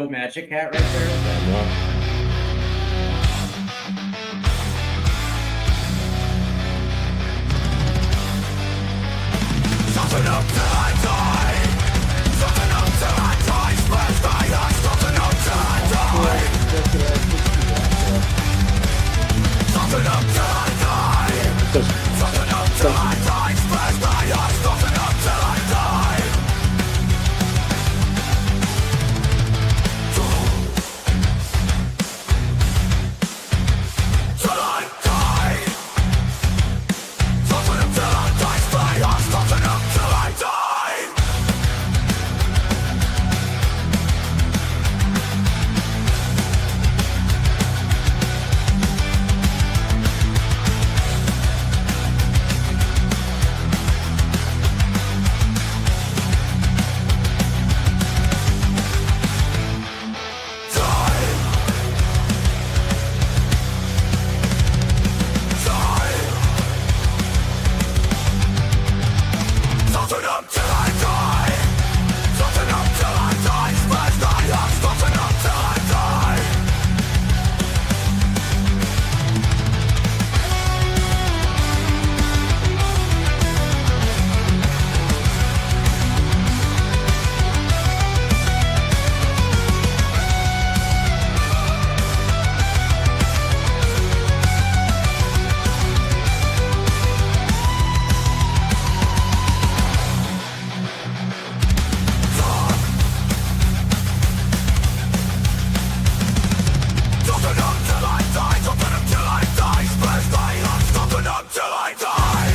Magic hat right there. Something up till I die. Something up till I die. Spurs Diehards. Something up till I die. Something up till I die. Something up till I die. Spurs Diehards. Something up till I die. Till I die. Something up till I die. Spurs Diehards. Something up till I die. Something up till I die. Something up till I die. Spurs Diehards. Something up till I die. Something up till I die. Something up till I die. Spurs Diehards. Something up till I die.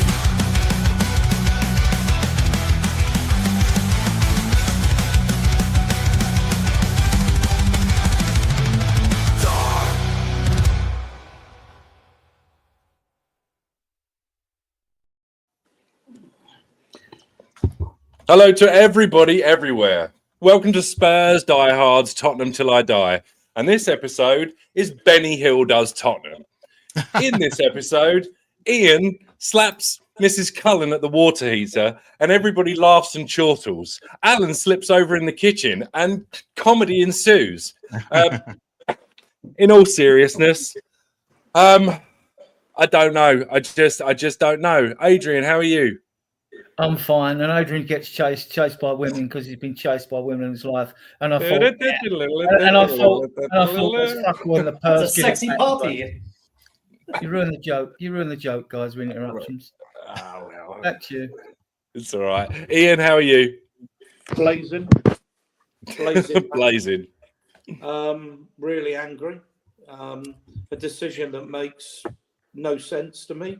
Hello to everybody everywhere. Welcome to Spurs Diehards Tottenham Till I Die. And this episode is Benny Hill Does Tottenham. In this episode, Ian slaps Mrs. Cullen at the water heater and everybody laughs and chortles. Alan slips over in the kitchen and comedy ensues. In all seriousness, I don't know. I just don't know. Adrian, how are you? I'm fine, and Adrian gets chased by women because he's been chased by women in his life. And I thought, let's fuck when the purse. It's a sexy puppy. You ruined the joke. You ruined the joke, guys. With interruptions. Oh, well. That's you. It's all right. Ian, how are you? Blazing. Blazing. Really angry. A decision that makes no sense to me.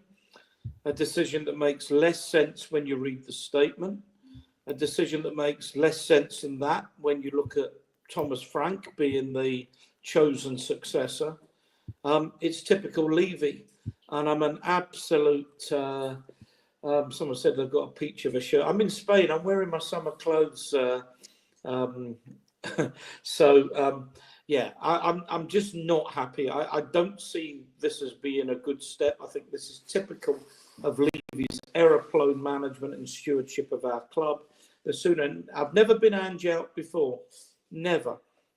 A decision that makes less sense when you read the statement. A decision that makes less sense than that when you look at Thomas Frank being the chosen successor. It's typical Levy. And I'm an absolute... someone said they've got a peach of a shirt. I'm in Spain. I'm wearing my summer clothes. I'm just not happy. I don't see this as being a good step. I think this is typical of Levy's error-prone management and stewardship of our club. I've never been Ange out before, never.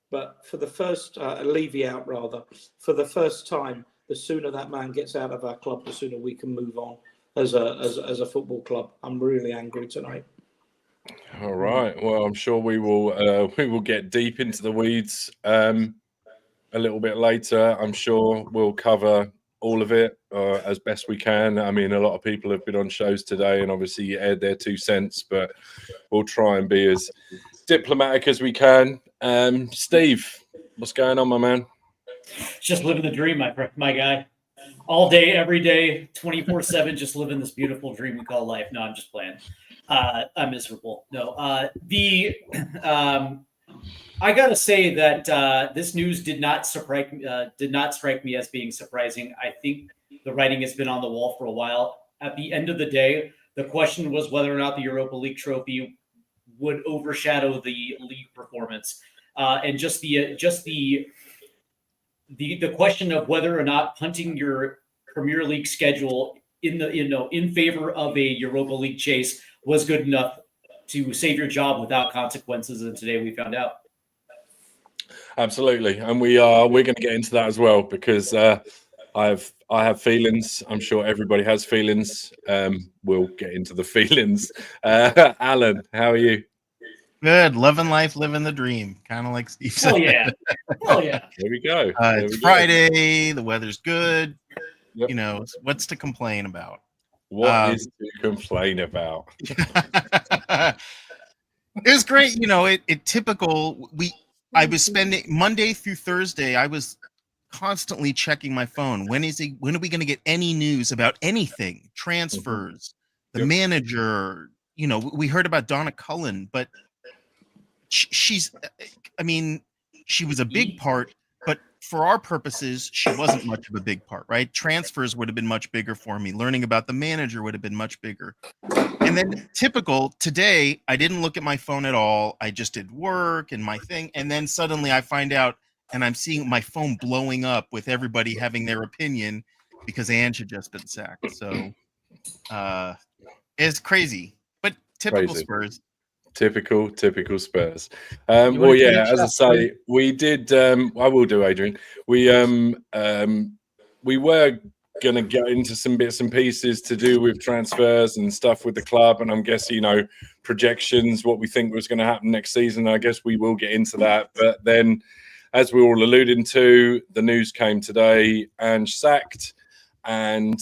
But for the first, Levy out rather, for the first time, the sooner that man gets out of our club, the sooner we can move on as a football club. I'm really angry tonight. All right. Well, I'm sure we will get deep into the weeds a little bit later. I'm sure we'll cover all of it as best we can. I mean, a lot of people have been on shows today and obviously aired their 2 cents, but we'll try and be as diplomatic as we can. Steve, what's going on, my man? Just living the dream, my guy. All day, every day, 24/7, just living this beautiful dream we call life. No, I'm just playing. I'm miserable. No, I gotta say that this news did not strike me as being surprising. I think the writing has been on the wall for a while. At the end of the day, the question was whether or not the Europa League trophy would overshadow the league performance, and just the question of whether or not punting your Premier League schedule in favor of a Europa League chase was good enough to save your job without consequences. And today we found out. Absolutely, and we're going to get into that as well because I have feelings. I'm sure everybody has feelings. We'll get into the feelings. Alan, how are you? Good, loving life, living the dream, kind of like Steve said. Hell yeah. Hell yeah. There we go. It's Friday. The weather's good. Yep. You know, what's to complain about? What is to complain about? It was great. You know, it typical. I was spending Monday through Thursday. I was constantly checking my phone. When are we going to get any news about anything? Transfers, the manager. You know, we heard about Donna Cullen, but she's. I mean, she was a big part, but for our purposes, she wasn't much of a big part, right? Transfers would have been much bigger for me. Learning about the manager would have been much bigger. And then typical today, I didn't look at my phone at all. I just did work and my thing. And then suddenly I find out and I'm seeing my phone blowing up with everybody having their opinion because Ange had just been sacked. So it's crazy, but typical Spurs. Typical Spurs. Well, yeah, as I say, we did. I will do, Adrian. We were going to get into some bits and pieces to do with transfers and stuff with the club, and I'm guessing, you know, projections, what we think was going to happen next season. I guess we will get into that, but then, as we all alluded to, the news came today, and sacked, and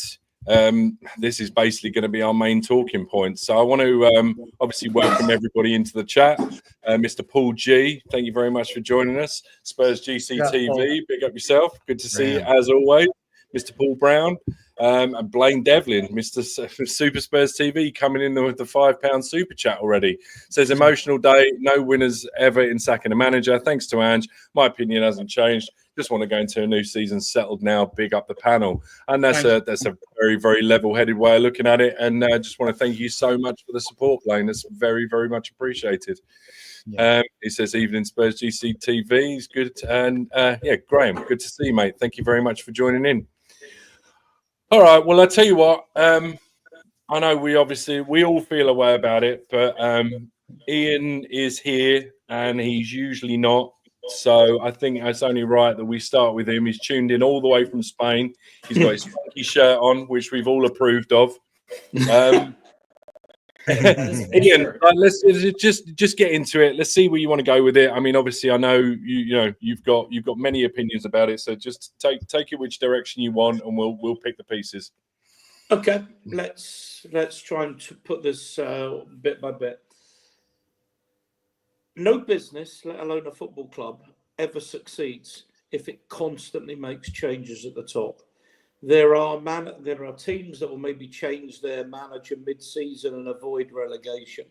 this is basically going to be our main talking point. So I want to obviously welcome everybody into the chat. Mr. Paul G, thank you very much for joining us. Spurs GCTV, big up yourself. Good to see you as always. Mr. Paul Brown and Blaine Devlin, Mr. Super Spurs TV, coming in with the £5 super chat already. Says emotional day, no winners ever in sacking a manager. Thanks to Ange. My opinion hasn't changed. Just want to go into a new season settled now. Big up the panel, and that's a very, very level-headed way of looking at it. And I just want to thank you so much for the support, Blaine. It's very, very much appreciated. Yeah. He says evening Spurs GC TV is good, and yeah, Graham, good to see you, mate. Thank you very much for joining in. All right, well, I tell you what, I know we all feel a way about it, but Ian is here and he's usually not. So I think it's only right that we start with him. He's tuned in all the way from Spain. He's got his funky shirt on, which we've all approved of. Ian, let's just get into it. Let's see where you want to go with it. I mean, obviously, I know you've got many opinions about it. So just take it which direction you want, and we'll pick the pieces. Okay, let's try and put this bit by bit. No business, let alone a football club, ever succeeds if it constantly makes changes at the top. There are teams that will maybe change their manager mid-season and avoid relegation.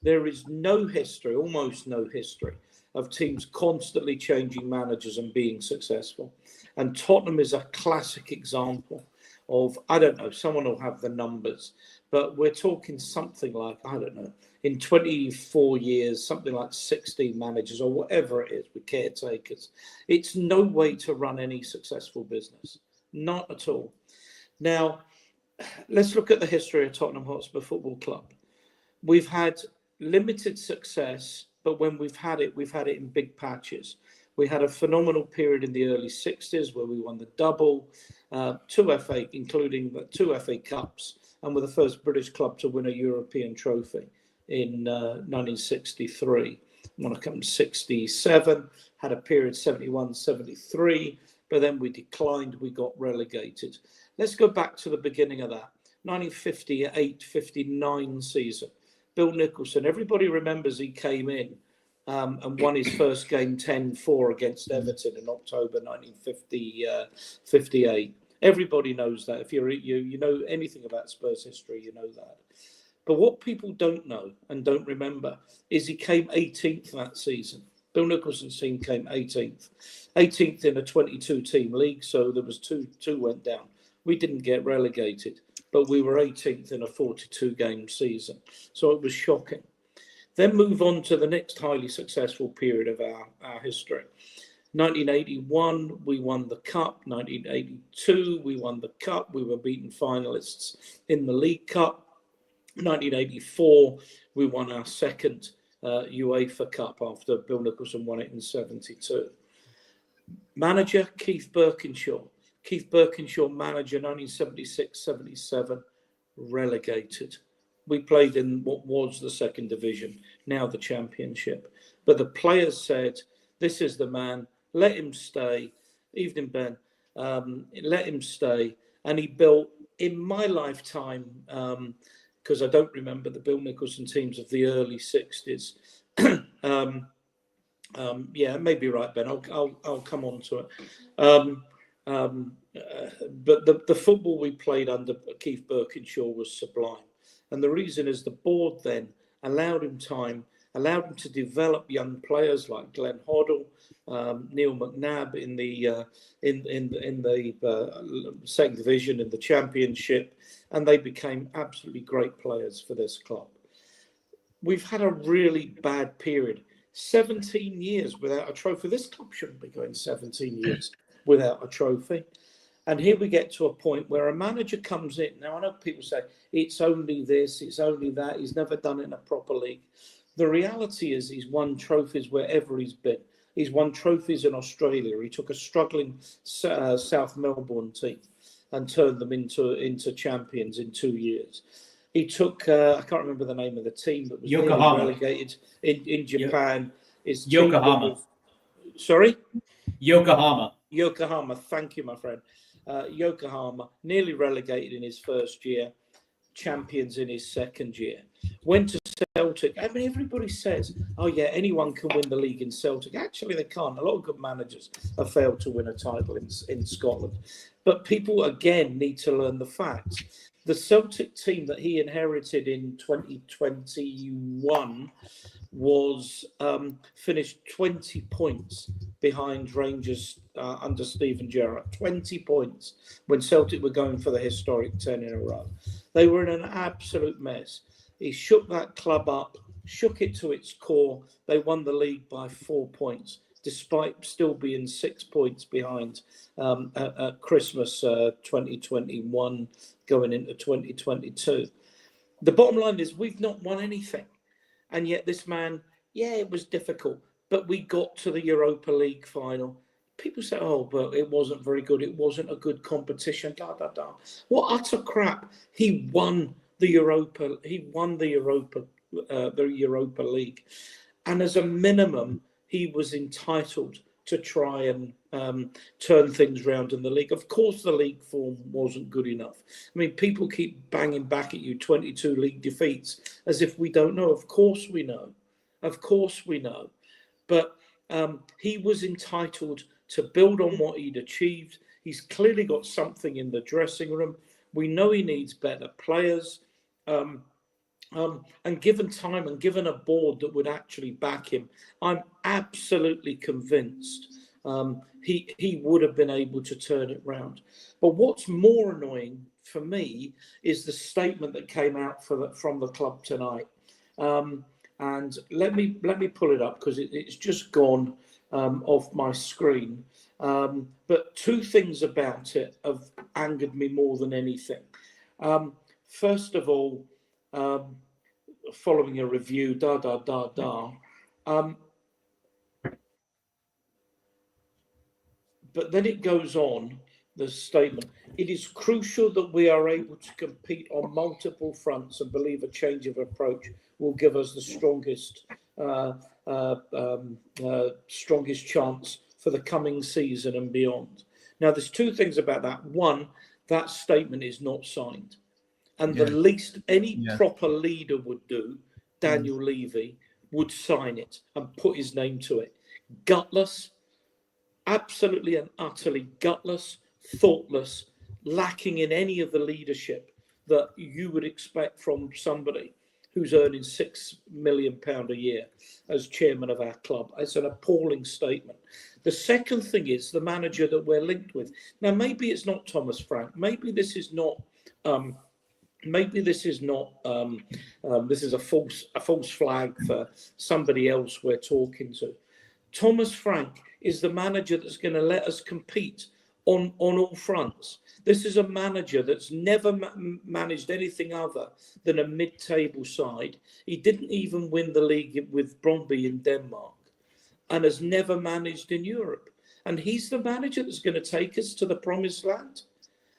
There is no history, almost no history, of teams constantly changing managers and being successful. And Tottenham is a classic example of, I don't know, someone will have the numbers, but we're talking something like, I don't know, in 24 years, something like 16 managers or whatever it is with caretakers. It's no way to run any successful business. Not at all. Now, let's look at the history of Tottenham Hotspur Football Club. We've had limited success, but when we've had it in big patches. We had a phenomenal period in the early 60s where we won the double, including two FA Cups, and were the first British club to win a European trophy in 1963. Won a cup in 67, had a period 71, 73, but then we declined, we got relegated. Let's go back to the beginning of that, 1958-59 season. Bill Nicholson, everybody remembers he came in and won his first game 10-4 against Everton in October 1958. Everybody knows that. If you know anything about Spurs history, you know that. But what people don't know and don't remember is he came 18th that season. Bill Nicholson's team came 18th. 18th in a 22-team league, so there was two went down. We didn't get relegated, but we were 18th in a 42-game season. So it was shocking. Then move on to the next highly successful period of our history. 1981, we won the Cup. 1982, we won the Cup. We were beaten finalists in the League Cup. 1984, we won our second UEFA Cup after Bill Nicholson won it in 72. Manager, Keith Birkinshaw. Keith Birkinshaw, manager 1976-77, relegated. We played in what was the second division, now the championship. But the players said, this is the man, let him stay. Evening, Ben. Let him stay. And he built, in my lifetime, because I don't remember the Bill Nicholson teams of the early 60s. Yeah, maybe right, Ben. I'll come on to it. But the football we played under Keith Birkinshaw was sublime. And the reason is the board then allowed him time, allowed him to develop young players like Glenn Hoddle, Neil McNabb in the second division, in the championship, and they became absolutely great players for this club. We've had a really bad period. 17 years without a trophy. This club shouldn't be going 17 years without a trophy. And here we get to a point where a manager comes in. Now, I know people say, it's only this, it's only that. He's never done it in a proper league. The reality is he's won trophies wherever he's been. He's won trophies in Australia. He took a struggling South Melbourne team and turned them into champions in 2 years. He took, I can't remember the name of the team that was relegated in Japan. It's Yokohama. Sorry? Yokohama. Yokohama. Thank you, my friend. Yokohama, nearly relegated in his first year, champions in his second year. Went to Celtic. I mean, everybody says, oh, yeah, anyone can win the league in Celtic. Actually, they can't. A lot of good managers have failed to win a title in Scotland. But people, again, need to learn the facts. The Celtic team that he inherited in 2021 was finished 20 points behind Rangers under Steven Gerrard. 20 points when Celtic were going for the historic 10 in a row. They were in an absolute mess. He shook that club up, shook it to its core. They won the league by 4 points, despite still being 6 points behind at Christmas 2021 going into 2022. The bottom line is we've not won anything. And yet this man, yeah, it was difficult, but we got to the Europa League final. People say, oh, but it wasn't very good. It wasn't a good competition. Da, da, da. What utter crap. He won the Europa League. And as a minimum, he was entitled to try and turn things around in the league. Of course, the league form wasn't good enough. I mean, people keep banging back at you 22 league defeats as if we don't know. Of course we know. Of course we know. But he was entitled to build on what he'd achieved. He's clearly got something in the dressing room. We know he needs better players. And given time and given a board that would actually back him, I'm absolutely convinced he would have been able to turn it round. But what's more annoying for me is the statement that came out from the club tonight. And let me pull it up because it's just gone off my screen. But two things about it have angered me more than anything. First of all, following a review, but then it goes on, the statement, it is crucial that we are able to compete on multiple fronts and believe a change of approach will give us the strongest chance for the coming season and beyond. Now, there's two things about that. One, that statement is not signed. And the least any proper leader would do, Daniel Levy, would sign it and put his name to it. Gutless, absolutely and utterly gutless, thoughtless, lacking in any of the leadership that you would expect from somebody who's earning £6 million a year as chairman of our club. It's an appalling statement. The second thing is the manager that we're linked with. Now, maybe it's not Thomas Frank. Maybe this is not... this is a false flag for somebody else we're talking to. Thomas Frank is the manager that's going to let us compete on all fronts. This is a manager that's never managed anything other than a mid-table side. He didn't even win the league with Brøndby in Denmark and has never managed in Europe. and he's the manager that's going to take us to the promised land.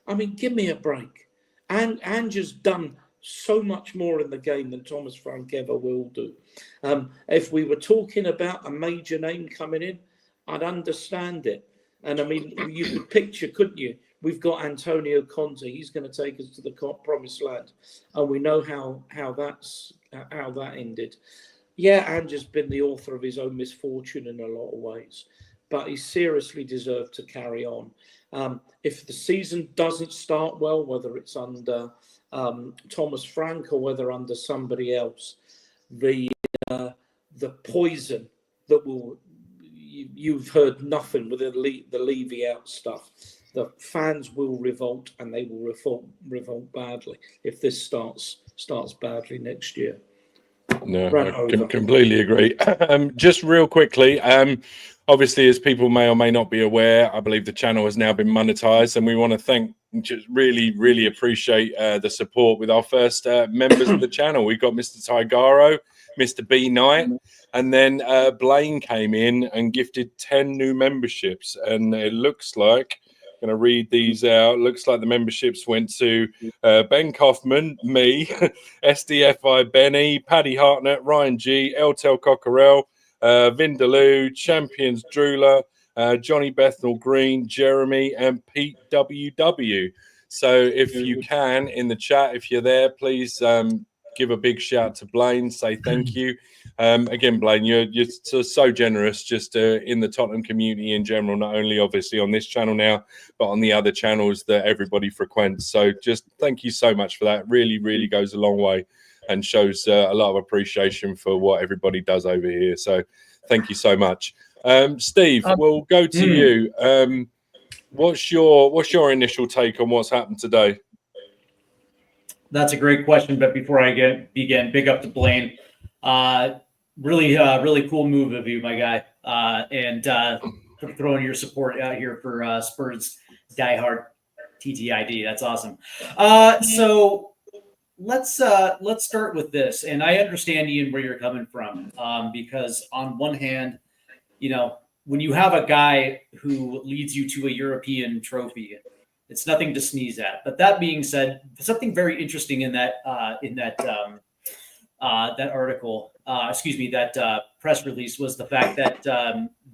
I mean, give me a break. And Ange's done so much more in the game than Thomas Frank ever will do. If we were talking about a major name coming in, I'd understand it. And I mean, you could picture, couldn't you? We've got Antonio Conte. He's going to take us to the promised land, and we know how that ended. Yeah, Ange's been the author of his own misfortune in a lot of ways, but he seriously deserved to carry on. If the season doesn't start well, whether it's under Thomas Frank or whether under somebody else, the poison that will, you've heard nothing with the Levy out stuff. The fans will revolt, and they will revolt badly if this starts badly next year. No, I completely agree. Just real quickly, obviously, as people may or may not be aware, I believe the channel has now been monetized, and we want to just really appreciate the support with our first members of the channel. We've got Mr. Tigaro, Mr. B Knight, and then Blaine came in and gifted 10 new memberships, and it looks like, I'm going to read these out. Looks like the memberships went to Ben Kaufman, me, SDFI Benny, Paddy Hartnett, Ryan G, Eltel Cockerell, Vindaloo, Champions Drooler, Johnny Bethnal Green, Jeremy, and Pete WW. So if you can, in the chat, if you're there, please give a big shout to Blaine, say thank you. Again, Blaine, you're so generous just in the Tottenham community in general, not only obviously on this channel now, but on the other channels that everybody frequents. So just thank you so much for that. Really goes a long way and shows a lot of appreciation for what everybody does over here. So thank you so much. Steve, we'll go to you. What's your initial take on what's happened today? That's a great question. But before I begin, big up to Blaine. Really cool move of you, my guy. And for throwing your support out here for Spurs Diehard TTID. That's awesome. So let's start with this. And I understand, Ian, where you're coming from, because on one hand, when you have a guy who leads you to a European trophy, it's nothing to sneeze at. But that being said, something very interesting in that article, that press release, was the fact that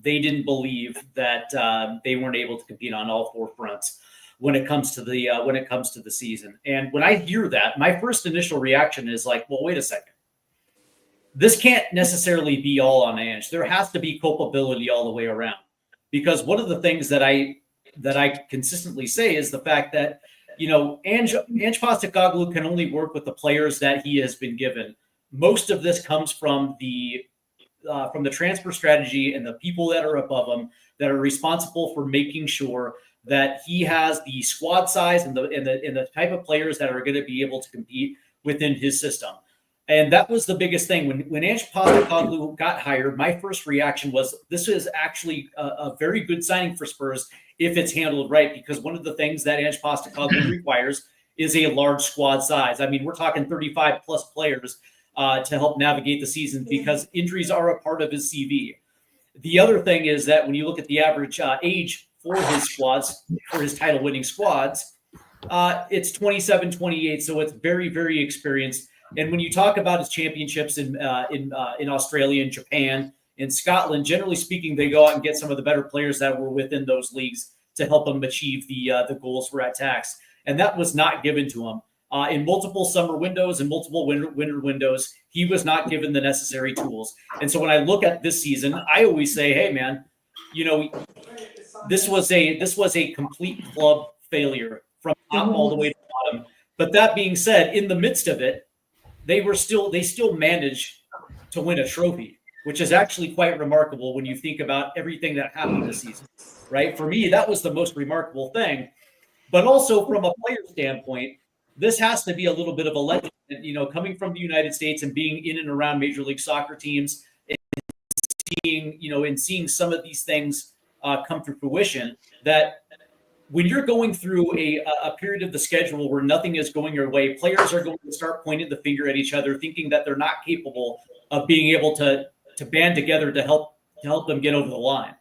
they didn't believe that they weren't able to compete on all four fronts when it comes to the season. And when I hear that, my first initial reaction is like, well, wait a second. This can't necessarily be all on Ange. There has to be culpability all the way around, because one of the things that I consistently say is the fact that Ange Postecoglou can only work with the players that he has been given. Most of this comes from the transfer strategy and the people that are above him that are responsible for making sure that he has the squad size and the type of players that are going to be able to compete within his system. And that was the biggest thing. When Ange Postecoglou got hired, my first reaction was, this is actually a very good signing for Spurs if it's handled right, because one of the things that Ange Postecoglou requires is a large squad size. I mean, we're talking 35 plus players to help navigate the season, because injuries are a part of his CV. The other thing is that when you look at the average age for his squads, for his title-winning squads, it's 27, 28, so it's very experienced. And when you talk about his championships in Australia and Japan and Scotland, generally speaking, they go out and get some of the better players that were within those leagues to help them achieve the goals for attacks. And that was not given to him. In multiple summer windows and multiple winter windows, he was not given the necessary tools. And so when I look at this season, I always say, hey, man, this was a complete club failure from top all the way to bottom. But that being said, in the midst of it, they still managed to win a trophy, which is actually quite remarkable when you think about everything that happened this season, right? For me, that was the most remarkable thing. But also from a player standpoint, this has to be a little bit of a legend, coming from the United States and being in and around Major League Soccer teams and seeing some of these things come to fruition, that when you're going through a period of the schedule where nothing is going your way, players are going to start pointing the finger at each other, thinking that they're not capable of being able to band together to help them get over the line.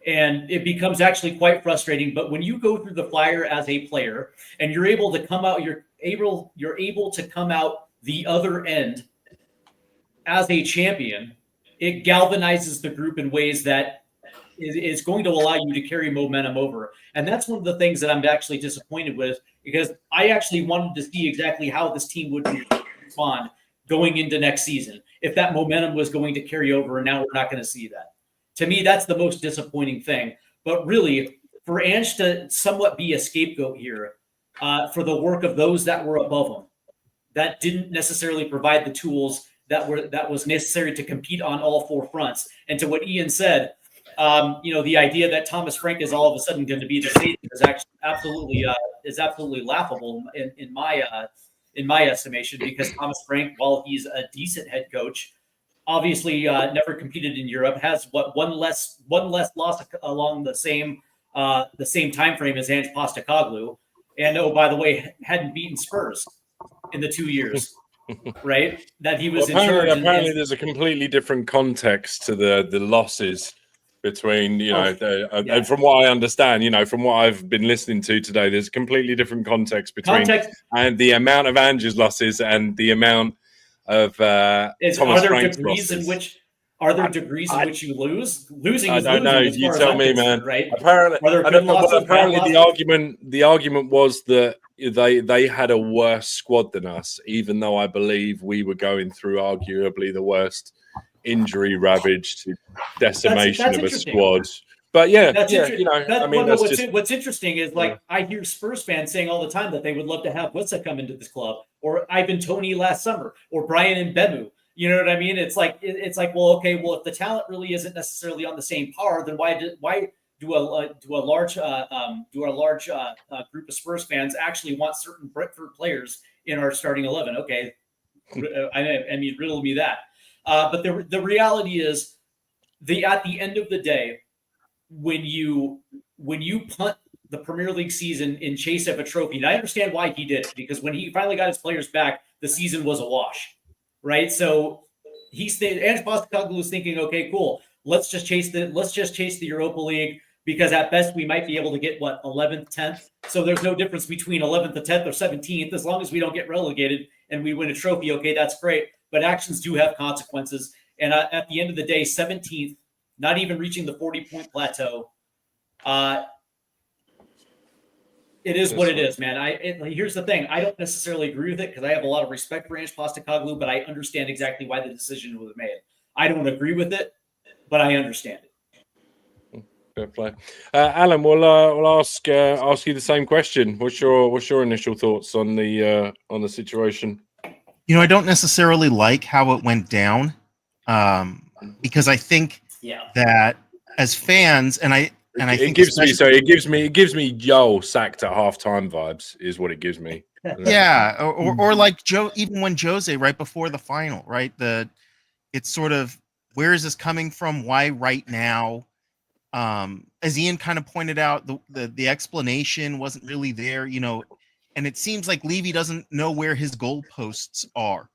And it becomes actually quite frustrating. But when you go through the fire as a player and you're able to come out, you're able to come out the other end as a champion, it galvanizes the group in ways that is going to allow you to carry momentum over. And that's one of the things that I'm actually disappointed with, because I actually wanted to see exactly how this team would respond going into next season, if that momentum was going to carry over, and now we're not going to see that. To me, that's the most disappointing thing. But really, for Ange to somewhat be a scapegoat here for the work of those that were above him, that didn't necessarily provide the tools that was necessary to compete on all four fronts. And to what Ian said, the idea that Thomas Frank is all of a sudden going to be the safety is actually absolutely laughable in my estimation, because Thomas Frank, while he's a decent head coach, obviously never competed in Europe, has one less loss along the same time frame as Ange Postecoglou, and oh, by the way, hadn't beaten Spurs in the 2 years, right? That he was in charge. Apparently, there's a completely different context to the losses between, and from what I understand, from what I've been listening to today, there's a completely different context between and the amount of Ange's losses and the amount of Thomas Frank's losses. Are there degrees in which you lose? Losing is I don't know. losing. You tell me, man. Right? Apparently, the argument was that they had a worse squad than us, even though I believe we were going through arguably the worst injury ravaged decimation that's of a squad. But what's interesting is, like, I hear Spurs fans saying all the time that they would love to have Wissa come into this club, or Ivan Toney last summer, or Brian Mbemu. You know what I mean? It's like, well, okay, well, if the talent really isn't necessarily on the same par, then why do a large group of Spurs fans actually want certain Brentford players in our starting 11? Okay, I mean, riddle me that. But the reality is, at the end of the day, when you punt the Premier League season in chase of a trophy, and I understand why he did it, because when he finally got his players back, the season was a wash, right? So Ange Postecoglou was thinking, okay, cool, let's just chase the Europa League, because at best we might be able to get 11th, 10th. So there's no difference between 11th to 10th or 17th, as long as we don't get relegated and we win a trophy. Okay, that's great. But actions do have consequences. And at the end of the day, 17th, not even reaching the 40-point plateau. It is what it is, man. Here's the thing. I don't necessarily agree with it, because I have a lot of respect for Ange Postecoglou, but I understand exactly why the decision was made. I don't agree with it, but I understand it. Fair play. Alan, we'll ask you the same question. What's your initial thoughts on the situation? I don't necessarily like how it went down, because I think that as fans, it gives me Joel sacked at halftime vibes is what it gives me. Yeah, or like Joe, even when Jose right before the final, right? It's sort of, where is this coming from? Why right now? As Ian kind of pointed out, the explanation wasn't really there, and it seems like Levy doesn't know where his goalposts are,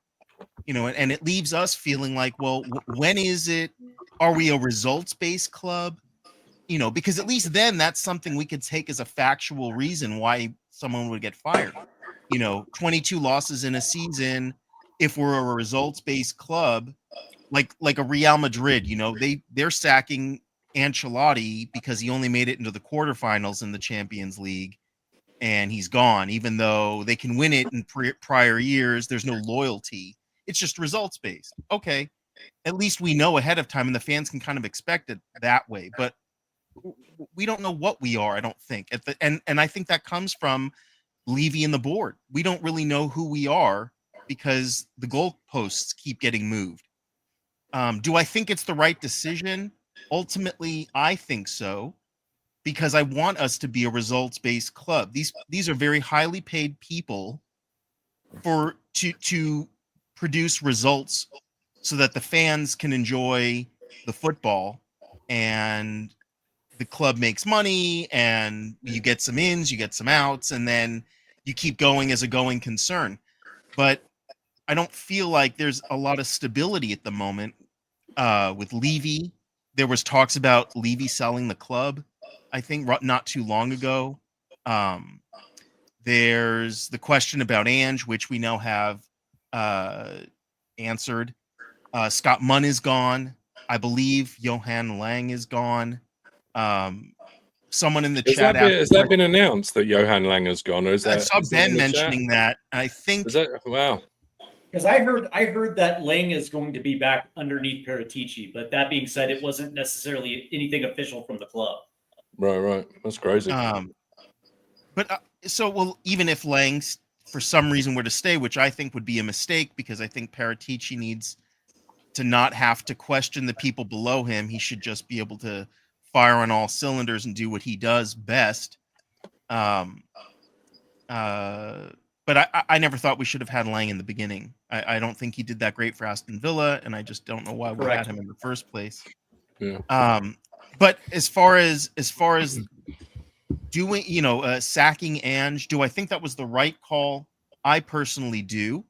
and it leaves us feeling like, well, when is it? Are we a results-based club? Because at least then that's something we could take as a factual reason why someone would get fired. 22 losses in a season. If we're a results-based club, like a Real Madrid, they're sacking Ancelotti because he only made it into the quarterfinals in the Champions League, and he's gone. Even though they can win it in prior years, there's no loyalty. It's just results based. Okay, at least we know ahead of time, and the fans can kind of expect it that way. But we don't know what we are, I don't think. And I think that comes from Levy and the board. We don't really know who we are, because the goalposts keep getting moved. Do I think it's the right decision? Ultimately, I think so, because I want us to be a results-based club. These are very highly paid people to produce results so that the fans can enjoy the football, and the club makes money, and you get some ins, you get some outs, and then you keep going as a going concern. But I don't feel like there's a lot of stability at the moment with Levy. there was talks about Levy selling the club, I think not too long ago. There's the question about Ange, which we now have answered. Scott Munn is gone. I believe Johan Lang is gone. Someone in the chat has that been announced that Johan Lang has gone, or is that? I saw Ben mentioning that. I think. Is that wow? Because I heard that Lang is going to be back underneath Paratici, but that being said, it wasn't necessarily anything official from the club. Right. That's crazy. Well, even if Lang for some reason were to stay, which I think would be a mistake, because I think Paratici needs to not have to question the people below him. He should just be able to fire on all cylinders and do what he does best. But I never thought we should have had Lang in the beginning. I don't think he did that great for Aston Villa, and I just don't know why we had him in the first place. Yeah. But as far as doing, sacking Ange, do I think that was the right call? I personally do.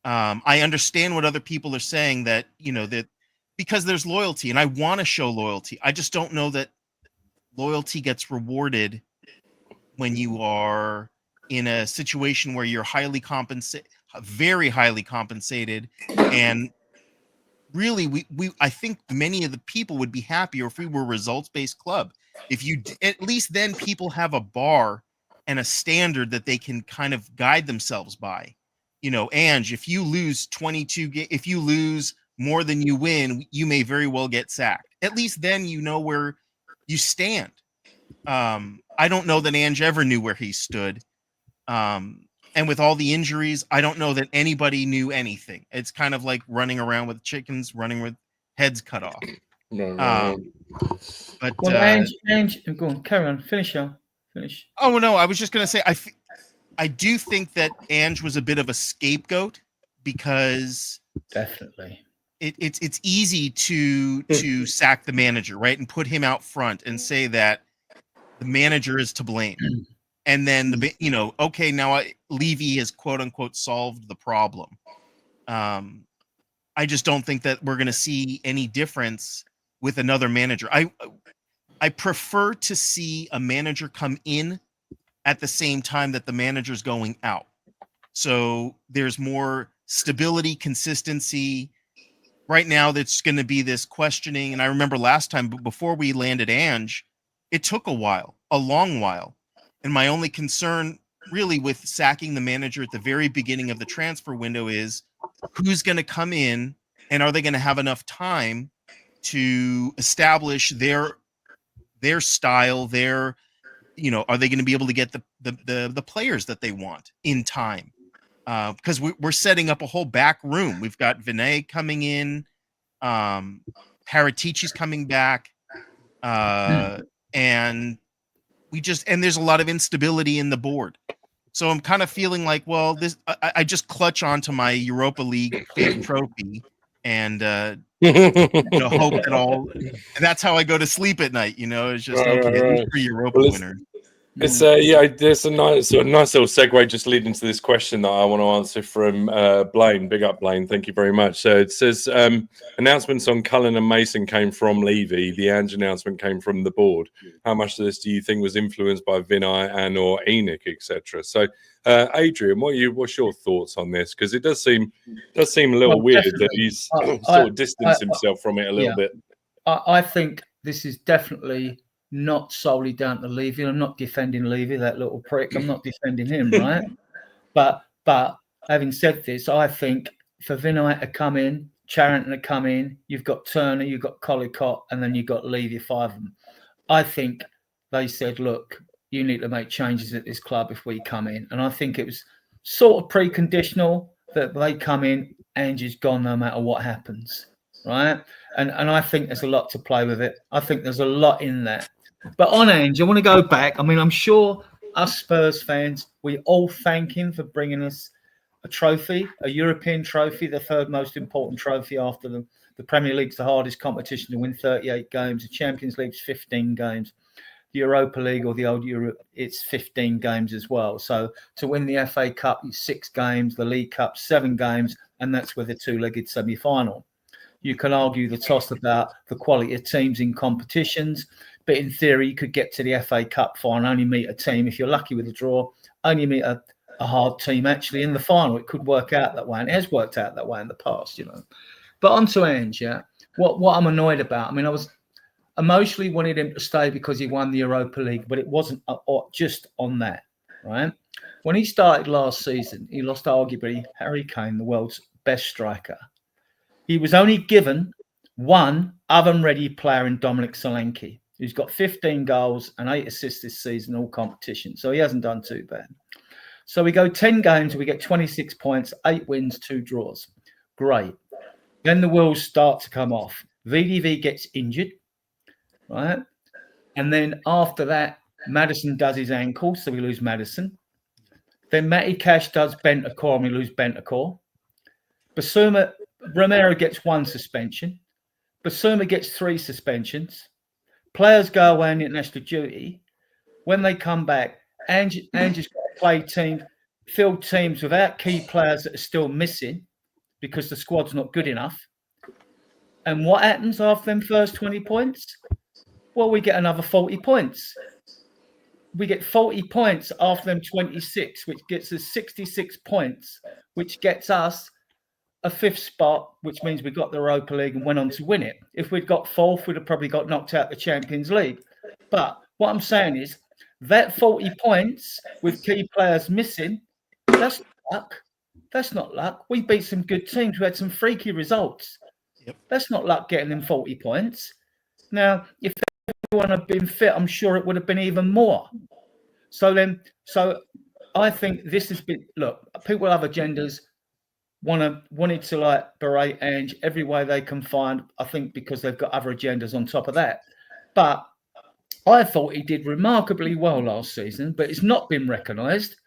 I understand what other people are saying, that that because there's loyalty, and I want to show loyalty. I just don't know that loyalty gets rewarded when you are in a situation where you're very highly compensated, and really, I think many of the people would be happier if we were a results-based club. If you at least then people have a bar and a standard that they can kind of guide themselves by. Ange, if you lose 22, if you lose more than you win, you may very well get sacked. At least then you know where you stand. I don't know that Ange ever knew where he stood. And with all the injuries, I don't know that anybody knew anything. It's kind of like running around with chickens, running with heads cut off. But Ange, go on, carry on, finish. Oh no, I was just gonna say I do think that Ange was a bit of a scapegoat, because definitely it's easy to sack the manager, right, and put him out front and say that the manager is to blame. And then okay, now Levy has quote unquote solved the problem. I just don't think that we're going to see any difference with another manager. I prefer to see a manager come in at the same time that the manager's going out, so there's more stability, consistency. Right now, that's going to be this questioning. And I remember last time, before we landed Ange, it took a long while. And my only concern really with sacking the manager at the very beginning of the transfer window is who's going to come in, and are they going to have enough time to establish their style, are they going to be able to get the players that they want in time? Because we're setting up a whole back room. We've got Vinay coming in, Paratici's coming back, and there's a lot of instability in the board. So I'm kind of feeling like, well, I just clutch onto my Europa League trophy and hope that and that's how I go to sleep at night. It's just okay. For Europa winner. It's there's a nice little segue just leading to this question that I want to answer from Blaine. Big up, Blaine. Thank you very much. So it says announcements on Cullen and Mason came from Levy. The Ange announcement came from the board. How much of this do you think was influenced by Vinay and or Enoch, etc.? So, Adrian, what's your thoughts on this? Because it does seem a little weird that he's sort of distanced himself from it a little bit. I think this is definitely not solely down to Levy. I'm not defending Levy, that little prick. I'm not defending him, right? But having said this, I think for Vinay to come in, Charrington to come in, you've got Turner, you've got Collicott, and then you've got Levy, 5 of them. I think they said, look, you need to make changes at this club if we come in. And I think it was sort of preconditional that they come in, Angie's gone no matter what happens, right? And I think there's a lot to play with it. I think there's a lot in that. But on Ange, I want to go back. I mean, I'm sure us Spurs fans, we all thank him for bringing us a trophy, a European trophy, the third most important trophy after the Premier League's the hardest competition to win 38 games. The Champions League's 15 games. The Europa League or the old Europe, it's 15 games as well. So to win the FA Cup, it's 6 games, the League Cup, 7 games, and that's with a 2-legged semi-final. You can argue the toss about the quality of teams in competitions, but in theory, you could get to the FA Cup final, only meet a team, if you're lucky with a draw, only meet a hard team actually in the final. It could work out that way, and it has worked out that way in the past, you know. But on to Ange, yeah. What I'm annoyed about, I mean, I was emotionally wanted him to stay because he won the Europa League, but it wasn't just on that, right? When he started last season, he lost arguably Harry Kane, the world's best striker. He was only given one oven-ready player in Dominic Solanke, who's got 15 goals and 8 assists this season, all competitions. So he hasn't done too bad. So we go 10 games, we get 26 points, 8 wins, 2 draws. Great. Then the wheels start to come off. VDV gets injured, right? And then after that, Maddison does his ankle, so we lose Maddison. Then Matty Cash does Bentancur, and we lose Bentancur. Basuma Romero gets 1 suspension. Basuma gets 3 suspensions. Players go away on international duty. When they come back, Ange has got to play field teams without key players that are still missing because the squad's not good enough. And what happens after them first 20 points? Well, we get another 40 points. We get 40 points after them 26, which gets us 66 points, which gets us a 5th spot, which means we got the Europa League and went on to win it. If we'd got 4th, we'd have probably got knocked out the Champions League. But what I'm saying is that 40 points with key players missing, that's not luck. That's not luck. We beat some good teams. We had some freaky results. Yep. That's not luck getting them 40 points. Now, if everyone had been fit, I'm sure it would have been even more. So I think this has been, look, people have agendas, wanted to like berate Ange every way they can find, I think because they've got other agendas on top of that. But I thought he did remarkably well last season, but it's not been recognised,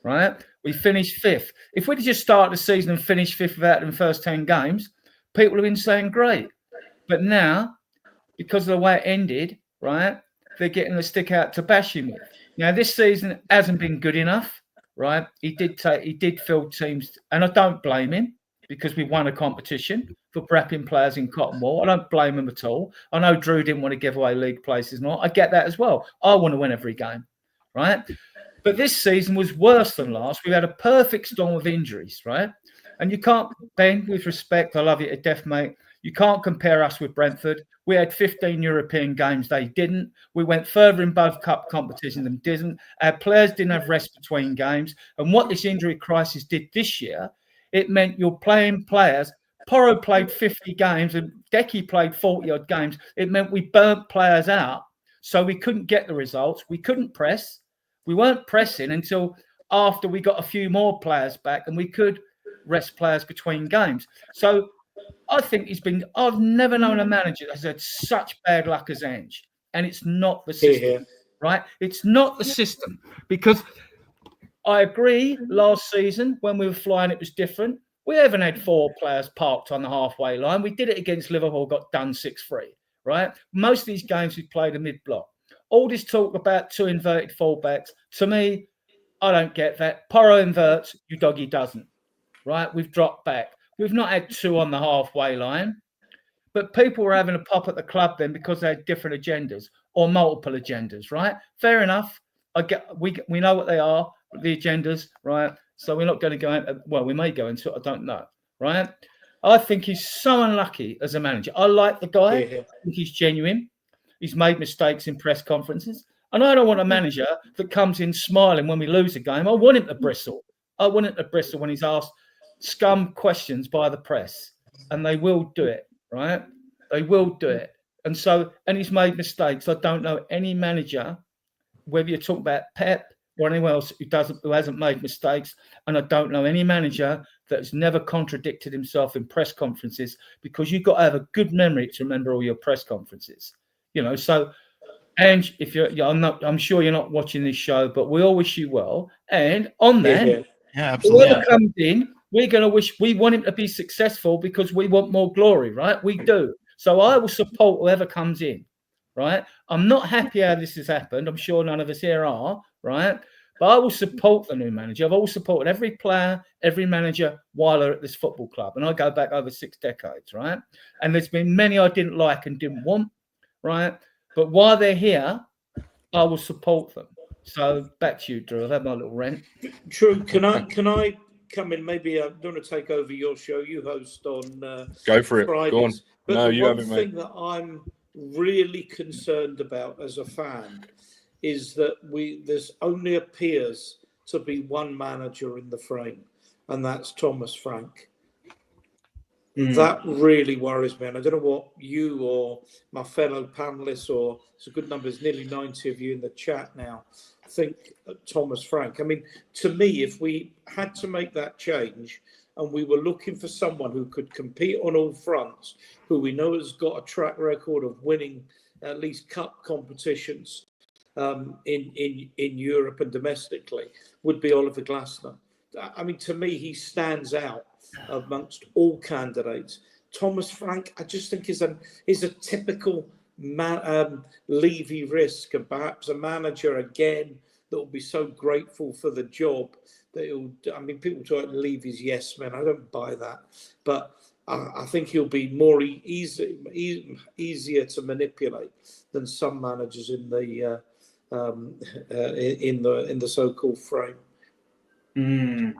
right? We finished 5th. If we'd just started the season and finished 5th without the first 10 games, people have been saying great. But now, because of the way it ended, right, they're getting the stick out to bash him with. Now, this season hasn't been good enough, right? He did field teams, and I don't blame him because we won a competition for prepping players in Cotton Wool. I don't blame him at all. I know Drew didn't want to give away league places and all. I get that as well. I want to win every game, right? But this season was worse than last. We had a perfect storm of injuries, right? And you can't, Ben, with respect, I love you to death, mate. You can't compare us with Brentford. We had 15 European games. They didn't. We went further in both cup competitions than didn't. Our players didn't have rest between games. And what this injury crisis did this year, it meant you're playing players. Porro played 50 games and Decky played 40-odd games. It meant we burnt players out. So we couldn't get the results. We couldn't press. We weren't pressing until after we got a few more players back and we could rest players between games. So I think I've never known a manager that has had such bad luck as Ange. And it's not the system, right? It's not the system. Because I agree, last season when we were flying, it was different. We haven't had 4 players parked on the halfway line. We did it against Liverpool, got done 6-3, right? Most of these games we played a mid-block. All this talk about 2 inverted fullbacks, to me, I don't get that. Porro inverts, Udogie doesn't, right? We've dropped back. We've not had 2 on the halfway line. But people were having a pop at the club then because they had different agendas or multiple agendas, right? Fair enough. We know what they are, the agendas, right? So we're not going to go into, well, we may go into it, I don't know, right? I think he's so unlucky as a manager. I like the guy. I think he's genuine. He's made mistakes in press conferences. And I don't want a manager that comes in smiling when we lose a game. I want him to bristle. I want him to bristle when he's asked scum questions by the press. And they will do it, right? They will do it. And he's made mistakes. I don't know any manager, whether you're talking about Pep or anyone else who hasn't made mistakes. And I don't know any manager that has never contradicted himself in press conferences, because you've got to have a good memory to remember all your press conferences. You know, so Ange, if I'm sure you're not watching this show, but we all wish you well. And on that, absolutely. Whoever comes in, we want him to be successful because we want more glory, right? We do. So I will support whoever comes in, right? I'm not happy how this has happened. I'm sure none of us here are, right? But I will support the new manager. I've always supported every player, every manager while they're at this football club. And I go back over 6 decades, right? And there's been many I didn't like and didn't want, right? But while they're here, I will support them. So back to you, Drew. I've had my little rant. Drew, can I come in? Maybe I don't want to take over your show. You host on Go for it. Fridays. Go on. But No, the you one have it, thing mate. that I'm really concerned about as a fan is that there's only appears to be one manager in the frame, and that's Thomas Frank. That really worries me. And I don't know what you or my fellow panelists, or it's a good number, there's nearly 90 of you in the chat now, think Thomas Frank. I mean, to me, if we had to make that change and we were looking for someone who could compete on all fronts, who we know has got a track record of winning at least cup competitions in Europe and domestically, would be Oliver Glasner. I mean, to me, he stands out amongst all candidates. Thomas Frank, I just think is a typical Levy risk, and perhaps a manager again that will be so grateful for the job that he'll. I mean, people talk Levy's yes man. I don't buy that, but I think he'll be more easier to manipulate than some managers in the so-called frame.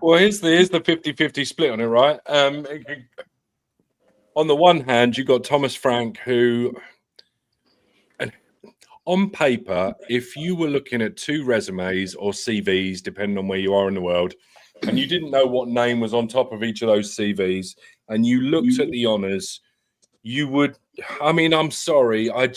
Well, here's the 50-50 split on it, right? On the one hand, you got Thomas Frank, who, and on paper, if you were looking at 2 resumes or CVs, depending on where you are in the world, and you didn't know what name was on top of each of those CVs, and you looked at the honours, you would. I mean, I'm sorry, I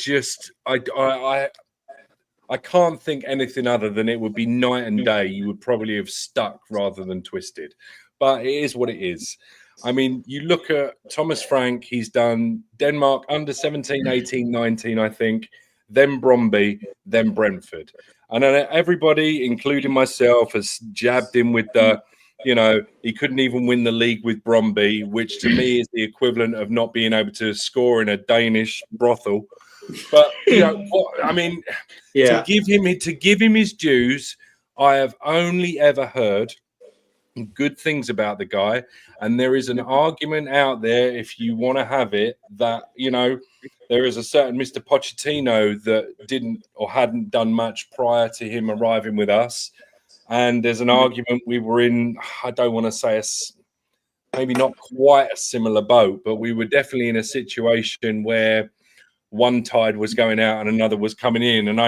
can't think anything other than it would be night and day. You would probably have stuck rather than twisted, but it is what it is. I mean, you look at Thomas Frank, he's done Denmark under 17, 18, 19, I think, then Brøndby, then Brentford. And everybody, including myself, has jabbed him with the, he couldn't even win the league with Brøndby, which to me is the equivalent of not being able to score in a Danish brothel. But I mean, to give him his dues, I have only ever heard good things about the guy, and there is an argument out there, if you want to have it, that there is a certain Mr. Pochettino that didn't or hadn't done much prior to him arriving with us, and there's an argument we were in. I don't want to say maybe not quite a similar boat, but we were definitely in a situation where one tide was going out and another was coming in. And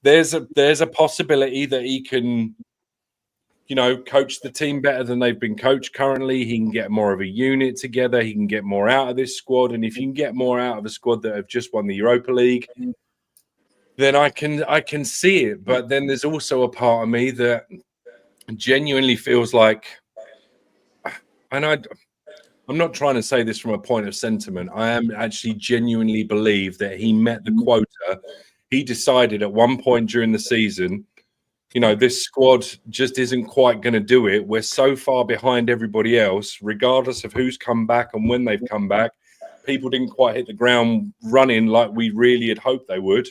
there's a possibility that he can, coach the team better than they've been coached currently. He can get more of a unit together. He can get more out of this squad. And if you can get more out of a squad that have just won the Europa League, then I can see it. But then there's also a part of me that genuinely feels like, and I'm not trying to say this from a point of sentiment. I am actually genuinely believe that he met the quota. He decided at one point during the season, this squad just isn't quite going to do it. We're so far behind everybody else, regardless of who's come back and when they've come back. People didn't quite hit the ground running like we really had hoped they would.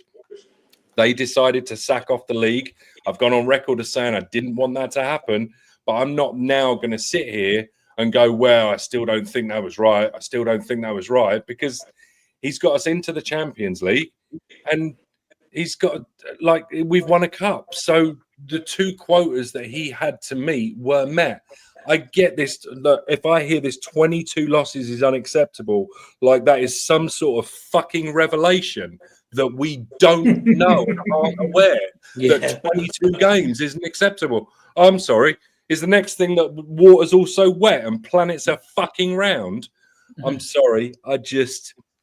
They decided to sack off the league. I've gone on record as saying I didn't want that to happen, but I'm not now going to sit here and go, well, I still don't think that was right. I still don't think that was right, because he's got us into the Champions League and he's got, we've won a cup. So the 2 quotas that he had to meet were met. I get this. Look, if I hear this 22 losses is unacceptable, that is some sort of fucking revelation that we don't know and aren't aware that 22 games isn't acceptable. I'm sorry. Is the next thing that water's also wet and planets are fucking round? I'm sorry.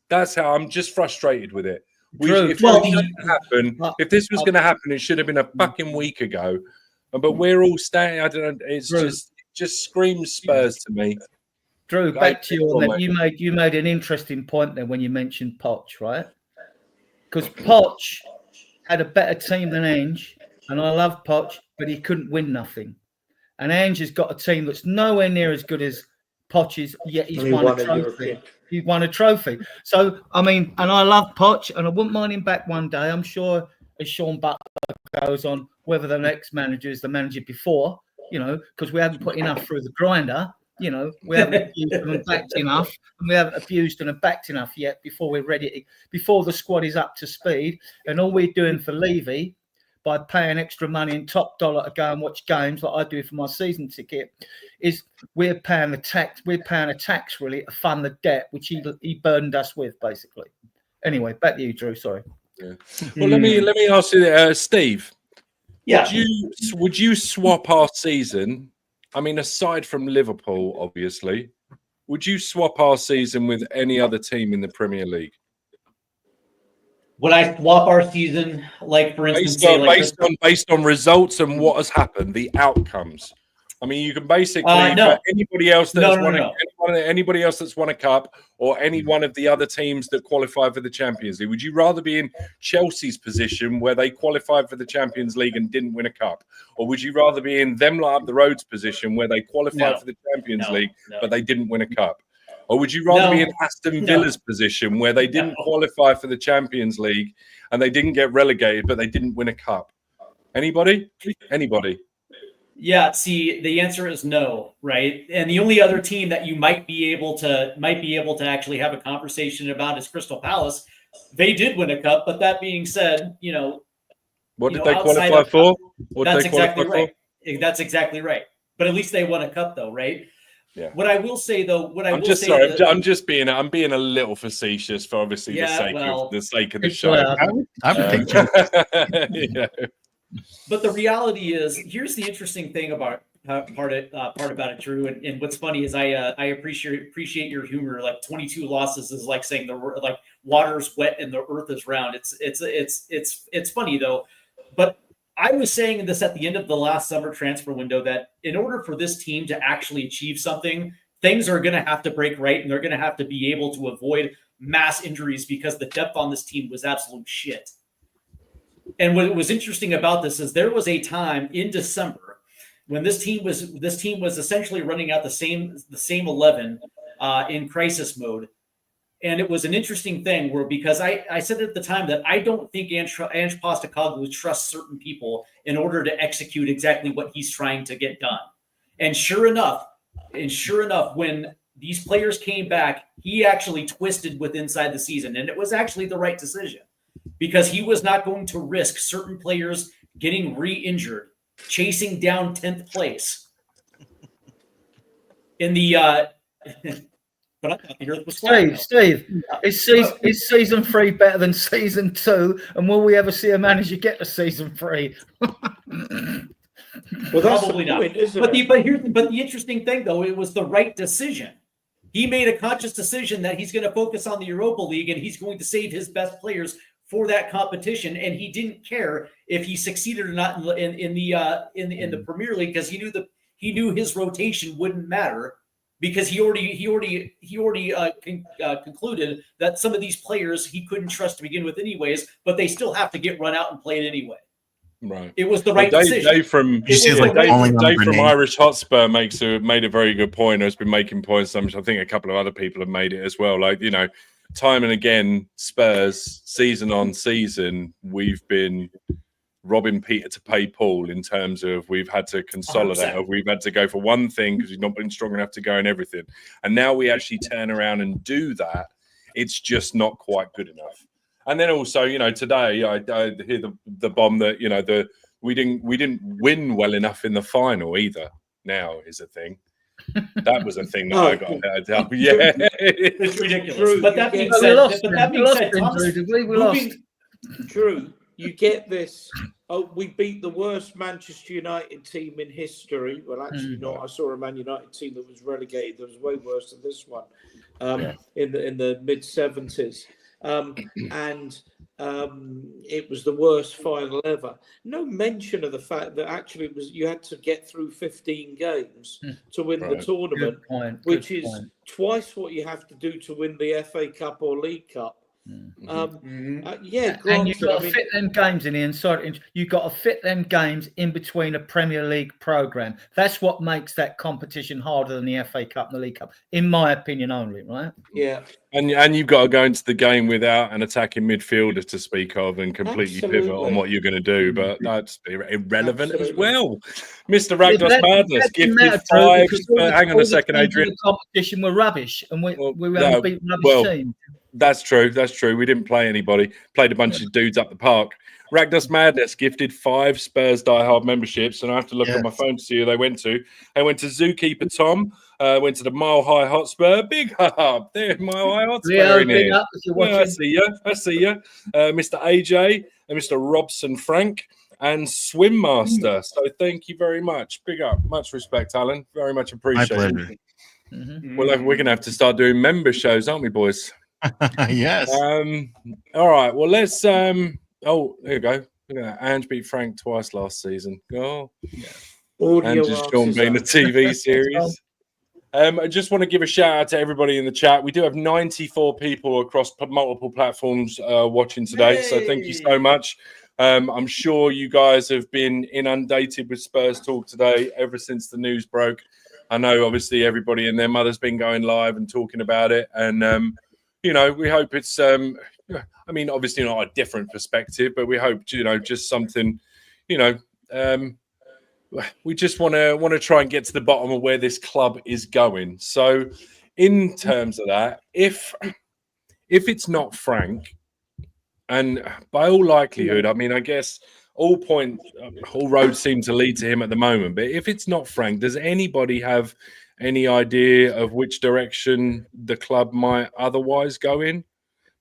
That's how I'm just frustrated with it. If this was going to happen, it should have been a fucking week ago. But we're all staying. I don't know. It's just screams Spurs to me. Drew, back to you on that. You made an interesting point there when you mentioned Poch, right? Because Poch had a better team than Ange, and I love Poch, but he couldn't win nothing. And Ange has got a team that's nowhere near as good as Poch's, yet he's won a trophy. He won a trophy. So, I mean, and I love Poch, and I wouldn't mind him back one day. I'm sure as Sean Butler goes on, whether the next manager is the manager before, because we haven't put enough through the grinder. We haven't abused them and backed enough, and we haven't abused them and backed enough yet before we're ready, before the squad is up to speed. And all we're doing for Levy, by paying extra money and top dollar to go and watch games like I do for my season ticket, is we're paying a tax really to fund the debt which he burdened us with, basically. Anyway, back to you, Drew. Sorry. Yeah. Well, let me ask you, Steve. Yeah. Would you swap our season? I mean, aside from Liverpool, obviously, would you swap our season with any other team in the Premier League? Would I swap our season, like for instance, based on results and what has happened, the outcomes? I mean, you can basically no. for anybody else that's anybody else that's won a cup, or any one of the other teams that qualify for the Champions League. Would you rather be in Chelsea's position where they qualified for the Champions League and didn't win a cup, or would you rather be in them like up the road's position where they qualified for the Champions League but they didn't win a cup? Or would you rather be in Aston Villa's position where they didn't qualify for the Champions League and they didn't get relegated but they didn't win a cup? Anybody? Yeah, see, the answer is no, right? And the only other team that you might be able to actually have a conversation about is Crystal Palace. They did win a cup, but that being said, what did they qualify for? That's exactly right. That's exactly right. But at least they won a cup, though, right? Yeah. What I will say, though, I'm being a little facetious for obviously the sake of the show. But the reality is, here's the interesting thing about part about it, Drew. And what's funny is I appreciate your humor. Like 22 losses is like saying like water's wet and the earth is round. It's funny though. But I was saying this at the end of the last summer transfer window that in order for this team to actually achieve something, things are going to have to break right, and they're going to have to be able to avoid mass injuries because the depth on this team was absolute shit. And what was interesting about this is there was a time in December when this team was essentially running out the same 11 in crisis mode. And it was an interesting thing because I said at the time that I don't think Ange Postecoglou trusts certain people in order to execute exactly what he's trying to get done. And sure enough, when these players came back, he actually twisted with inside the season. And it was actually the right decision because he was not going to risk certain players getting re-injured, chasing down 10th place in the but I thought the earth was flat. Steve, is season 3 better than season 2? And will we ever see a manager get to season 3? Well, that's probably not. Point, but the interesting thing, though, it was the right decision. He made a conscious decision that he's going to focus on the Europa League and he's going to save his best players for that competition, and he didn't care if he succeeded or not in the Premier League because he knew his rotation wouldn't matter. Because he already concluded that some of these players he couldn't trust to begin with anyways, but they still have to get run out and played anyway. Right. It was the right decision. Dave from Irish Hotspur made a very good point. Has been making points. I think a couple of other people have made it as well. Like, time and again, Spurs, season on season, we've been robbing Peter to pay Paul in terms of we've had to consolidate, or we've had to go for one thing because we've not been strong enough to go in everything. And now we actually turn around and do that. It's just not quite good enough. And then also, today I hear the bomb that, we didn't win well enough in the final either. Now is a thing. That was a thing that I got. Yeah, it's ridiculous. But that being said, we lost. Drew, you get this. Oh, we beat the worst Manchester United team in history. Well, actually not. I saw a Man United team that was relegated that was way worse than this one in the mid-70s. And it was the worst final ever. No mention of the fact that actually you had to get through 15 games to win the tournament, which is twice what you have to do to win the FA Cup or League Cup. Yeah, And granted. you've got to fit them games in the inside. You've got to fit them games in between a Premier League programme. That's what makes that competition harder than the FA Cup and the League Cup, in my opinion only, right? Yeah. And you've got to go into the game without an attacking midfielder to speak of and completely pivot on what you're going to do. But that's irrelevant as well. Mr. Ragdos Madness gifted 5. Hang on a second, Adrian. The competition were rubbish, and we haven't beaten rubbish teams. That's true. That's true. We didn't play anybody. Played a bunch of dudes up the park. Ragdos Madness gifted 5 Spurs Diehard memberships, and I have to look on my phone to see who they went to. They went to Zookeeper Tom, went to the Mile High Hotspur. Big up there, Mile High Hotspur in here. I see you. Mr. AJ and Mr. Robson Frank and Swim Master. So thank you very much. Big up. Much respect, Alan. very much appreciated. My pleasure. Well, we're going to have to start doing member shows, aren't we, boys? Yes. All right. Well, let's. Oh, there you go. Look at that. Ange beat Frank twice last season. Oh, and just Sean being the TV series. I just want to give a shout out to everybody in the chat. We do have 94 people across multiple platforms watching today. So thank you so much. I'm sure you guys have been inundated with Spurs talk today ever since the news broke. I know, obviously, everybody and their mother's been going live and talking about it. And, you know, we hope it's, I mean, obviously not a different perspective, but we hope, you know, just something, you know, we just want to try and get to the bottom of where this club is going. So in terms of that, if it's not Frank, and by all likelihood, I mean, I guess all roads seem to lead to him at the moment. But if it's not Frank, does anybody have any idea of which direction the club might otherwise go in?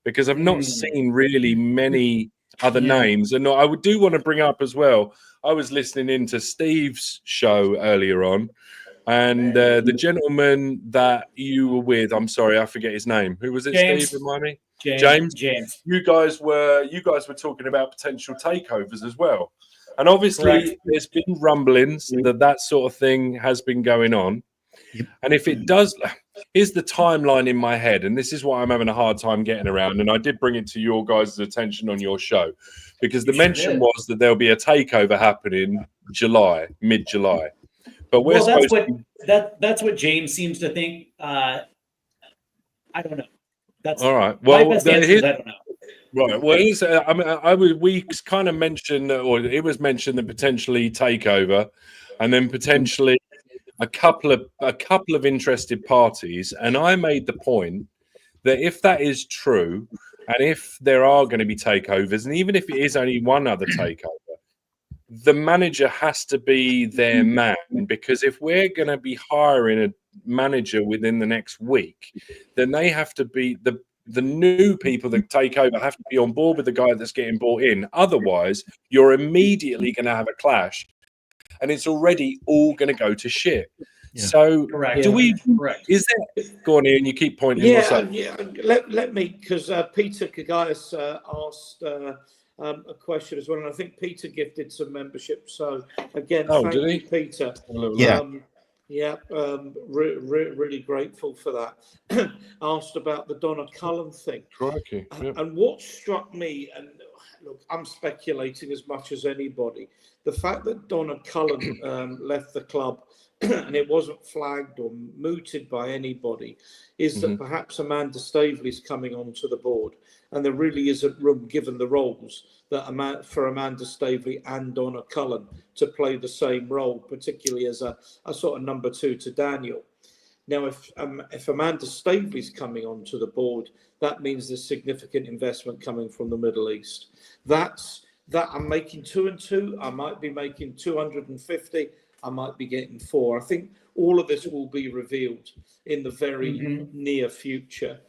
Because I've not seen really many other names. And I do want to bring up as well, I was listening into Steve's show earlier on, and the gentleman that you were with, I'm sorry, I forget his name. Who was it, James. Steve? Remind me. James. You guys were talking about potential takeovers as well. And obviously there's been rumblings that sort of thing has been going on. Yep. And if it does, here's the timeline in my head, and this is what I'm having a hard time getting around. And I did bring it to your guys' attention on your show, because the mention was that there'll be a takeover happening mid-July. But that's what James seems to think. I don't know. That's all right. Well, I don't know. Right. Well, we kind of mentioned, or it was mentioned that potentially takeover, and then potentially a couple of interested parties. And I made the point that if that is true, and if there are going to be takeovers, and even if it is only one other takeover, the manager has to be their man. Because if we're going to be hiring a manager within the next week, then they have to be the new people that take over have to be on board with the guy that's getting brought in. Otherwise, you're immediately going to have a clash, and it's already all going to go to shit. Yeah. So, correct. Is there? Go on, Ian. You keep pointing. Yeah. Let me, because Peter Kagaias asked a question as well, and I think Peter gifted some membership. So again, thank you, Peter. Really grateful for that. Asked about the Donna Cullen thing. Crikey. And what struck me, and look, I'm speculating as much as anybody, the fact that Donna Cullen left the club and it wasn't flagged or mooted by anybody, is that perhaps Amanda Staveley's coming onto the board, and there really isn't room, given the roles, for Amanda Staveley and Donna Cullen to play the same role, particularly as a sort of number 2 to Daniel. Now, if Amanda Staveley's coming onto the board, that means there's significant investment coming from the Middle East. That I'm making 2 and 2. I might be making 250. I might be getting 4. I think all of this will be revealed in the very near future.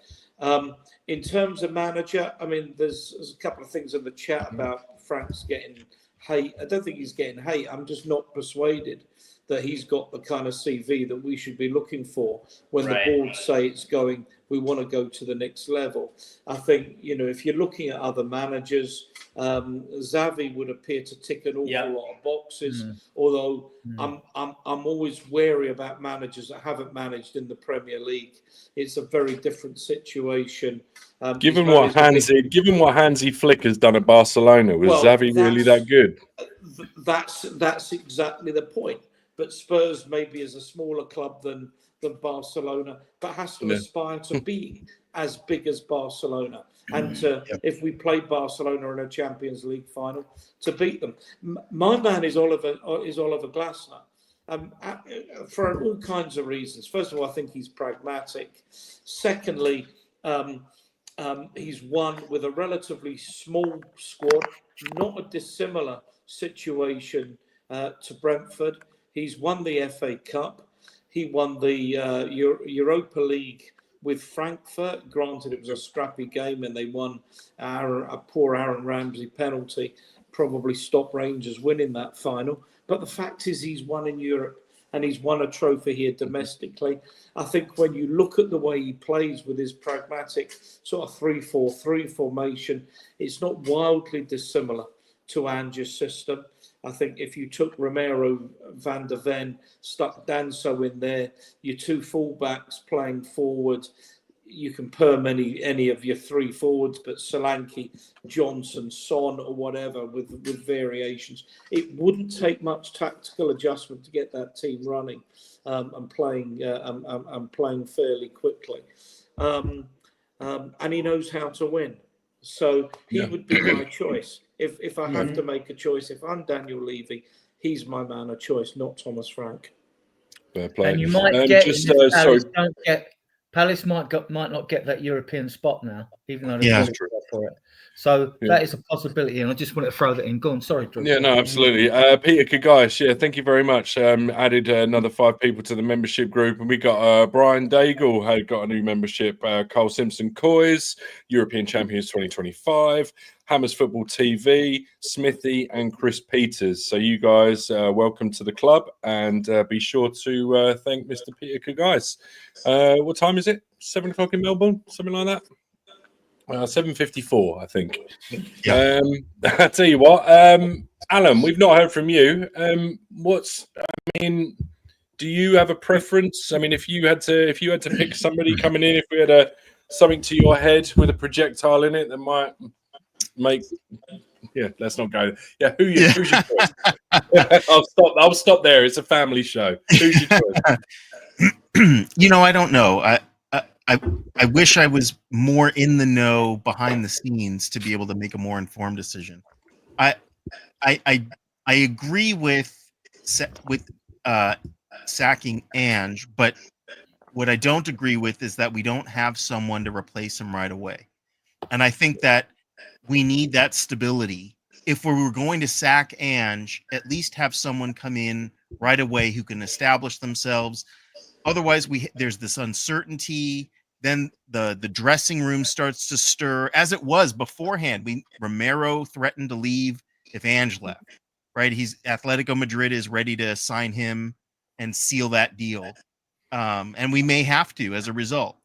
In terms of manager, I mean, there's a couple of things in the chat about Frank's getting hate. I don't think he's getting hate. I'm just not persuaded that he's got the kind of CV that we should be looking for when the board say it's going We want to go to the next level. I think, if you're looking at other managers, Xavi would appear to tick an awful lot of boxes. Although I'm always wary about managers that haven't managed in the Premier League. It's a very different situation. Given what Hansi Flick has done at Barcelona, was Xavi really that good? That's exactly the point. But Spurs maybe is a smaller club than Barcelona, but has to aspire to be as big as Barcelona. And if we play Barcelona in a Champions League final, to beat them. My man is Oliver Glasner. For all kinds of reasons. First of all, I think he's pragmatic. Secondly, he's won with a relatively small squad, not a dissimilar situation to Brentford. He's won the FA Cup. He won the Europa League with Frankfurt. Granted, it was a scrappy game and they won a poor Aaron Ramsey penalty. Probably stopped Rangers winning that final. But the fact is he's won in Europe and he's won a trophy here domestically. I think when you look at the way he plays with his pragmatic sort of 3-4-3 formation, it's not wildly dissimilar to Ange's system. I think if you took Romero, Van der Ven, stuck Danso in there, your two fullbacks playing forward, you can perm any of your three forwards, but Solanke, Johnson, Son, or whatever with variations. It wouldn't take much tactical adjustment to get that team running and playing fairly quickly. And he knows how to win. So he would be my choice. If I have to make a choice, if I'm Daniel Levy, he's my man of choice, not Thomas Frank. Fair play. And you might Palace might not get that European spot now, even though they're for it. So that is a possibility, and I just want to throw that in. Go on, sorry, Drew. Yeah, no, absolutely. Peter Kagais, thank you very much. Added another 5 people to the membership group, and we got Brian Daigle had got a new membership. Carl Simpson Coys, European Champions 2025, Hammers Football TV, Smithy, and Chris Peters. So you guys, welcome to the club, and be sure to thank Mr. Peter Kagais. What time is it? 7 o'clock in Melbourne, something like that. 7:54, I think. Yeah. I tell you what, Alan, we've not heard from you. Do you have a preference? I mean, if you had to pick somebody coming in, if we had something to your head with a projectile in it that might make, let's not go. Yeah, who's your choice? I'll stop there. It's a family show. Who's your choice? I don't know. I wish I was more in the know behind the scenes to be able to make a more informed decision. I agree with sacking Ange, but what I don't agree with is that we don't have someone to replace him right away. And I think that we need that stability. If we were going to sack Ange, at least have someone come in right away who can establish themselves. Otherwise, there's this uncertainty. Then the dressing room starts to stir, as it was beforehand. Romero threatened to leave if Ange left, right? Atletico Madrid is ready to sign him and seal that deal, and we may have to as a result.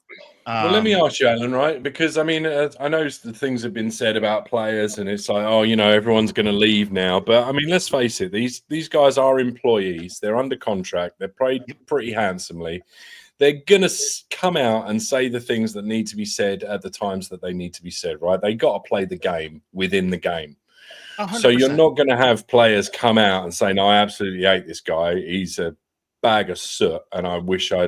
Well, let me ask you, Alan, right? Because I mean, I know the things have been said about players, and it's like, everyone's going to leave now. But I mean, let's face it; these guys are employees. They're under contract. They're paid pretty handsomely. They're going to come out and say the things that need to be said at the times that they need to be said, right? They got to play the game within the game. 100%. So you're not going to have players come out and say, "No, I absolutely hate this guy. He's a bag of soot, and I wish I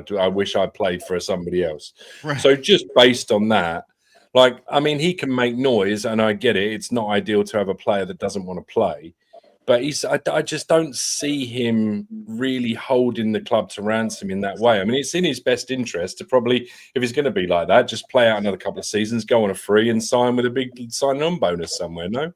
played for somebody else." Right. So just based on that, he can make noise, and I get it. It's not ideal to have a player that doesn't want to play. But I just don't see him really holding the club to ransom in that way. I mean, it's in his best interest to probably, if he's going to be like that, just play out another couple of seasons, go on a free, and sign with a big sign-on bonus somewhere. No.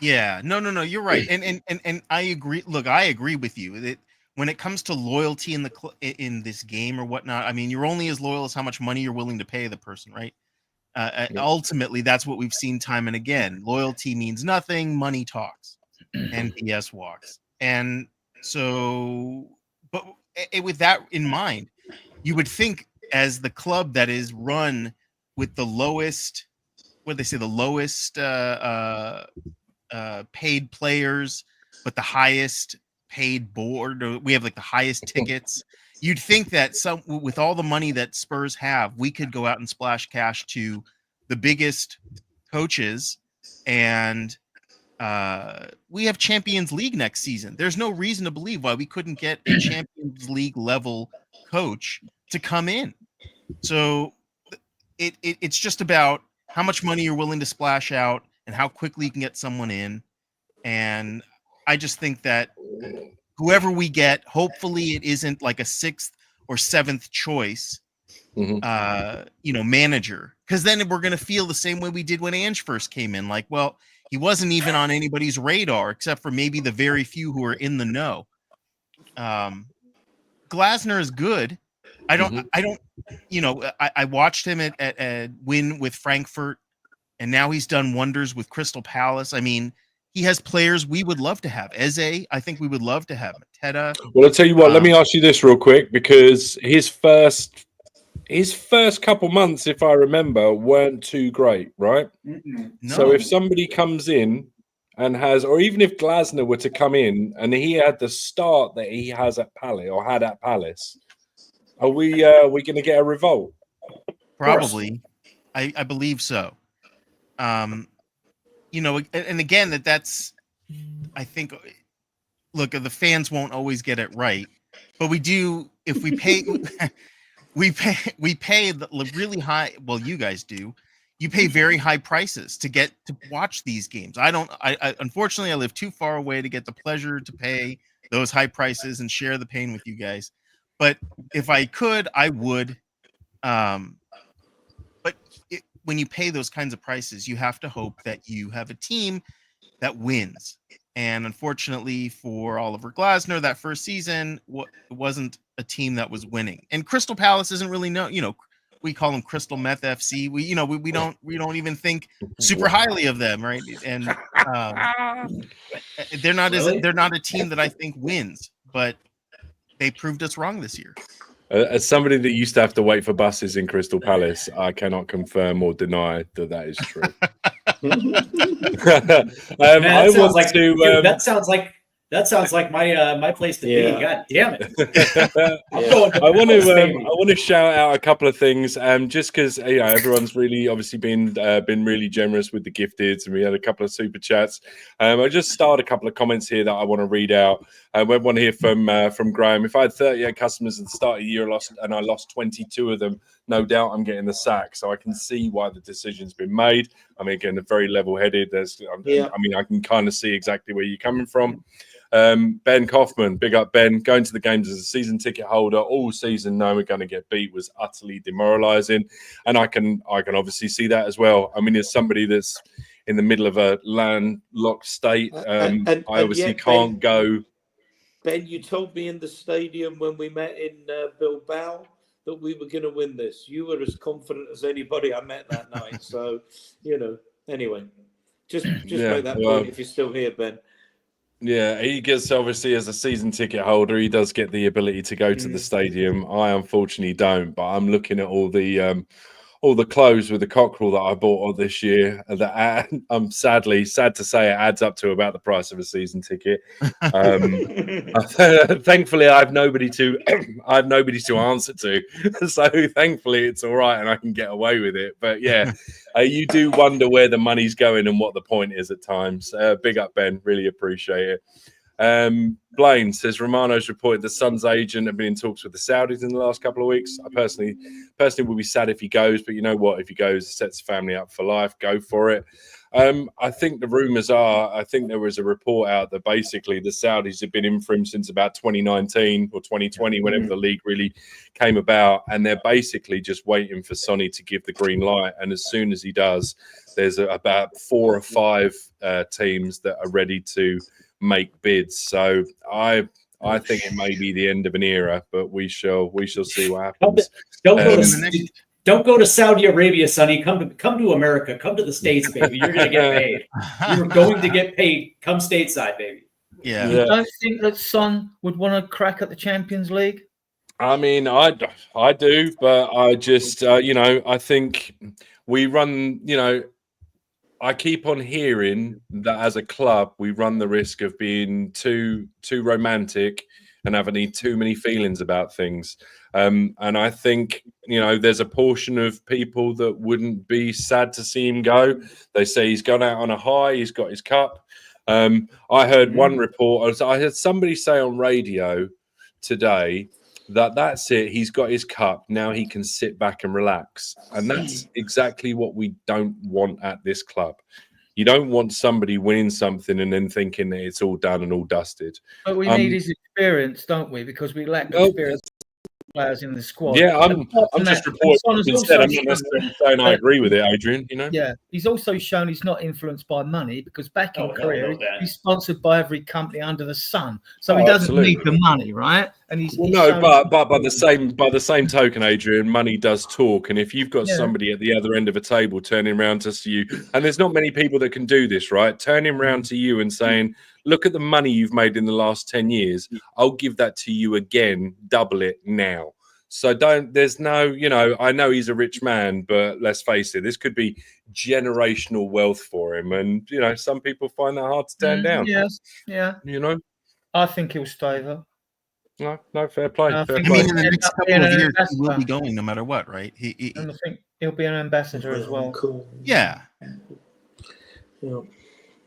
Yeah, no, you're right, and I agree. Look, I agree with you that when it comes to loyalty in this game or whatnot, I mean, you're only as loyal as how much money you're willing to pay the person, right? Ultimately, that's what we've seen time and again. Loyalty means nothing. Money talks. And BS walks. And so, but with that in mind, you would think as the club that is run with the lowest, what do they say, the lowest paid players, but the highest paid board. Or we have like the highest tickets. You'd think that with all the money that Spurs have, we could go out and splash cash to the biggest coaches, and we have Champions League next season. There's no reason to believe why we couldn't get a Champions League level coach to come in. So it's just about how much money you're willing to splash out and how quickly you can get someone in. And I just think that whoever we get, hopefully it isn't like a 6th or 7th choice, manager, because then we're going to feel the same way we did when Ange first came in. Like, well, he wasn't even on anybody's radar except for maybe the very few who are in the know. Glasner is good. I watched him at win with Frankfurt, and now he's done wonders with Crystal Palace. I mean, he has players we would love to have. Eze, I think we would love to have. Mateta. Well, I'll tell you what, let me ask you this real quick, because his first couple months, if I remember, weren't too great, right? No. So if somebody comes in and has, or even if Glasner were to come in and he had the start that he has at Palace or had at Palace, are we going to get a revolt? Probably. I believe so. And again, that's, I think, look, the fans won't always get it right, but we do, if we pay, we pay the really high. Well, you guys do. You pay very high prices to get to watch these games. I unfortunately, I live too far away to get the pleasure to pay those high prices and share the pain with you guys. But if I could, I would. But when you pay those kinds of prices, you have to hope that you have a team that wins. And unfortunately for Oliver Glasner, that first season wasn't a team that was winning. And Crystal Palace isn't really we call them Crystal Meth FC. We don't even think super highly of them, right? And they're not a team that I think wins, but they proved us wrong this year. As somebody that used to have to wait for buses in Crystal Palace, I cannot confirm or deny that is true. That sounds like my place to be. God damn it! I want to shout out a couple of things, just because everyone's really obviously been really generous with the gifteds, and we had a couple of super chats. I just started a couple of comments here that I want to read out. We have one here from Graham. If I had 38 customers at the start of the year and I lost 22 of them, no doubt I'm getting the sack. So I can see why the decision's been made. I mean, again, they're very level-headed. I can kind of see exactly where you're coming from. Ben Kaufman, big up Ben, going to the games as a season ticket holder all season knowing we're going to get beat was utterly demoralizing, and I can obviously see that as well. I mean, as somebody that's in the middle of a landlocked state, I obviously can't go. Ben, you told me in the stadium when we met in Bilbao that we were going to win this. You were as confident as anybody I met that night. So, anyway, just make that point if you're still here, Ben. Yeah, he gets, obviously, as a season ticket holder, he does get the ability to go to the stadium. I unfortunately don't, but I'm looking at all the clothes with the cockerel that I bought this year. That I'm sad to say it adds up to about the price of a season ticket. Thankfully, I have nobody to answer to, so thankfully it's all right and I can get away with it. But yeah, you do wonder where the money's going and what the point is at times. Big up, Ben. Really appreciate it. Blaine says Romano's reported the Suns agent have been in talks with the Saudis in the last couple of weeks. I personally will be sad if he goes, but you know what? If he goes, sets the family up for life. Go for it. I think the rumors are, I think there was a report out that basically the Saudis have been in for him since about 2019 or 2020, whenever the league really came about, and they're basically just waiting for Sonny to give the green light. And as soon as he does, there's about 4 or 5 teams that are ready to make bids. So I think it may be the end of an era, but we shall see what happens. Don't go to Saudi Arabia, Sonny. Come to America. Come to the States, baby. You're going to get paid. You're going to get paid. Come stateside, baby. Yeah. You don't think that Son would want to crack at the Champions League? I mean, I do, but I just, I think we run, I keep on hearing that as a club, we run the risk of being too romantic and having too many feelings about things. And I think, there's a portion of people that wouldn't be sad to see him go. They say he's gone out on a high, he's got his cup. I heard one report, I heard somebody say on radio today that's it. He's got his cup. Now he can sit back and relax. And that's exactly what we don't want at this club. You don't want somebody winning something and then thinking that it's all done and all dusted. But we need his experience, don't we? Because we lack experience players in the squad. Yeah, I'm just reporting instead. I'm not necessarily saying I agree with it, Adrian. Yeah, he's also shown he's not influenced by money because back in career he's sponsored by every company under the sun, so he doesn't need the money, right? And he's but by the same token, Adrian, money does talk, and if you've got somebody at the other end of a table turning around to you, and there's not many people that can do this, right? Turning around to you and saying, "Look at the money you've made in the last 10 years. I'll give that to you again, double it now." So I know he's a rich man, but let's face it, this could be generational wealth for him. And, some people find that hard to turn down. Yes, yeah. I think he'll stay though. No, fair play. I mean, in the next couple of years, he will be going no matter what, right? And I think he'll be an ambassador as well. Cool. Yeah. Yeah.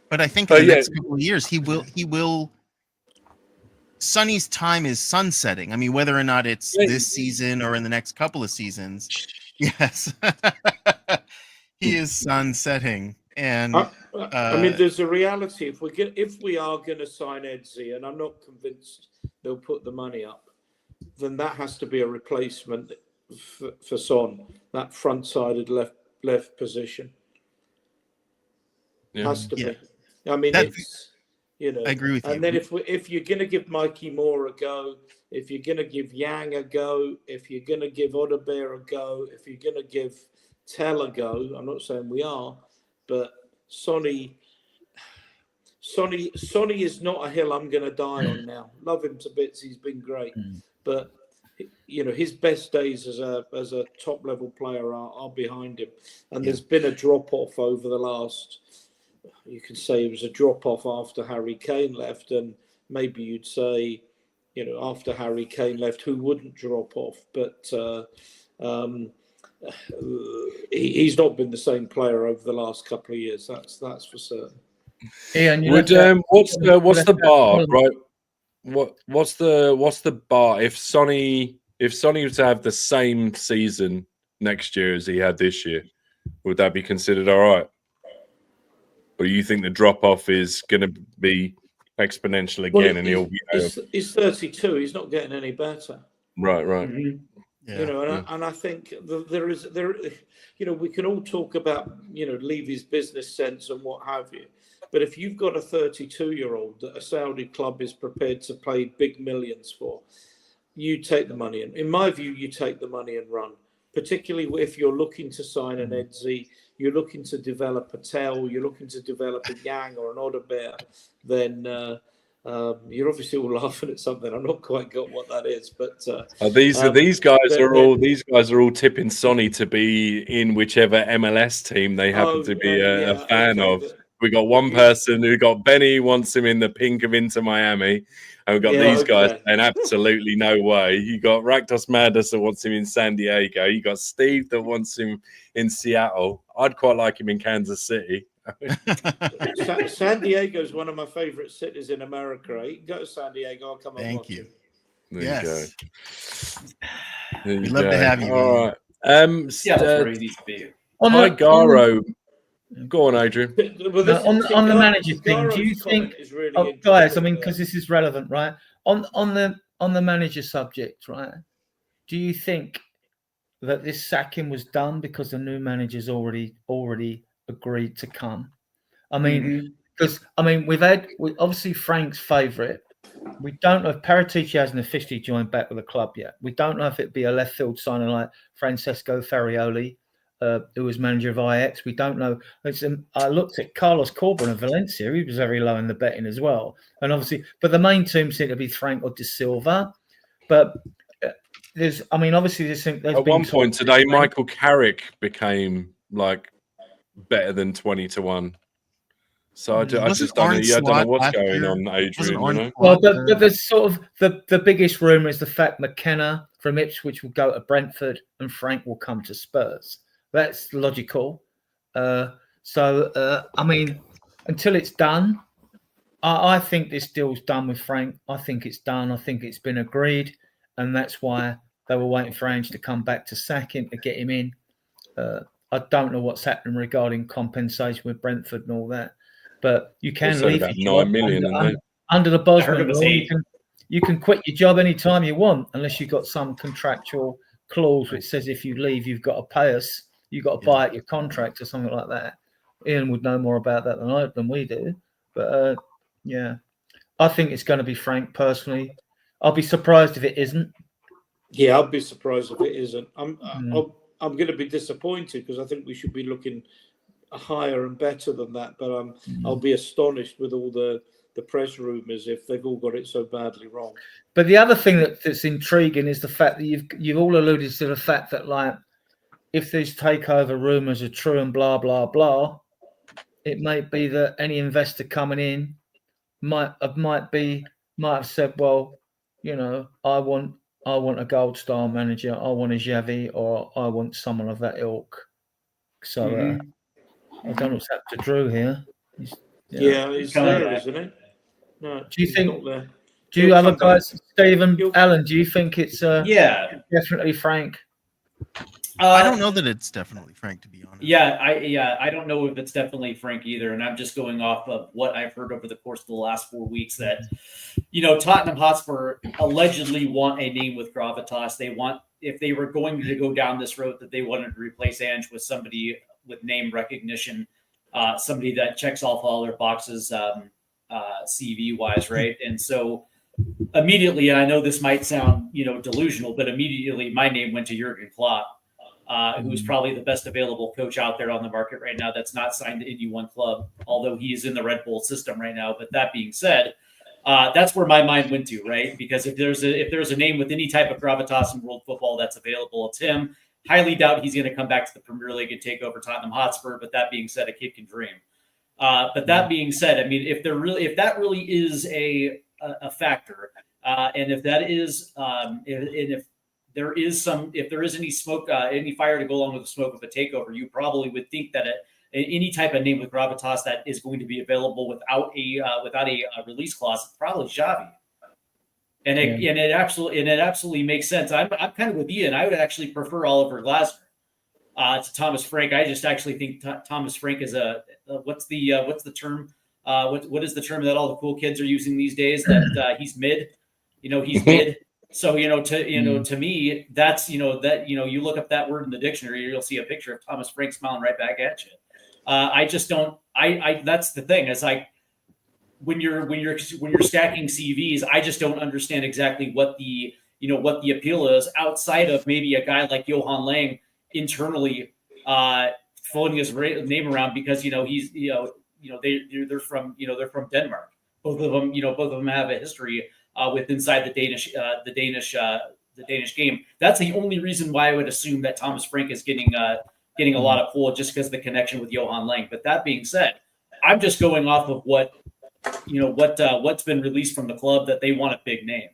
But I think in the next couple of years, he will. Sonny's time is sunsetting. I mean, whether or not it's this season or in the next couple of seasons, yes, he is sunsetting. And I mean, there's a reality. If we are going to sign Edzzy, and I'm not convinced they'll put the money up, then that has to be a replacement for Son, that front-sided left position. Has to be. I mean, it's. I agree with you. And then if you're going to give Mikey Moore a go, if you're going to give Yang a go, if you're going to give Odebear a go, if you're going to give Tell a go, I'm not saying we are, but Sonny is not a hill I'm going to die on now. Love him to bits. He's been great, but his best days as a top level player are behind him, and there's been a drop off over the last. You could say it was a drop-off after Harry Kane left, and maybe you'd say, after Harry Kane left, who wouldn't drop off? But he's not been the same player over the last couple of years. That's for certain. Ian, what's the bar, right? What's the bar if Sonny was to have the same season next year as he had this year? Would that be considered all right? Or you think the drop off is going to be exponential again, and he'll be? He's 32. He's not getting any better. Right. Mm-hmm. Yeah, and I think there. We can all talk about Levy's business sense and what have you, but if you've got a 32-year-old that a Saudi club is prepared to pay big millions for, you take the money, and in my view, you take the money and run. Particularly if you're looking to sign an Edzzy, you're looking to develop a Tell, you're looking to develop a Yang or an Odebear, then you're obviously all laughing at something. I've not quite got what that is, but these guys are all tipping Sonny to be in whichever MLS team they happen to be a fan of. We got one person who got Benny wants him in the pink of Inter Miami. And we've got these guys saying absolutely no way. You got Raktos Madness that wants him in San Diego. You got Steve that wants him in Seattle. I'd quite like him in Kansas City. San Diego is one of my favorite cities in America. You can go to San Diego. I'll come and watch you. Yes. We'd love to have you. All right. That's where he needs to be. Hi, Garo. Go on, Adrian. On the manager thing, do you think, guys? I mean, because this is relevant, right? On the manager subject, right? Do you think that this sacking was done because the new manager's already agreed to come? I mean, because we obviously Frank's favourite. We don't know if Paratici hasn't officially joined back with the club yet. We don't know if it'd be a left field signing like Francesco Farioli, who was manager of Ajax. We don't know. I looked at Carlos Corben of Valencia. He was very low in the betting as well. And obviously, but the main team seem to be Frank or De Silva. But I mean, obviously, there's At been one talk point of today, Frank. Michael Carrick became like better than 20-1. So I Wasn't just don't know. Arne Yeah, I don't know Slot what's last going year? on, Wasn't Adrian. You Arne know. Well, Slot, but there's sort of the biggest rumor is the fact McKenna from Ipswich will go to Brentford and Frank will come to Spurs. That's logical. I mean, until it's done, I think this deal's done with Frank. I think it's done. I think it's been agreed, and that's why they were waiting for Ange to come back to sack him, to get him in. I don't know what's happening regarding compensation with Brentford and all that, but you They can said leave about your job 9 million, under the I heard Bosman it was rule. 8. You can quit your job anytime you want, unless you've got some contractual clause which says if you leave, you've got to pay us. You've got to buy out your contract or something like that. Ian would know more about that than we do, but yeah, I think it's going to be Frank personally. I'll be surprised if it isn't. Yeah, I'd be surprised if it isn't. I'm going to be disappointed because I think we should be looking higher and better than that. But I'll be astonished with all the press rumours if they've all got it so badly wrong. But the other thing that's intriguing is the fact that you've all alluded to the fact that, like, if these takeover rumours are true and blah blah blah, it may be that any investor coming in might have said, well, you know, I want a gold star manager, I want a Xavi, or I want someone of that ilk. So I don't know what's happened to Drew here. Yeah, it's coming there, back. isn't it? No, Do you he's think? not there. Do you He'll other come back. guys, Stephen, He'll- Alan? Do you think it's Yeah. definitely Frank? I don't know that it's definitely Frank, to be honest. I don't know if it's definitely Frank either, and I'm just going off of what I've heard over the course of the last 4 weeks that, you know, Tottenham Hotspur allegedly want a name with gravitas. They want, if they were going to go down this road, that they wanted to replace Ange with somebody with name recognition, somebody that checks off all their boxes, CV wise, right? And so immediately, and I know this might sound, you know, delusional, but immediately my name went to Jurgen Klopp. Who's probably the best available coach out there on the market right now that's not signed to any one club, although he is in the Red Bull system right now. But that being said, that's where my mind went to, right? Because if there's a name with any type of gravitas in world football that's available, it's him. Highly doubt he's going to come back to the Premier League and take over Tottenham Hotspur. But that being said, a kid can dream. But that being said, I mean, if that really is a factor, and if that is, if there is any smoke, any fire to go along with the smoke of a takeover, you probably would think that any type of name with gravitas that is going to be available without a release clause, it's probably Xavi. And it absolutely makes sense. I'm kind of with Ian. I would actually prefer Oliver Glasner to Thomas Frank. I just actually think Thomas Frank is what's the term? What is the term that all the cool kids are using these days? That he's mid. You know, he's mid. So, to me, that's, you look up that word in the dictionary, you'll see a picture of Thomas Frank smiling right back at you. I just don't, that's the thing. It's like when you're stacking CVs, I just don't understand exactly what the appeal is outside of maybe a guy like Johan Lang internally floating his name around because, he's, they're from Denmark. Both of them have a history with inside the Danish game. That's the only reason why I would assume that Thomas Frank is getting a lot of pull, just because of the connection with Johan Lang. But that being said, I'm just going off of what's been released from the club, that they want a big name.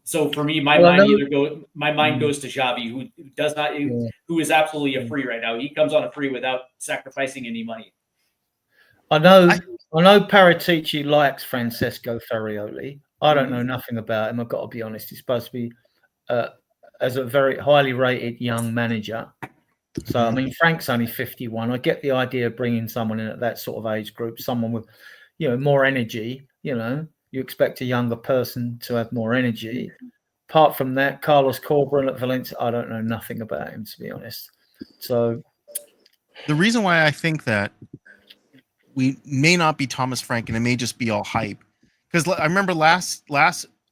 So for me, my mind goes to Xavi, who is absolutely a free right now. He comes on a free without sacrificing any money. I know Paratici likes Francesco Ferrioli. I don't know nothing about him. I've got to be honest. He's supposed to be as a very highly rated young manager. So, I mean, Frank's only 51. I get the idea of bringing someone in at that sort of age group, someone with, more energy. You expect a younger person to have more energy. Apart from that, Carlos Corberan at Valencia, I don't know nothing about him, to be honest. So the reason why I think that we may not be Thomas Frank and it may just be all hype, because I remember last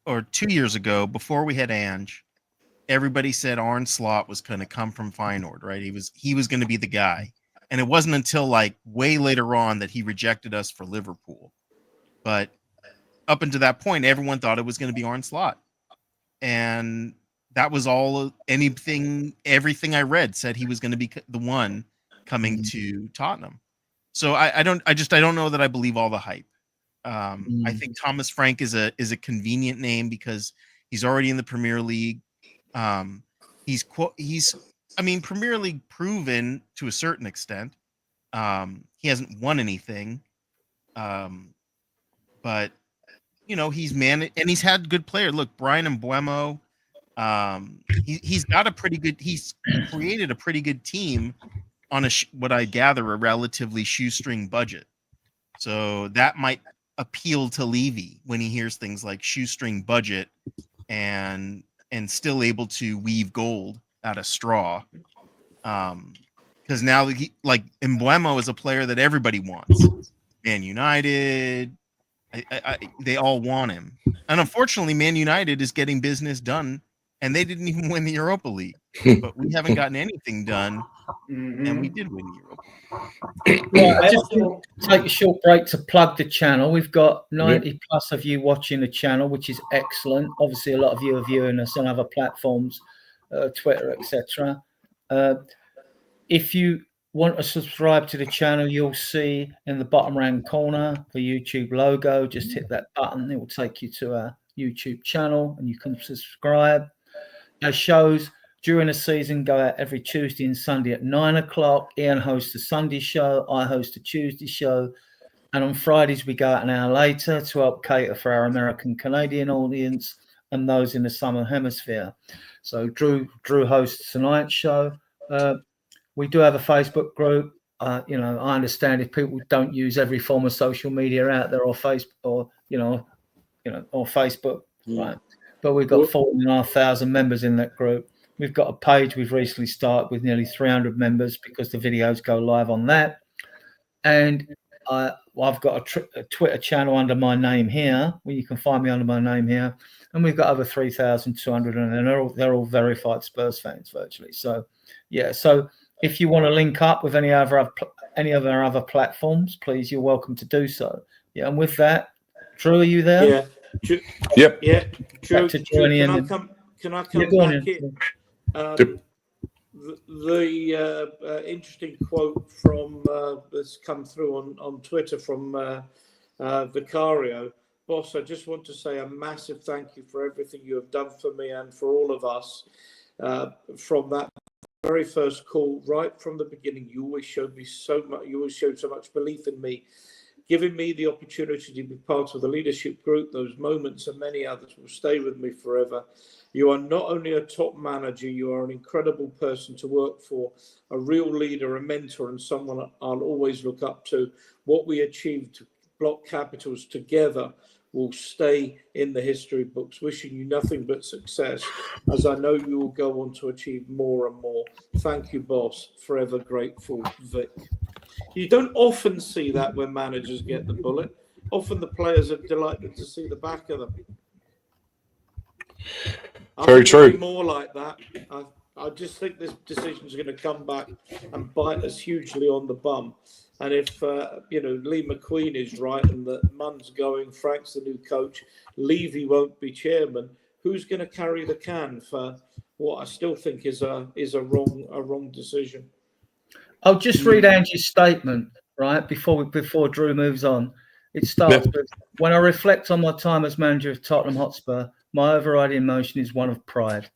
or 2 years ago, before we had Ange, everybody said Arne Slot was going to come from Feyenoord, right? He was going to be the guy, and it wasn't until like way later on that he rejected us for Liverpool. But up until that point, everyone thought it was going to be Arne Slot, and that was all. Everything I read said he was going to be the one coming to Tottenham. So I don't know that I believe all the hype. I think Thomas Frank is a convenient name because he's already in the Premier League. He's Premier League proven to a certain extent. He hasn't won anything, but he's managed and he's had good players. Look, Brian Mbeumo, he's got a pretty good. He's created a pretty good team on what I gather a relatively shoestring budget. So that might appeal to Levy when he hears things like shoestring budget and still able to weave gold out of straw. Because now Mbeumo is a player that everybody wants. Man United, they all want him. And unfortunately, Man United is getting business done, and they didn't even win the Europa League. But we haven't gotten anything done, and we did win the Europa League. Yeah, just take a short break to plug the channel. We've got 90 plus of you watching the channel, which is excellent. Obviously, a lot of you are viewing us on other platforms, Twitter, etc. If you want to subscribe to the channel, you'll see in the bottom right corner the YouTube logo. Just hit that button. It will take you to our YouTube channel and you can subscribe. Our shows during the season go out every Tuesday and Sunday at 9 o'clock. Ian hosts the Sunday show. I host the Tuesday show. And on Fridays, we go out an hour later to help cater for our American-Canadian audience and those in the Southern Hemisphere. So Drew hosts tonight's show. We do have a Facebook group. I understand if people don't use every form of social media out there or Facebook or Facebook, right? But we've got 14,500 members in that group. We've got a page we've recently started with nearly 300 members because the videos go live on that. And I've got a Twitter channel under my name here, where you can find me under my name here. And we've got over 3,200, and they're all verified Spurs fans virtually. So, yeah. So if you want to link up with any of our other platforms, please, you're welcome to do so. Yeah. And with that, Drew, are you there? Yeah. Yep. Yeah. Drew, can I come back in? The interesting quote from that's come through on Twitter from Vicario. Boss, I just want to say a massive thank you for everything you have done for me and for all of us. From that very first call, right from the beginning, you always showed me so much. You always showed so much belief in me, giving me the opportunity to be part of the leadership group. Those moments and many others will stay with me forever. You are not only a top manager, you are an incredible person to work for, a real leader, a mentor, and someone I'll always look up to. What we achieved to Block Capitals together will stay in the history books. Wishing you nothing but success, as I know you will go on to achieve more and more. Thank you, boss. Forever grateful, Vic. You don't often see that when managers get the bullet. Often the players are delighted to see the back of them. Very true. More like that. I just think this decision is going to come back and bite us hugely on the bum. And if Lee McQueen is right and that Munn's going, Frank's the new coach, Levy won't be chairman, who's going to carry the can for what I still think is a wrong decision? I'll just read Angie's statement, right, before Drew moves on. It starts with, when I reflect on my time as manager of Tottenham Hotspur, my overriding emotion is one of pride.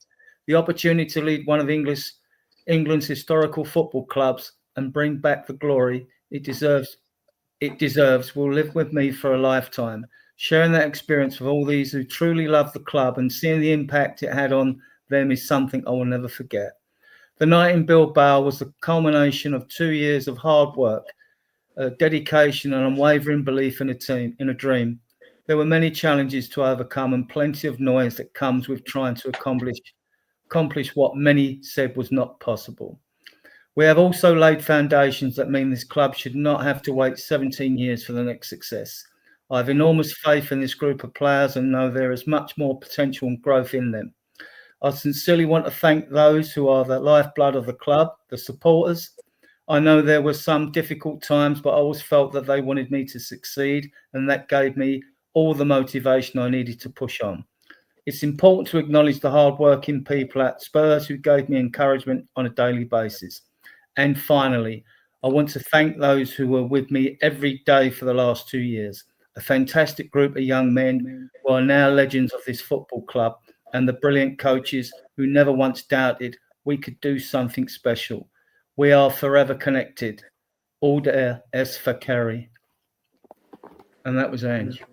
The opportunity to lead one of England's historical football clubs and bring back the glory it deserves will live with me for a lifetime. Sharing that experience with all these who truly love the club and seeing the impact it had on them is something I will never forget. The night in Bilbao was the culmination of 2 years of hard work, dedication and unwavering belief in a dream. There were many challenges to overcome and plenty of noise that comes with trying to accomplish what many said was not possible. We have also laid foundations that mean this club should not have to wait 17 years for the next success. I have enormous faith in this group of players and know there is much more potential and growth in them. I sincerely want to thank those who are the lifeblood of the club, the supporters. I know there were some difficult times, but I always felt that they wanted me to succeed, and that gave me all the motivation I needed to push on. It's important to acknowledge the hard-working people at Spurs who gave me encouragement on a daily basis. And finally, I want to thank those who were with me every day for the last 2 years. A fantastic group of young men who are now legends of this football club, and the brilliant coaches who never once doubted we could do something special. We are forever connected. All there is for Kerry. And that was Ange.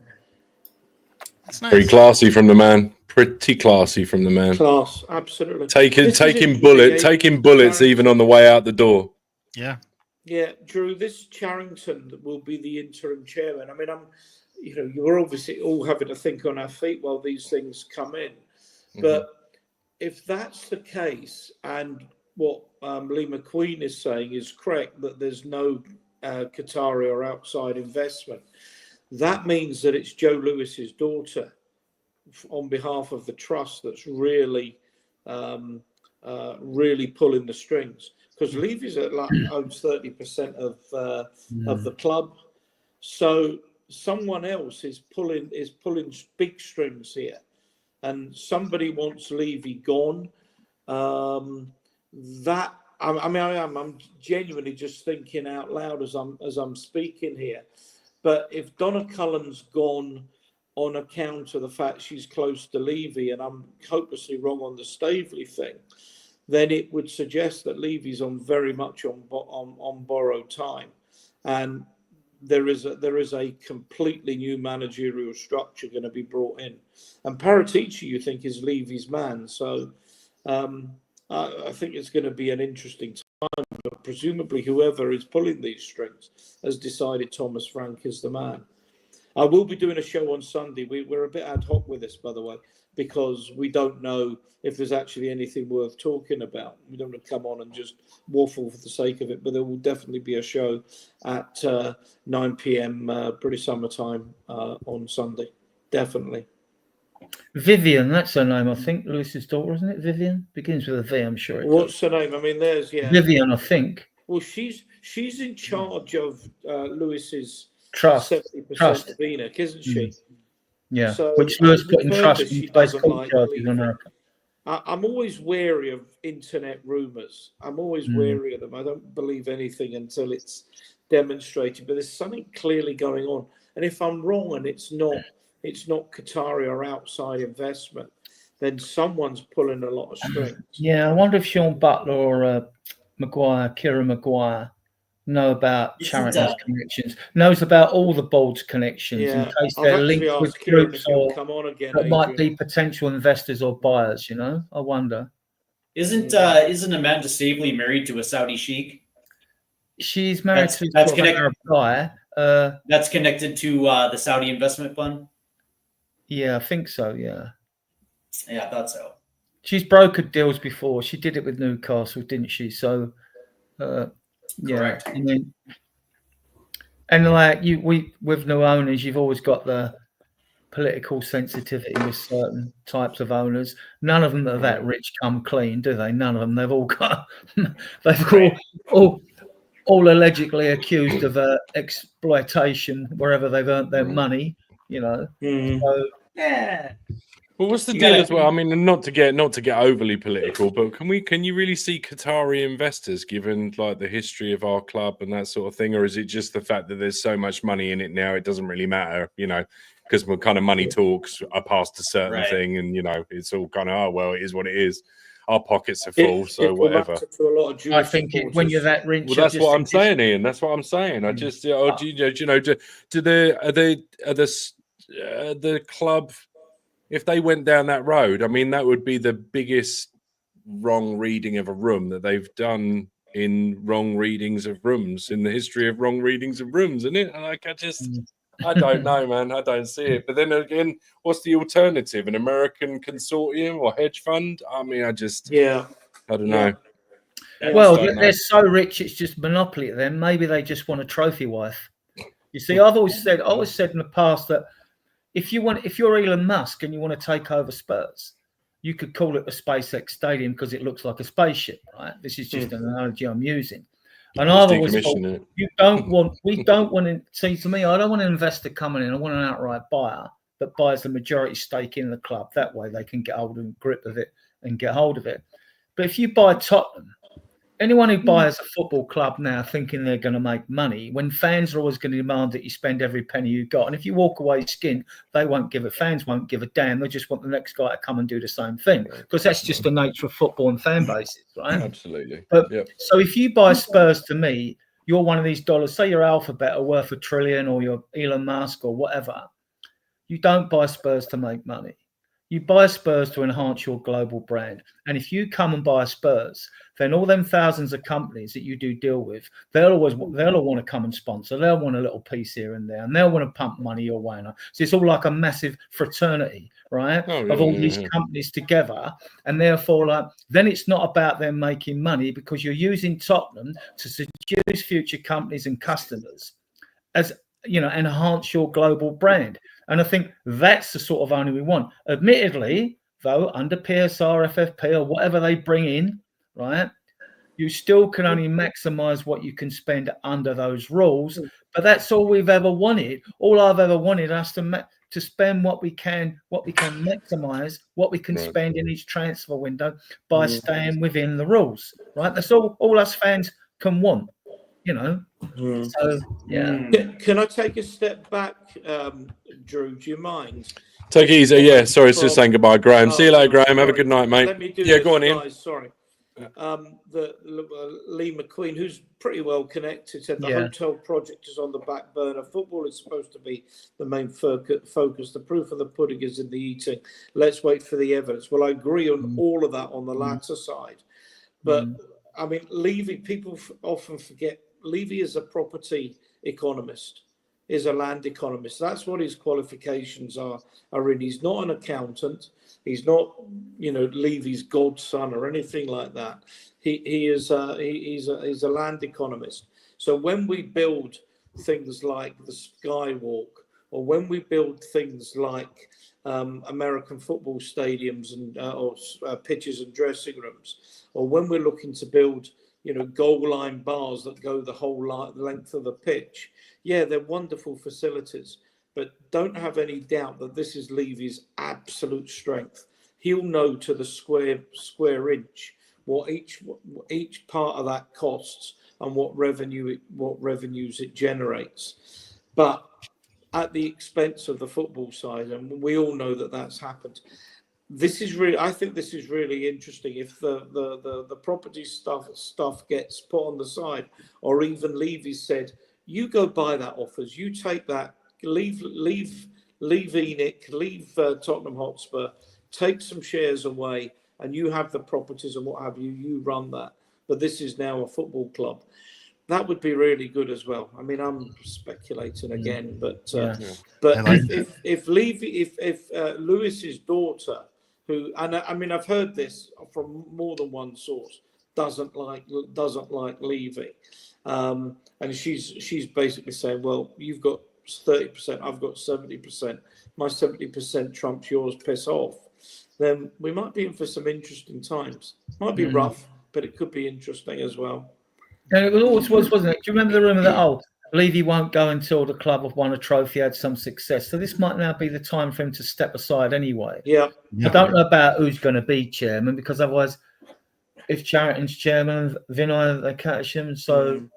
That's Very nice. classy from the man. Pretty classy from the man. Class, absolutely. Taking This is interesting, taking bullets Charrington- even on the way out the door. Yeah. Yeah, Drew, this Charrington will be the interim chairman. I mean, you're obviously all having to think on our feet while these things come in. But if that's the case, and what Lee McQueen is saying is correct, that there's no Qatari or outside investment, that means that it's Joe Lewis's daughter on behalf of the trust that's really pulling the strings, because Levy's owns 30% of the club, so someone else is pulling big strings here, and somebody wants Levy gone. I'm genuinely just thinking out loud as I'm speaking here. But if Donna Cullen's gone on account of the fact she's close to Levy, and I'm hopelessly wrong on the Staveley thing, then it would suggest that Levy's very much on borrowed time, and there is a completely new managerial structure going to be brought in, and Paratici, you think, is Levy's man, so I think it's going to be an interesting time. But presumably, whoever is pulling these strings has decided Thomas Frank is the man. I will be doing a show on Sunday. We're a bit ad hoc with this, by the way, because we don't know if there's actually anything worth talking about. We don't want to come on and just waffle for the sake of it, but there will definitely be a show at 9 p.m. British Summer Time on Sunday. Definitely. Vivian, that's her name, I think. Lewis's daughter, isn't it? Vivian begins with a V, I'm sure. What's her name? I mean, there's Vivian, I think. Well, she's in charge of Lewis's Trust. 70% of ENIC, isn't she? Yeah. So, which Lewis put in we've heard trust that in she place doesn't court like charges Levy. in America. I'm always wary of internet rumours. I'm always wary of them. I don't believe anything until it's demonstrated. But there's something clearly going on. And if I'm wrong and it's not Qatari or outside investment, then someone's pulling a lot of strings. Yeah, I wonder if Sean Butler or Kieran Maguire know about Charrington's connections, knows about all the board's connections in case they're linked with groups or that might be potential investors or buyers, I wonder. Isn't Amanda Staveley married to a Saudi sheikh? She's married to that's an Arab guy. That's connected to the Saudi investment fund? Yeah, I think so, yeah. Yeah, I thought so. She's brokered deals before. She did it with Newcastle, didn't she? So, Correct. And like with new owners, you've always got the political sensitivity with certain types of owners. None of them that are that rich come clean, do they? None of them. They've all got, all allegedly accused of exploitation wherever they've earned their money. So, Yeah. Well, what's the deal as well? I mean, not to get overly political, but can you really see Qatari investors given like the history of our club and that sort of thing, or is it just the fact that there's so much money in it now it doesn't really matter, because we're kind of money talks are past a certain thing, and it's all kind of it is what it is. Our pockets are full, so whatever. I think when you're that rich, well, that's what I'm saying, Ian. That's what I'm saying. I just, do the club? If they went down that road, I mean, that would be the biggest wrong reading of a room that they've done in wrong readings of rooms in the history of wrong readings of rooms, isn't it? Like, I don't know, man. I don't see it. But then again, what's the alternative? An American consortium or hedge fund? I mean, I don't know. Well, they're so rich, it's just monopoly to them. Maybe they just want a trophy wife. You see, I've always said in the past that if you're Elon Musk and you want to take over Spurs, you could call it the SpaceX Stadium because it looks like a spaceship, right? This is just an analogy I'm using. And I've always thought we don't want to see, to me, I don't want an investor coming in. I want an outright buyer that buys the majority stake in the club. That way they can get hold of grip of it and get hold of it. But if you buy Tottenham, anyone who buys a football club now thinking they're going to make money, when fans are always going to demand that you spend every penny you got, and if you walk away skint, fans won't give a damn. They just want the next guy to come and do the same thing, because that's just the nature of football and fan bases, right? Absolutely. But Yep. so if you buy Spurs, to me, you're one of these dollars. Say your Alphabet are worth $1 trillion, or your Elon Musk or whatever. You don't buy Spurs to make money. You buy Spurs to enhance your global brand. And if you come and buy Spurs, then all them thousands of companies that you do deal with, they'll all want to come and sponsor. They'll want a little piece here and there, and they'll want to pump money your way. So it's all like a massive fraternity, right? Of all these companies together. And therefore, then it's not about them making money, because you're using Tottenham to seduce future companies and customers as, enhance your global brand. And I think that's the sort of owner we want. Admittedly, though, under PSR, FFP, or whatever they bring in, right, you still can only maximize what you can spend under those rules. But that's all we've ever wanted. All I've ever wanted us to spend what we can maximize, what we can spend in each transfer window by staying within the rules, right? That's all us fans can want. So Can I take a step back, Drew? Do you mind? Take it easy. Yeah, sorry, it's just saying goodbye, Graham. See you later, Graham. Have a good night, mate. Let me do this, go on, Ian. guys. Sorry. Lee McQueen, who's pretty well connected, said the hotel project is on the back burner. Football is supposed to be the main focus. The proof of the pudding is in the eating. Let's wait for the evidence. Well, I agree on all of that on the latter side. But, I mean, Levy, people often forget, Levy is a property economist, is a land economist. That's what his qualifications are in. He's not an accountant. He's not, Levy's godson or anything like that. He's a land economist. So when we build things like the Skywalk, or when we build things like American football stadiums and or pitches and dressing rooms, or when we're looking to build goal line bars that go the whole length of the pitch. Yeah, they're wonderful facilities, but don't have any doubt that this is Levy's absolute strength. He'll know to the square inch what each part of that costs and what revenues it generates. But at the expense of the football side, and we all know that that's happened. I think this is really interesting. If the property stuff gets put on the side, or even Levy said, you go buy that offers, you take that, leave Enoch, leave Tottenham Hotspur, take some shares away, and you have the properties and what have you, you run that. But this is now a football club. That would be really good as well. I mean, I'm speculating again, but if Lewis's daughter, who, and I mean, I've heard this from more than one source, doesn't like Levy, and she's basically saying, well, you've got 30%, I've got 70%. My 70% trumps yours. Piss off. Then we might be in for some interesting times. Might be rough, but it could be interesting as well. And it always was, wasn't it? Do you remember the rumor that Levy won't go until the club have won a trophy, had some success? So this might now be the time for him to step aside anyway. Yeah. I don't know about who's going to be chairman, because otherwise, if Chariton's chairman, Vinay, they catch him. So,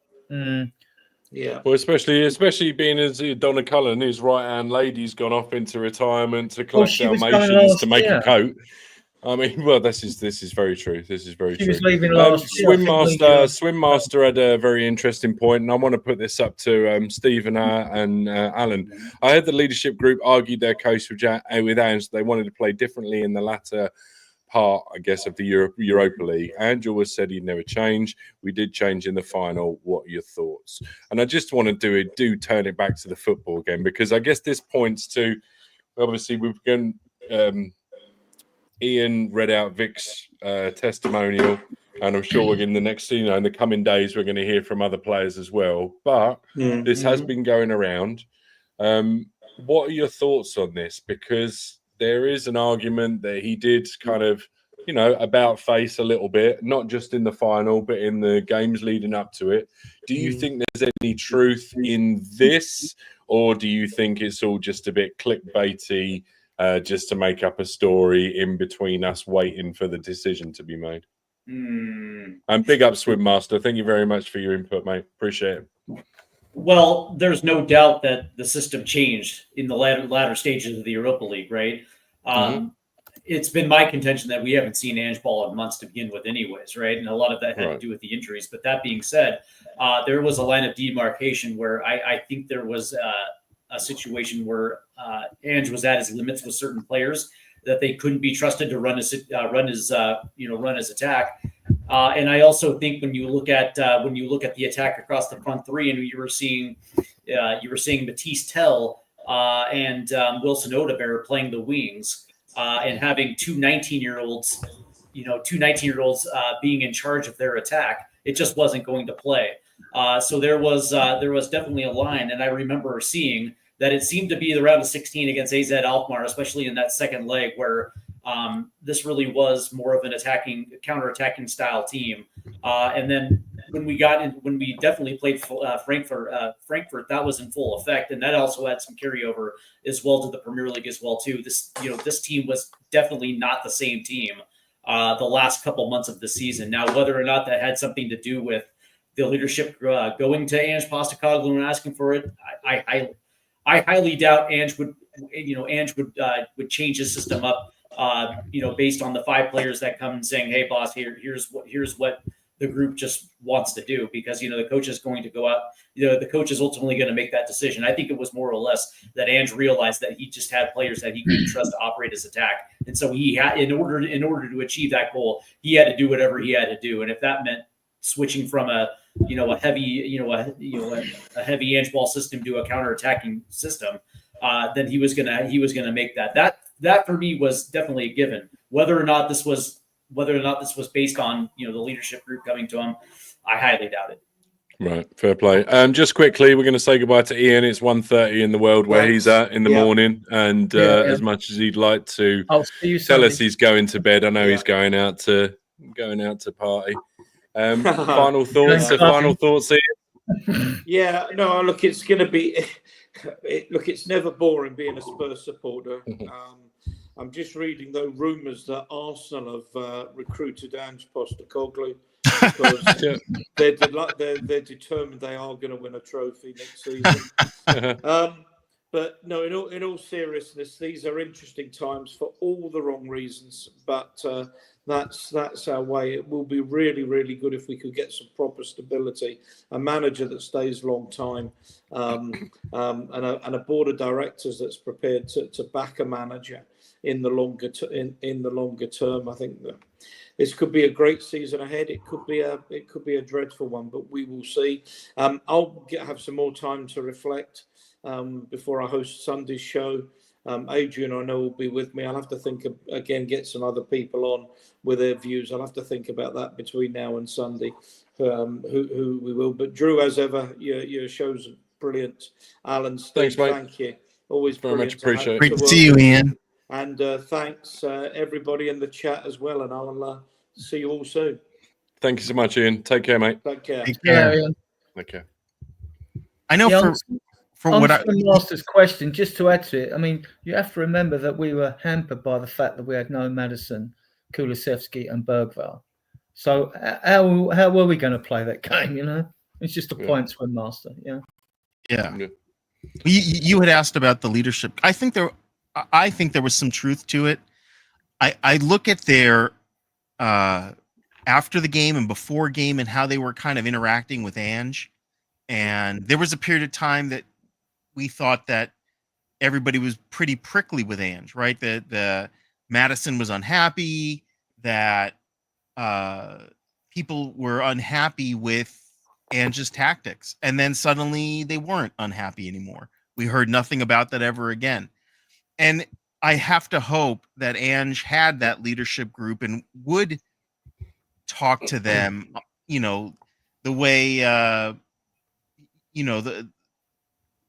yeah. Well, especially being as Donna Cullen, whose right-hand lady's gone off into retirement to collect Dalmatians to make a coat. I mean, well, this is very true. This is very true. Was leaving last Swim Master had a very interesting point, and I want to put this up to Stephen and Alan. I heard the leadership group argued their case with Ange. They wanted to play differently in the latter part, I guess, of the Europa League. Angel was said he'd never change. We did change in the final. What are your thoughts? And I just want to turn it back to the football again, because I guess this points to, obviously, we've gone. Ian read out Vic's testimonial, and I'm sure in the next, in the coming days, we're going to hear from other players as well. But this has been going around. What are your thoughts on this? Because there is an argument that he did kind of about face a little bit, not just in the final, but in the games leading up to it. Do you think there's any truth in this, or do you think it's all just a bit clickbaity, just to make up a story in between us waiting for the decision to be made? And big up, Swim Master. Thank you very much for your input, mate. Appreciate it. Well, there's no doubt that the system changed in the latter stages of the Europa League, right? It's been my contention that we haven't seen Ange ball in months to begin with anyways, right? And a lot of that had to do with the injuries. But that being said, there was a line of demarcation where I think there was a situation where Ange was at his limits with certain players, that they couldn't be trusted to run his attack. And I also think when you look at the attack across the front three, and you were seeing Matisse Tell and Wilson Odebear playing the wings, and having two 19-year-olds being in charge of their attack, it just wasn't going to play. So there was definitely a line, and I remember seeing that it seemed to be the round of 16 against AZ Alkmaar, especially in that second leg, where this really was more of an counter-attacking style team. And then when we definitely played Frankfurt, that was in full effect, and that also had some carryover as well to the Premier League as well too. This team was definitely not the same team the last couple months of the season. Now, whether or not that had something to do with the leadership going to Ange Postecoglou and asking for it, I highly doubt Ange would change his system up, based on the 5 players that come and saying, "Hey, boss, here's what the group just wants to do," because the coach is going to go out. The coach is ultimately going to make that decision. I think it was more or less that Ange realized that he just had players that he couldn't trust to operate his attack, and so he had, in order to achieve that goal, he had to do whatever he had to do, and if that meant switching from a heavy Ange ball system to a counter-attacking system, then he was gonna make that. That for me was definitely a given. Whether or not this was based on the leadership group coming to him, I highly doubt it. Right, fair play. Just quickly, we're going to say goodbye to Ian. It's 1:30 in the world where he's at in the morning, and as much as he'd like to tell us he's going to bed, I know he's going out to party. Final thoughts. Final thoughts, Ian? Yeah, no, look, it's going to be. Look, it's never boring being a Spurs supporter. I'm just reading though rumours that Arsenal have recruited Ange Postecoglou because they're determined they are going to win a trophy next season. But no, in all seriousness, these are interesting times for all the wrong reasons. But that's our way. It will be really, really good if we could get some proper stability, a manager that stays a long time, and a board of directors that's prepared to back a manager in the longer term. I think that this could be a great season ahead. It could be a dreadful one, but we will see. I'll have some more time to reflect before I host Sunday's show. Adrian, I know, will be with me. I'll have to think again, get some other people on with their views. I'll have to think about that between now and Sunday, who we will. But Drew, as ever, your show's brilliant. Alan, Steve, thank you. Always very much appreciated. Great to see you, Ian. And thanks everybody in the chat as well. And I'll see you all soon. Thank you so much, Ian. Take care, mate. Take care. Take care. Ian. Take care. I know on Master's question, just to add to it, I mean, you have to remember that we were hampered by the fact that we had no Madison, Kulusevski, and Bergvall. So how were we going to play that game? It's just a point Swim Master. Yeah. You had asked about the leadership. I think there was some truth to it. I look at their after the game and before game and how they were kind of interacting with Ange, and there was a period of time that we thought that everybody was pretty prickly with Ange, right? That the Madison was unhappy, that people were unhappy with Ange's tactics, and then suddenly they weren't unhappy anymore. We heard nothing about that ever again. And I have to hope that Ange had that leadership group and would talk to them, the way,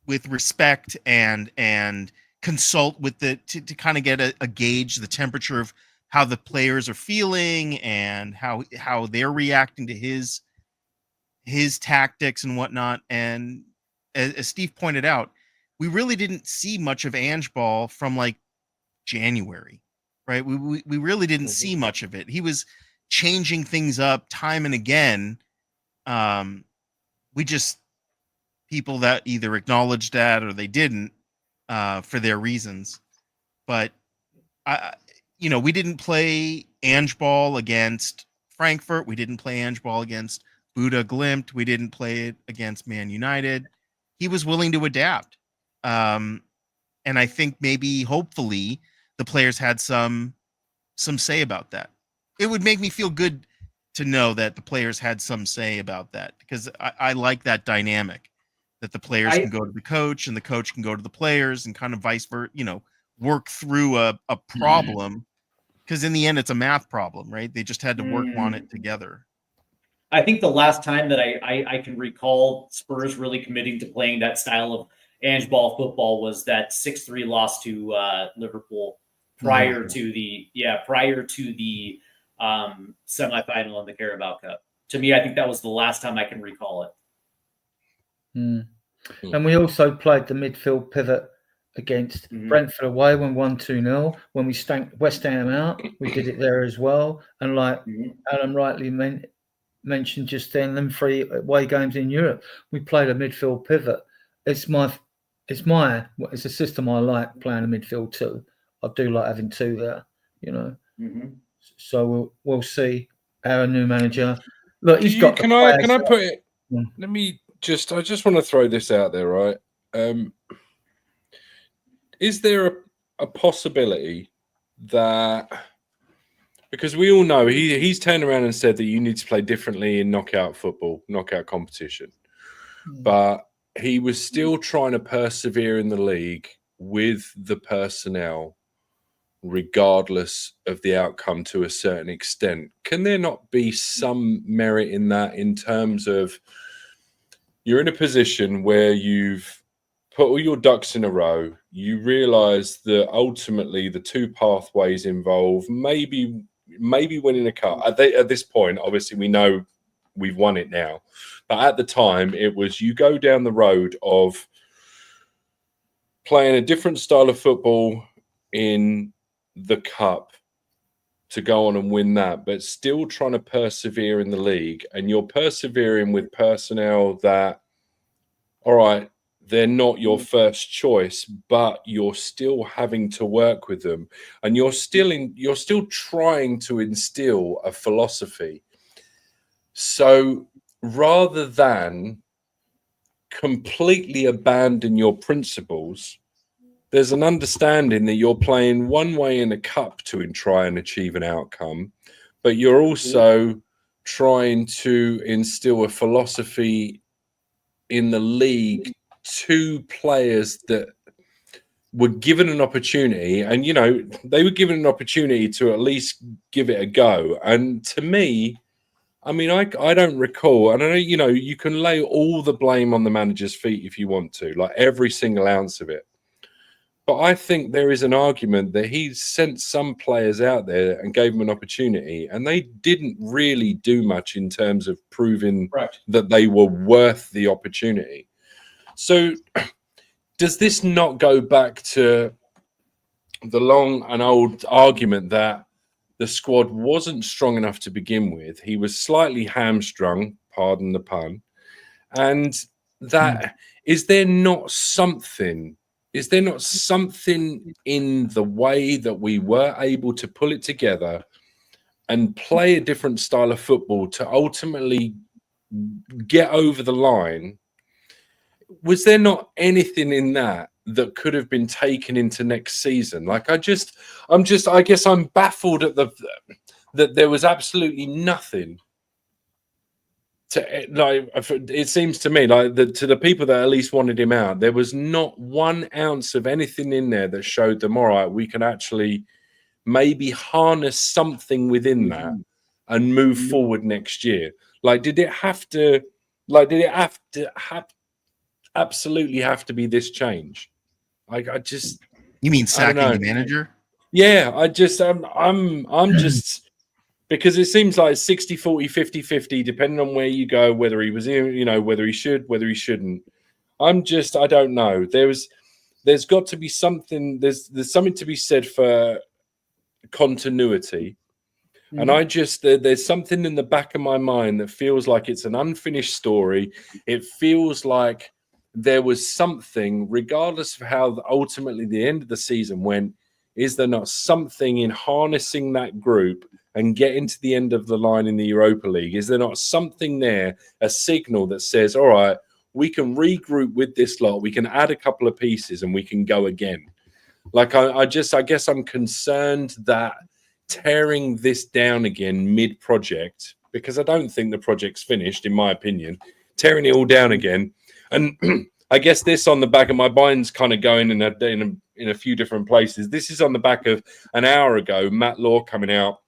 with respect and consult with to kind of get a gauge, the temperature of how the players are feeling and how they're reacting to his tactics and whatnot. And as Steve pointed out, we really didn't see much of Ange Ball from like January, right? We really didn't see much of it. He was changing things up time and again. We just, people that either acknowledged that or they didn't, for their reasons. But we didn't play Ange Ball against Frankfurt. We didn't play Ange Ball against Buda Glimt. We didn't play it against Man United. He was willing to adapt. And I think maybe, hopefully, the players had some say about that. It would make me feel good to know that the players had some say about that, because I like that dynamic, that the players can go to the coach and the coach can go to the players and kind of vice versa, work through a problem, because in the end it's a math problem, right? They just had to work on it together. I think the last time that I can recall Spurs really committing to playing that style of Ange Ball football was that 6-3 loss to Liverpool prior to the semifinal in the Carabao Cup. To me, I think that was the last time I can recall it. And we also played the midfield pivot against Brentford away when 1-2-0. When we stanked West Ham out, we did it there as well. And like Alan rightly mentioned just then, them 3 away games in Europe, we played a midfield pivot. It's a system I like, playing a midfield too. I do like having 2 there, So we'll see our new manager. Look, he's got. Can I put it? Let me just. I just want to throw this out there, right? Is there a possibility that, because we all know he's turned around and said that you need to play differently in knockout football, knockout competition, but he was still trying to persevere in the league with the personnel, regardless of the outcome to a certain extent. Can there not be some merit in that, in terms of you're in a position where you've put all your ducks in a row, you realize that ultimately the 2 pathways involve maybe winning a cup. At this point, obviously we know we've won it now, but at the time it was, you go down the road of playing a different style of football in the cup to go on and win that, but still trying to persevere in the league, and you're persevering with personnel that, all right, they're not your first choice, but you're still having to work with them, and you're still trying to instill a philosophy. So rather than completely abandon your principles, there's an understanding that you're playing one way in a cup to try and achieve an outcome, but you're also trying to instill a philosophy in the league to players that were given an opportunity, and they were given an opportunity to at least give it a go. And to me, I mean, I don't recall, and I know, you can lay all the blame on the manager's feet if you want to, like every single ounce of it. But I think there is an argument that he sent some players out there and gave them an opportunity, and they didn't really do much in terms of proving that they were worth the opportunity. So does this not go back to the long and old argument that the squad wasn't strong enough to begin with? He was slightly hamstrung, pardon the pun. And that, is there not something in the way that we were able to pull it together and play a different style of football to ultimately get over the line? Was there not anything in that could have been taken into next season? Like, I guess I'm baffled at that there was absolutely nothing to, like, it seems to me like to the people that at least wanted him out, there was not 1 ounce of anything in there that showed them, all right, we can actually maybe harness something within that and move forward next year. Like, did it absolutely have to be this change? I just, you mean sacking the manager? Yeah, I'm just because it seems like 60 40 50 50 depending on where you go, whether he was in, whether he should, whether he shouldn't. I don't know. There's got to be something, there's something to be said for continuity. And there's something in the back of my mind that feels like it's an unfinished story. It feels like there was something, regardless of how ultimately the end of the season went, is there not something in harnessing that group and getting to the end of the line in the Europa League? Is there not something there, a signal that says, all right, we can regroup with this lot, we can add a couple of pieces and we can go again? Like, I guess I'm concerned that tearing this down again mid-project, because I don't think the project's finished, in my opinion, tearing it all down again. And I guess this on the back of my mind's kind of going in a few different places. This is on the back of an hour ago, Matt Law coming out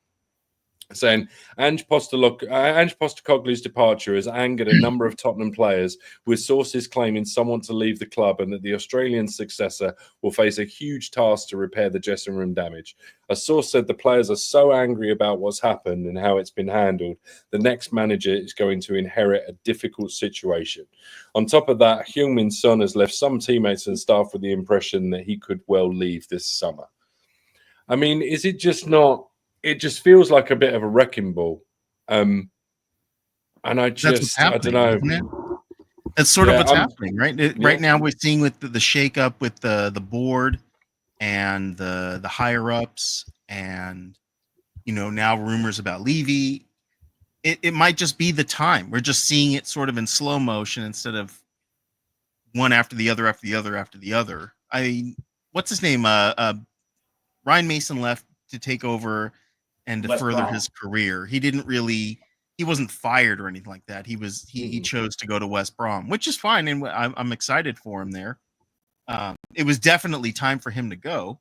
saying Ange Postecoglou's departure has angered a number of Tottenham players, with sources claiming someone to leave the club and that the Australian successor will face a huge task to repair the dressing room damage. A source said the players are so angry about what's happened and how it's been handled, the next manager is going to inherit a difficult situation. On top of that, Heung-min Son has left some teammates and staff with the impression that he could well leave this summer. I mean, is it just not? It just feels like a bit of a wrecking ball. And I don't know. That's sort of what's happening, right? Right now we're seeing with the shakeup with the board and the higher ups, and now rumors about Levy. It might just be the time. We're just seeing it sort of in slow motion instead of one after the other, after the other, after the other. What's his name? Ryan Mason left to take over and to further his career. He wasn't fired or anything like that. He chose to go to West Brom, which is fine, and I'm excited for him there. It was definitely time for him to go,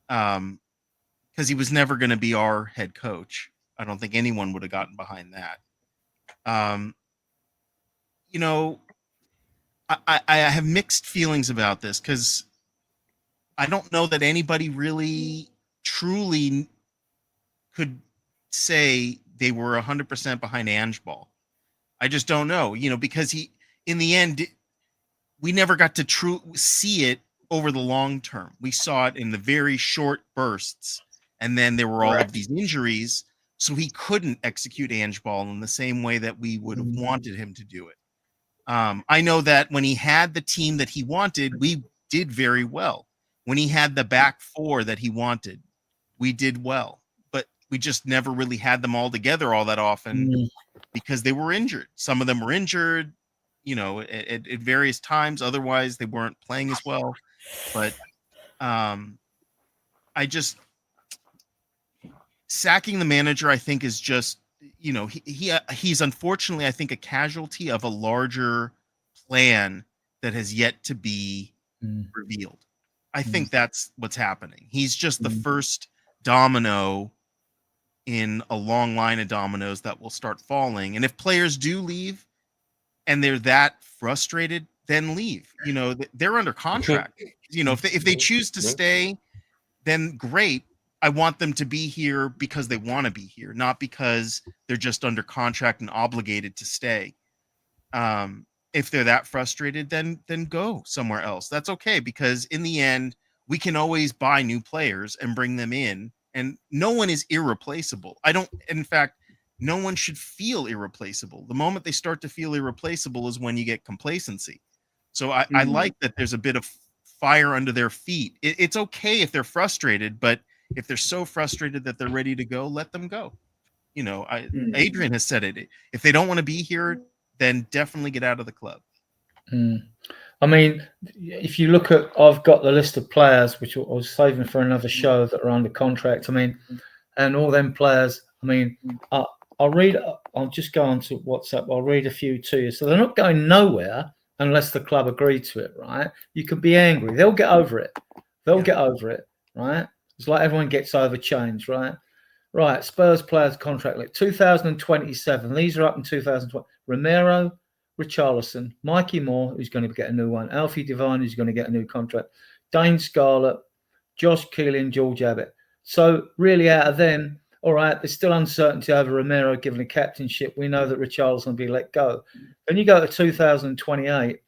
because he was never going to be our head coach. I don't think anyone would have gotten behind that. I have mixed feelings about this, because I don't know that anybody really truly could say they were 100% behind Ange Ball. I just don't know, because in the end, we never got to see it over the long term. We saw it in the very short bursts, and then there were all of these injuries, so he couldn't execute Ange Ball in the same way that we would have wanted him to do it. I know that when he had the team that he wanted, we did very well. When he had the back four that he wanted, we did well. We just never really had them all together all that often because they were injured. Some of them were injured, at various times. Otherwise, they weren't playing as well. But sacking the manager, I think, is just, he's unfortunately, I think, a casualty of a larger plan that has yet to be revealed. I think that's what's happening. He's just the first domino in a long line of dominoes that will start falling. And if players do leave and they're that frustrated, then leave. They're under contract. If they choose to stay, then great. I want them to be here because they want to be here, not because they're just under contract and obligated to stay. If they're that frustrated, then go somewhere else. That's okay, because in the end, we can always buy new players and bring them in. And no one is irreplaceable. In fact, no one should feel irreplaceable. The moment they start to feel irreplaceable is when you get complacency. So I like that there's a bit of fire under their feet. It's okay if they're frustrated, but if they're so frustrated that they're ready to go, let them go. Adrian has said it. If they don't want to be here, then definitely get out of the club. I mean, if you look at, I've got the list of players, which I was saving for another show, that are under contract. I mean, and all them players, I mean, I'll just go on to WhatsApp. I'll read a few to you. So they're not going nowhere unless the club agree to it, right? You can be angry. They'll get over it. Get over it, right? It's like everyone gets over change, right? Right, Spurs players contract, like 2027. These are up in 2020. Romero, Richarlison, Mikey Moore, who's going to get a new one, Alfie Devine, who's going to get a new contract, Dane Scarlett, Josh Keeling, George Abbott. So really, out of them, all right, there's still uncertainty over Romero given the captainship. We know that Richarlison will be let go. Then you go to 2028.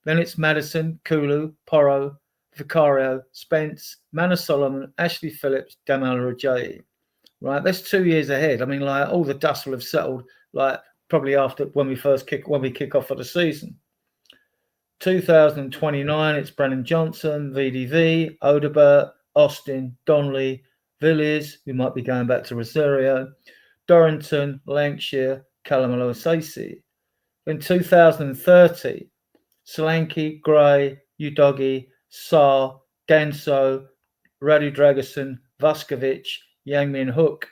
Then it's Maddison, Kulu, Porro, Vicario, Spence, Manor Solomon, Ashley Phillips, Damal Rajayi. Right, that's 2 years ahead. I mean, like all the dust will have settled, like probably after when we kick off for the season. 2029, it's Brennan Johnson, VDV, Odebert, Austin, Donnelly, Villiers, who might be going back to Rosario, Dorrington, Lancashire, Kalamalo Asasi. In 2030, Solanke, Gray, Udogi, Saar, Ganso, Radu Dragosin, Vuskovic, Yangmin Hook.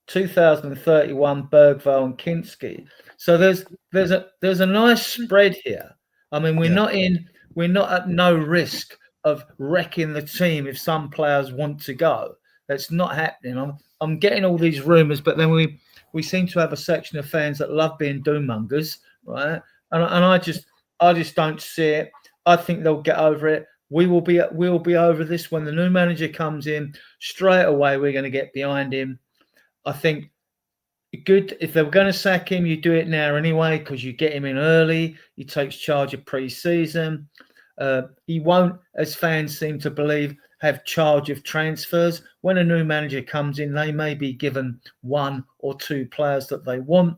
2031, Bergvall and Kinski. So there's a nice spread here. I mean, we're not at no risk of wrecking the team if some players want to go. That's not happening. I'm getting all these rumours, but then we seem to have a section of fans that love being doom mongers, right? And I just don't see it. I think they'll get over it. We'll be over this when the new manager comes in. Straight away, we're going to get behind him. I think good if they were going to sack him, you do it now anyway because you get him in early. He takes charge of pre-season. He won't, as fans seem to believe, have charge of transfers. When a new manager comes in, they may be given 1 or 2 players that they want,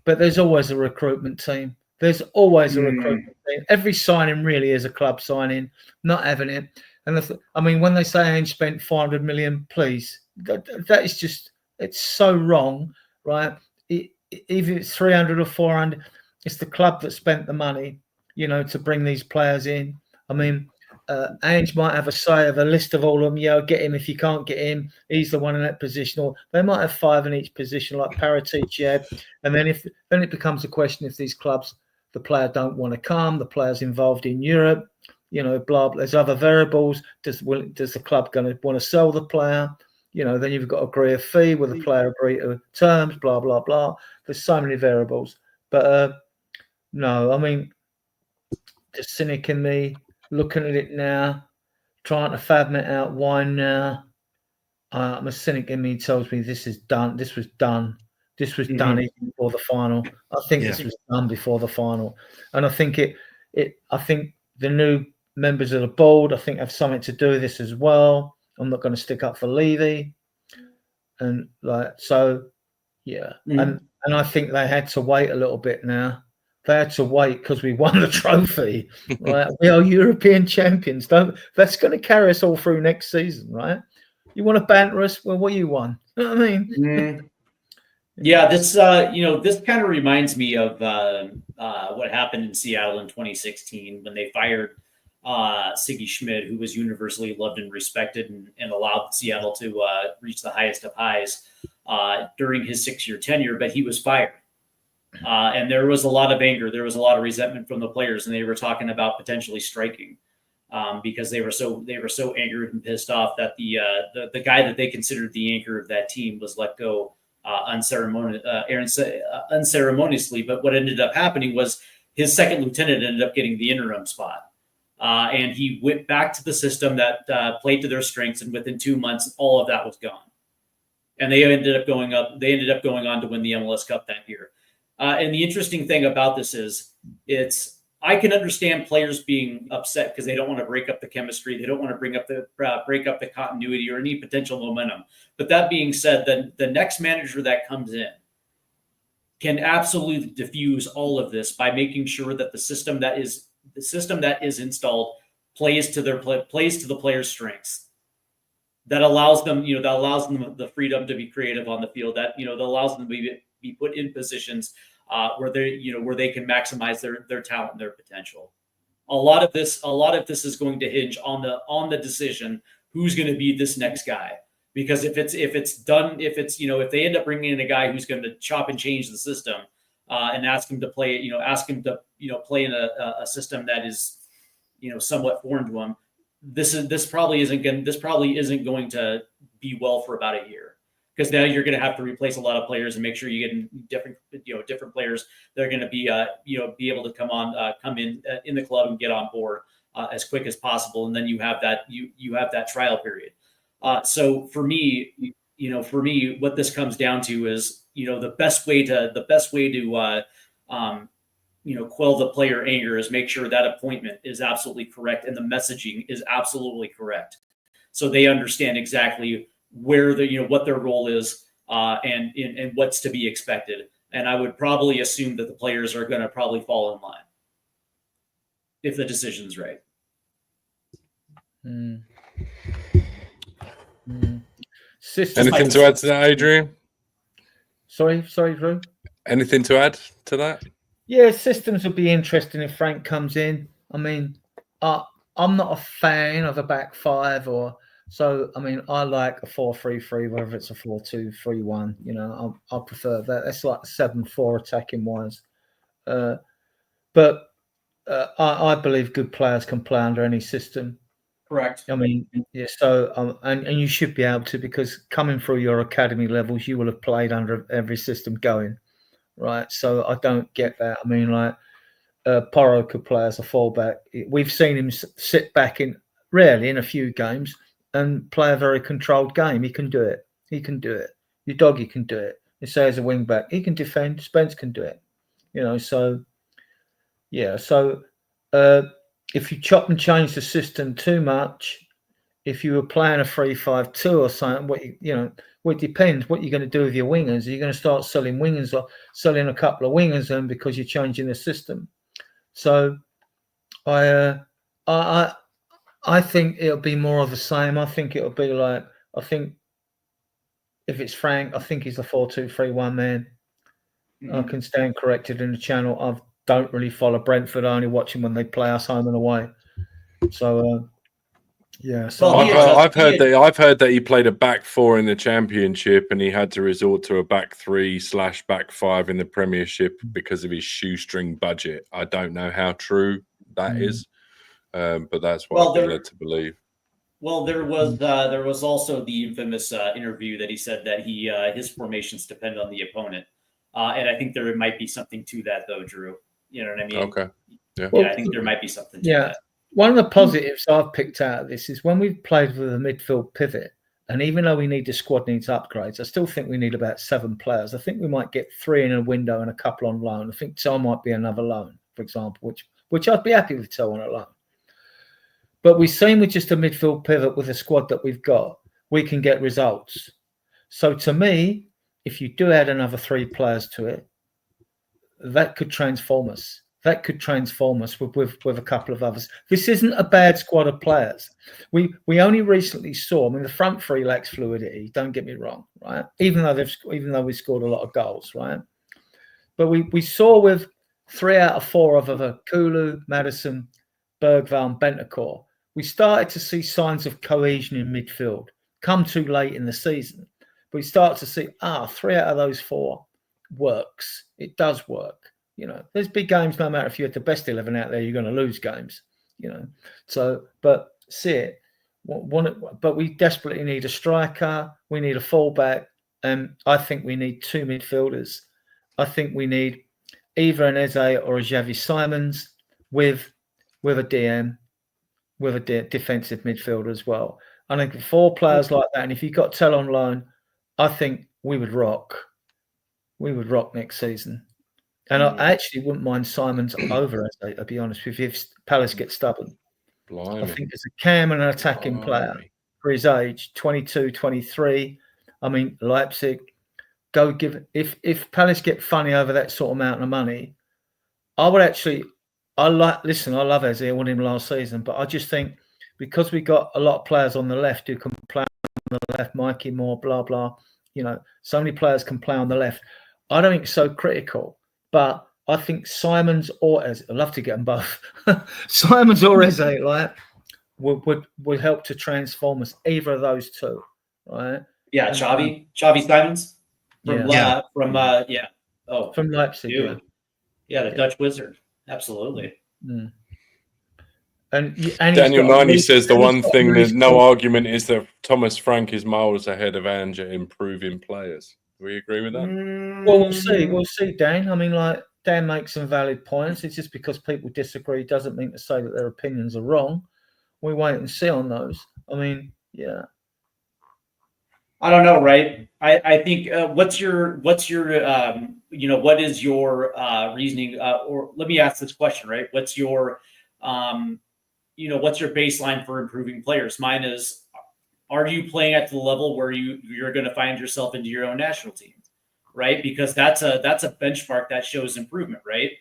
but there's always a recruitment team. There's always a recruitment team. Every signing really is a club signing, not having it. And I mean, when they say Ainge spent 500 million, please, that is just, it's so wrong, right? Even if it's 300 or 400, it's the club that spent the money, to bring these players in. I mean, Ainge might have a say of a list of all of them. Get him. If you can't get him, he's the one in that position. Or they might have 5 in each position, like Paratici had. And then then it becomes a question if these clubs, the player don't want to come, the player's involved in Europe, blah, blah. There's other variables. Does the club going to want to sell the player? Then you've got to agree a fee. Will the player agree to terms? Blah, blah, blah. There's so many variables. But no, I mean, the cynic in me, looking at it now, trying to fathom it out. Why now? I'm a cynic in me tells me this is done. This was done. This was done even before the final. I think this was done before the final. And I think I think the new members of the board, I think, have something to do with this as well. I'm not going to stick up for Levy. And And I think they had to wait a little bit now. They had to wait because we won the trophy, right? We are European champions. That's going to carry us all through next season, right? You want to banter us? Well, what you won? You know what I mean? Yeah, this this kind of reminds me of what happened in Seattle in 2016 when they fired Siggy Schmidt, who was universally loved and respected and allowed Seattle to reach the highest of highs during his 6-year tenure, but he was fired. And there was a lot of anger. There was a lot of resentment from the players, and they were talking about potentially striking because they were so angered and pissed off that the guy that they considered the anchor of that team was let go unceremoniously. But what ended up happening was his second lieutenant ended up getting the interim spot. And he went back to the system that played to their strengths, and within 2 months, all of that was gone. And they ended up going up. They ended up going on to win the MLS Cup that year. And the interesting thing about this is, I can understand players being upset because they don't want to break up the chemistry. They don't want to break up the continuity or any potential momentum. But that being said, the next manager that comes in can absolutely diffuse all of this by making sure that the system that is installed plays to the players' strengths. That allows them, the freedom to be creative on the field. That allows them to be put in positions where they can maximize their talent and their potential. A lot of this is going to hinge on the decision who's going to be this next guy. Because if they end up bringing in a guy who's going to chop and change the system and ask him to play in a system that is somewhat foreign to him, this probably isn't going to be well for about a year. Because now you're going to have to replace a lot of players and make sure you get different players that are going to be able to come in the club and get on board as quick as possible. And then you have that trial period. So for me, what this comes down to is, the best way to quell the player anger is make sure that appointment is absolutely correct and the messaging is absolutely correct, so they understand exactly where what their role is, and what's to be expected. And I would probably assume that the players are going to probably fall in line if the decision's right. Anything to add to that, Adrian? Sorry, Drew. Anything to add to that? Yeah, systems would be interesting if Frank comes in. I mean, I'm not a fan of a back five, I mean, I like a 4-3-3, whether it's a 4-2-3-1. I prefer that. That's like 7-4 attacking wise. But I believe good players can play under any system. Correct. I mean, yeah. So, and you should be able to, because coming through your academy levels, you will have played under every system going, right? So I don't get that. I mean, like Porro could play as a fullback. We've seen him sit back rarely in a few games and play a very controlled game. He can do it. Your doggy can do it. You say as a wing back, he can defend. Spence can do it. So yeah. So if you chop and change the system too much, if you were playing a 3-5-2 or something, it depends what you're going to do with your wingers. Are you going to start selling wingers or selling a couple of wingers then because you're changing the system? So I think it'll be more of the same. I think it'll be like, I think if it's Frank, I think he's a 4-2-3-1 man. Mm-hmm. I can stand corrected in the channel. I don't really follow Brentford. I only watch them when they play us home and away. So yeah. So I've heard that he played a back four in the Championship and he had to resort to a back 3/back 5 in the Premiership because of his shoestring budget. I don't know how true that is, but that's what I've been led to believe. Well, there was also the infamous interview that he said that his formations depend on the opponent, and I think there might be something to that, though, Drew. You know what I mean? Okay. Yeah. Yeah, I think there might be something to that. One of the positives I've picked out of this is when we've played with a midfield pivot, and even though the squad needs upgrades, I still think we need about 7 players. I think we might get 3 in a window and a couple on loan. I think Tel might be another loan, for example, which I'd be happy with Tel on a loan. But we've seen with just a midfield pivot with the squad that we've got, we can get results. So to me, if you do add another 3 players to it, that could transform us. That could transform us with a couple of others. This isn't a bad squad of players. We only recently saw. I mean, the front 3 lacks fluidity. Don't get me wrong, right? Even though we scored a lot of goals, right? But we saw with 3 out of 4 of Kulu, Maddison, Bergvall, and Bentancur, we started to see signs of cohesion in midfield. Come too late in the season, but we start to see 3 out of those 4 works. It does work. There's big games. No matter if you had the best 11 out there, you're going to lose games. So, but see it. But we desperately need a striker. We need a fullback, and I think we need 2 midfielders. I think we need either an Eze or a Xavi Simons with a DM, with a defensive midfielder as well. I think 4 players like that, and if you got Tel on loan, I think we would rock. We would rock next season. And I actually wouldn't mind Simons over Eze, I'll be honest with you, if Palace get stubborn. Blimey. I think as a cam and an attacking player for his age, 22, 23. I mean, Leipzig, go give it. If Palace get funny over that sort of amount of money, I would actually, I love Eze. I wanted him last season, but I just think because we got a lot of players on the left who can play on the left, Mikey Moore, blah, blah, so many players can play on the left. I don't think it's so critical. But I think Simons or Eze, I'd love to get them both. Simons or Eze, right, would help to transform us. Either of those 2, right? Yeah, Xavi Simons from Leipzig. Dude. Yeah, the Dutch wizard, absolutely. And Daniel 90 says the one thing there's no argument is that Thomas Frank is miles ahead of Ange at improving players. Do we agree with that? Well, we'll see, Dan. I mean, like, Dan makes some valid points. It's just because people disagree doesn't mean to say that their opinions are wrong. We wait and see on those. I mean, yeah. I don't know, right? I think what's your what is your reasoning? Or let me ask this question, right? What's your what's your baseline for improving players? Mine is, are you playing at the level where you're going to find yourself into your own national team, right? Because that's a benchmark that shows improvement, right?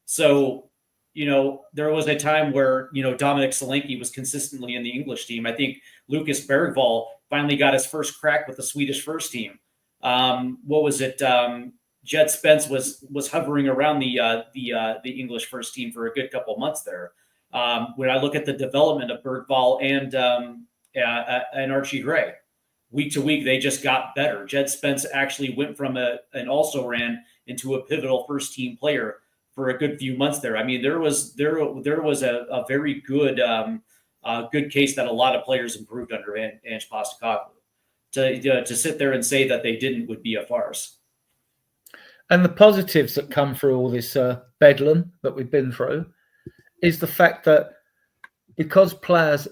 So, there was a time where, Dominic Solanke was consistently in the English team. I think Lucas Bergvall finally got his first crack with the Swedish first team. What was it? Jed Spence was hovering around the English first team for a good couple months there. When I look at the development of Bergvall and Archie Gray, week to week, they just got better. Jed Spence actually went from an also-ran into a pivotal first-team player for a good few months there. I mean, there was a very good good case that a lot of players improved under Ange Postecoglou. To sit there and say that they didn't would be a farce. And the positives that come through all this bedlam that we've been through is the fact that because players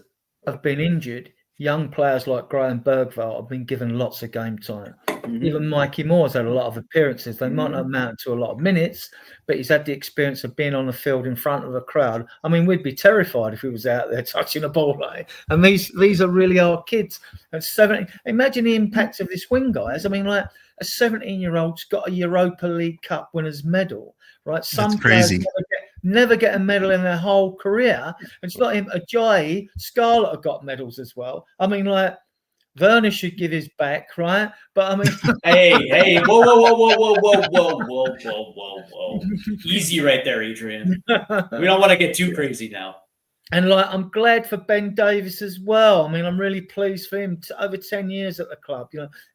have been injured, young players like Graham Bergvall have been given lots of game time. Mm-hmm. Even Mikey Moore's had a lot of appearances. They might not amount to a lot of minutes, but he's had the experience of being on the field in front of a crowd. I mean, we'd be terrified if he was out there touching a ball. Like, and these are really our kids. At 17, imagine the impact of this win, guys. I mean, like a 17-year-old's got a Europa League Cup winner's medal, right? That's crazy. Never get a medal in their whole career. It's not him. Ajayi, Scarlett have got medals as well. I mean, like, Werner should give his back, right? But I mean, hey, whoa. Easy right there, Adrian. We don't want to get too crazy now. And like, I'm glad for Ben Davies as well. I mean, I'm really pleased for him. Over 10 years at the club.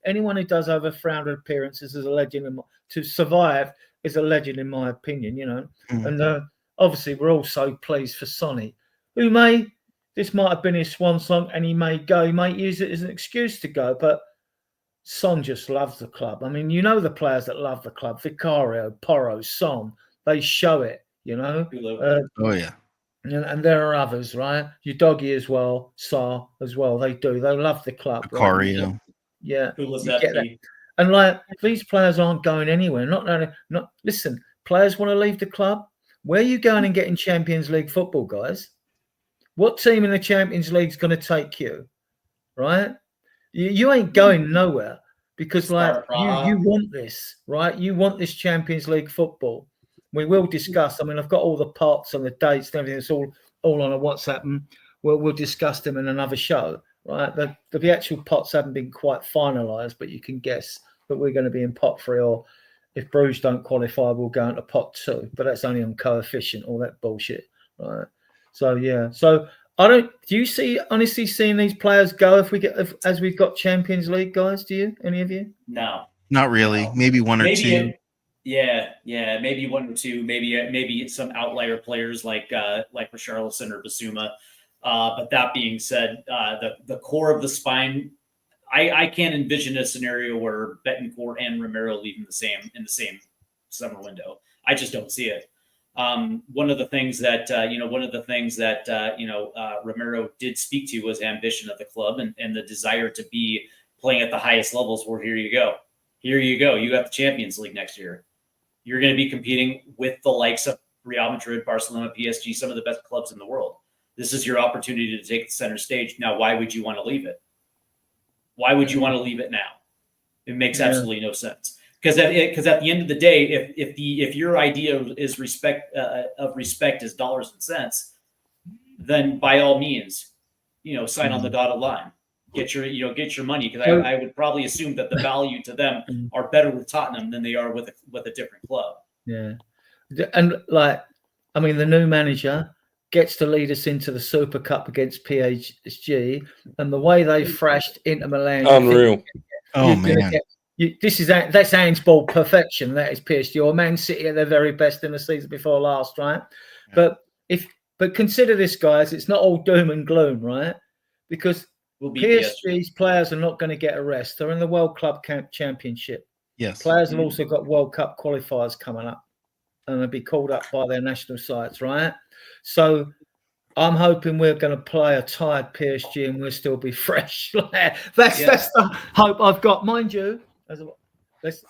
Anyone who does over 300 appearances is a legend. To survive is a legend, in my opinion. And obviously, we're all so pleased for Sonny, who this might have been his swan song, and he may go. He might use it as an excuse to go, but Son just loves the club. I mean, the players that love the club: Vicario, Porro, Son. They show it. Oh yeah. And there are others, right? Your doggy as well, Sar as well. They do. They love the club. Vicario. Right? Yeah. Who was that? And like, these players aren't going anywhere. Not listen. Players want to leave the club. Where are you going and getting Champions League football, guys? What team in the Champions League is going to take you, right? You ain't going nowhere because, like, you want this, right? You want this Champions League football. We will discuss. I mean, I've got all the parts and the dates and everything. It's all on a WhatsApp, and we'll discuss them in another show, right? The actual pots haven't been quite finalised, but you can guess that we're going to be in pot 3, or if Bruges don't qualify, we'll go into pot 2. But that's only on coefficient, all that bullshit, right? So yeah. So do you honestly seeing these players go as we've got Champions League, guys? Do you? Any of you? No. Not really. No. Maybe one or two. Yeah, maybe one or two. Maybe some outlier players like Richarlison or Basuma. But that being said, the core of the spine, I can't envision a scenario where Betancourt and Romero leave in the same summer window. I just don't see it. One of the things that Romero did speak to was ambition of the club and the desire to be playing at the highest levels. Where here you go. You got the Champions League next year. You're going to be competing with the likes of Real Madrid, Barcelona, PSG, some of the best clubs in the world. This is your opportunity to take the center stage. Now, why would you want to leave it? Why would you want to leave it now? It makes absolutely no sense. Because at the end of the day, if your idea is respect is dollars and cents, then by all means, sign on the dotted line, get your money. Because I would probably assume that the value to them are better with Tottenham than they are with a different club. Yeah, and the new manager gets to lead us into the Super Cup against PSG, and the way they thrashed Inter Milan, unreal. That's handball perfection. That is PSG or Man City at their very best in the season before last, right? Yeah. But consider this, guys. It's not all doom and gloom, right? Because PSG's players are not going to get a rest. They're in the World Club Championship. Yes. Players have also got World Cup qualifiers coming up, and they'll be called up by their national sides, right? So I'm hoping we're going to play a tired PSG and we'll still be fresh. That's the hope I've got, mind you.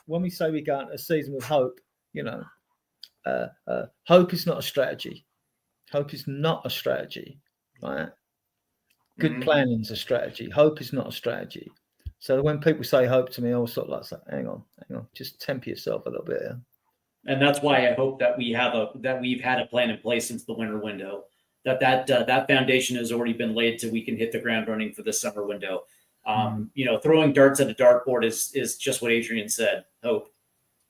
When we say we go into a season with hope, hope is not a strategy. Hope is not a strategy, right? Good planning is a strategy. Hope is not a strategy. So when people say hope to me, I always sort of like say, hang on, just temper yourself a little bit here. And that's why I hope that we've had a plan in place since the winter window. That foundation has already been laid so we can hit the ground running for the summer window. Throwing darts at a dartboard is just what Adrian said. Hope.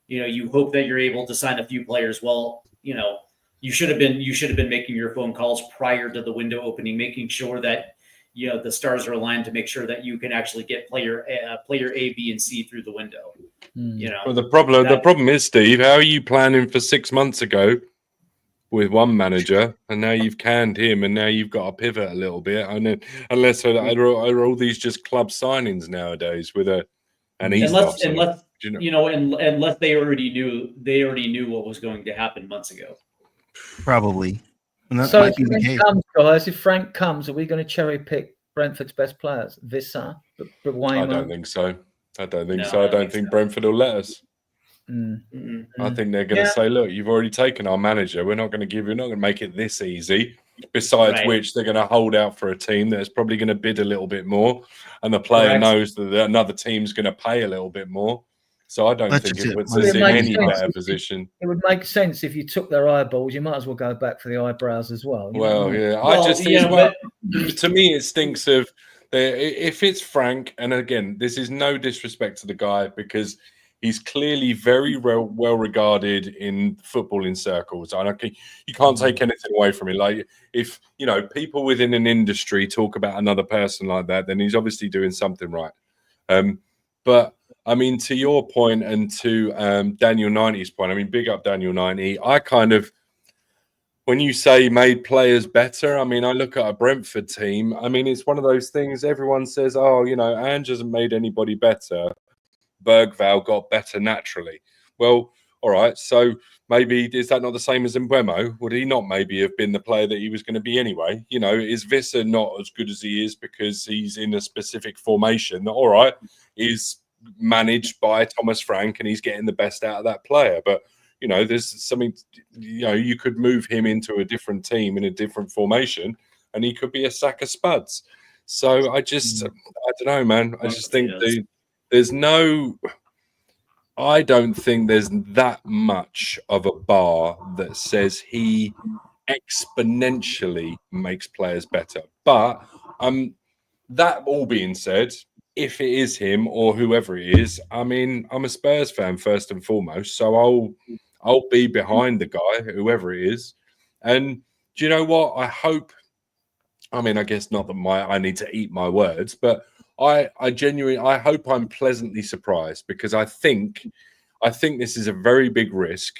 You hope that you're able to sign a few players. Well, you should have been making your phone calls prior to the window opening, making sure that the stars are aligned to make sure that you can actually get player A, B, and C through the window. Well, the problem is, Steve, how are you planning for 6 months ago with one manager, and now you've canned him, and now you've got to pivot a little bit? I know, unless are all these just club signings nowadays with an ethos? Unless they already knew what was going to happen months ago. Probably. And that So might be the case. if Frank comes, are we going to cherry pick Brentford's best players? Vissa, I don't think so. I don't think Brentford will let us. I think they're going to say, look, you've already taken our manager. We're not going to make it this easy. Besides which, they're going to hold out for a team that's probably going to bid a little bit more. And the player knows that another team's going to pay a little bit more. So I don't think it puts us in any better position. It would make sense if you took their eyeballs. You might as well go back for the eyebrows as well. I just think to me it stinks of if it's Frank. And again, this is no disrespect to the guy because he's clearly very well regarded in footballing circles. You can't take anything away from it. Like if people within an industry talk about another person like that, then he's obviously doing something right. But I mean, to your point and to Daniel 90's point, I mean, big up Daniel 90. I kind of, when you say made players better, I mean, I look at a Brentford team. I mean, it's one of those things everyone says, Ange hasn't made anybody better. Bergvall got better naturally. Well, all right. So maybe is that not the same as Mbeumo? Would he not maybe have been the player that he was going to be anyway? Is Vissa not as good as he is because he's in a specific formation? All right. He's managed by Thomas Frank and he's getting the best out of that player. But, there's something, you could move him into a different team in a different formation and he could be a sack of spuds. So I don't know, man. I just think I don't think there's that much of a bar that says he exponentially makes players better. But that all being said, if it is him or whoever it is, I mean, I'm a Spurs fan first and foremost, so I'll be behind the guy, whoever it is. And do you know what? I hope. I mean, I guess not that I need to eat my words, but I hope I'm pleasantly surprised because I think this is a very big risk,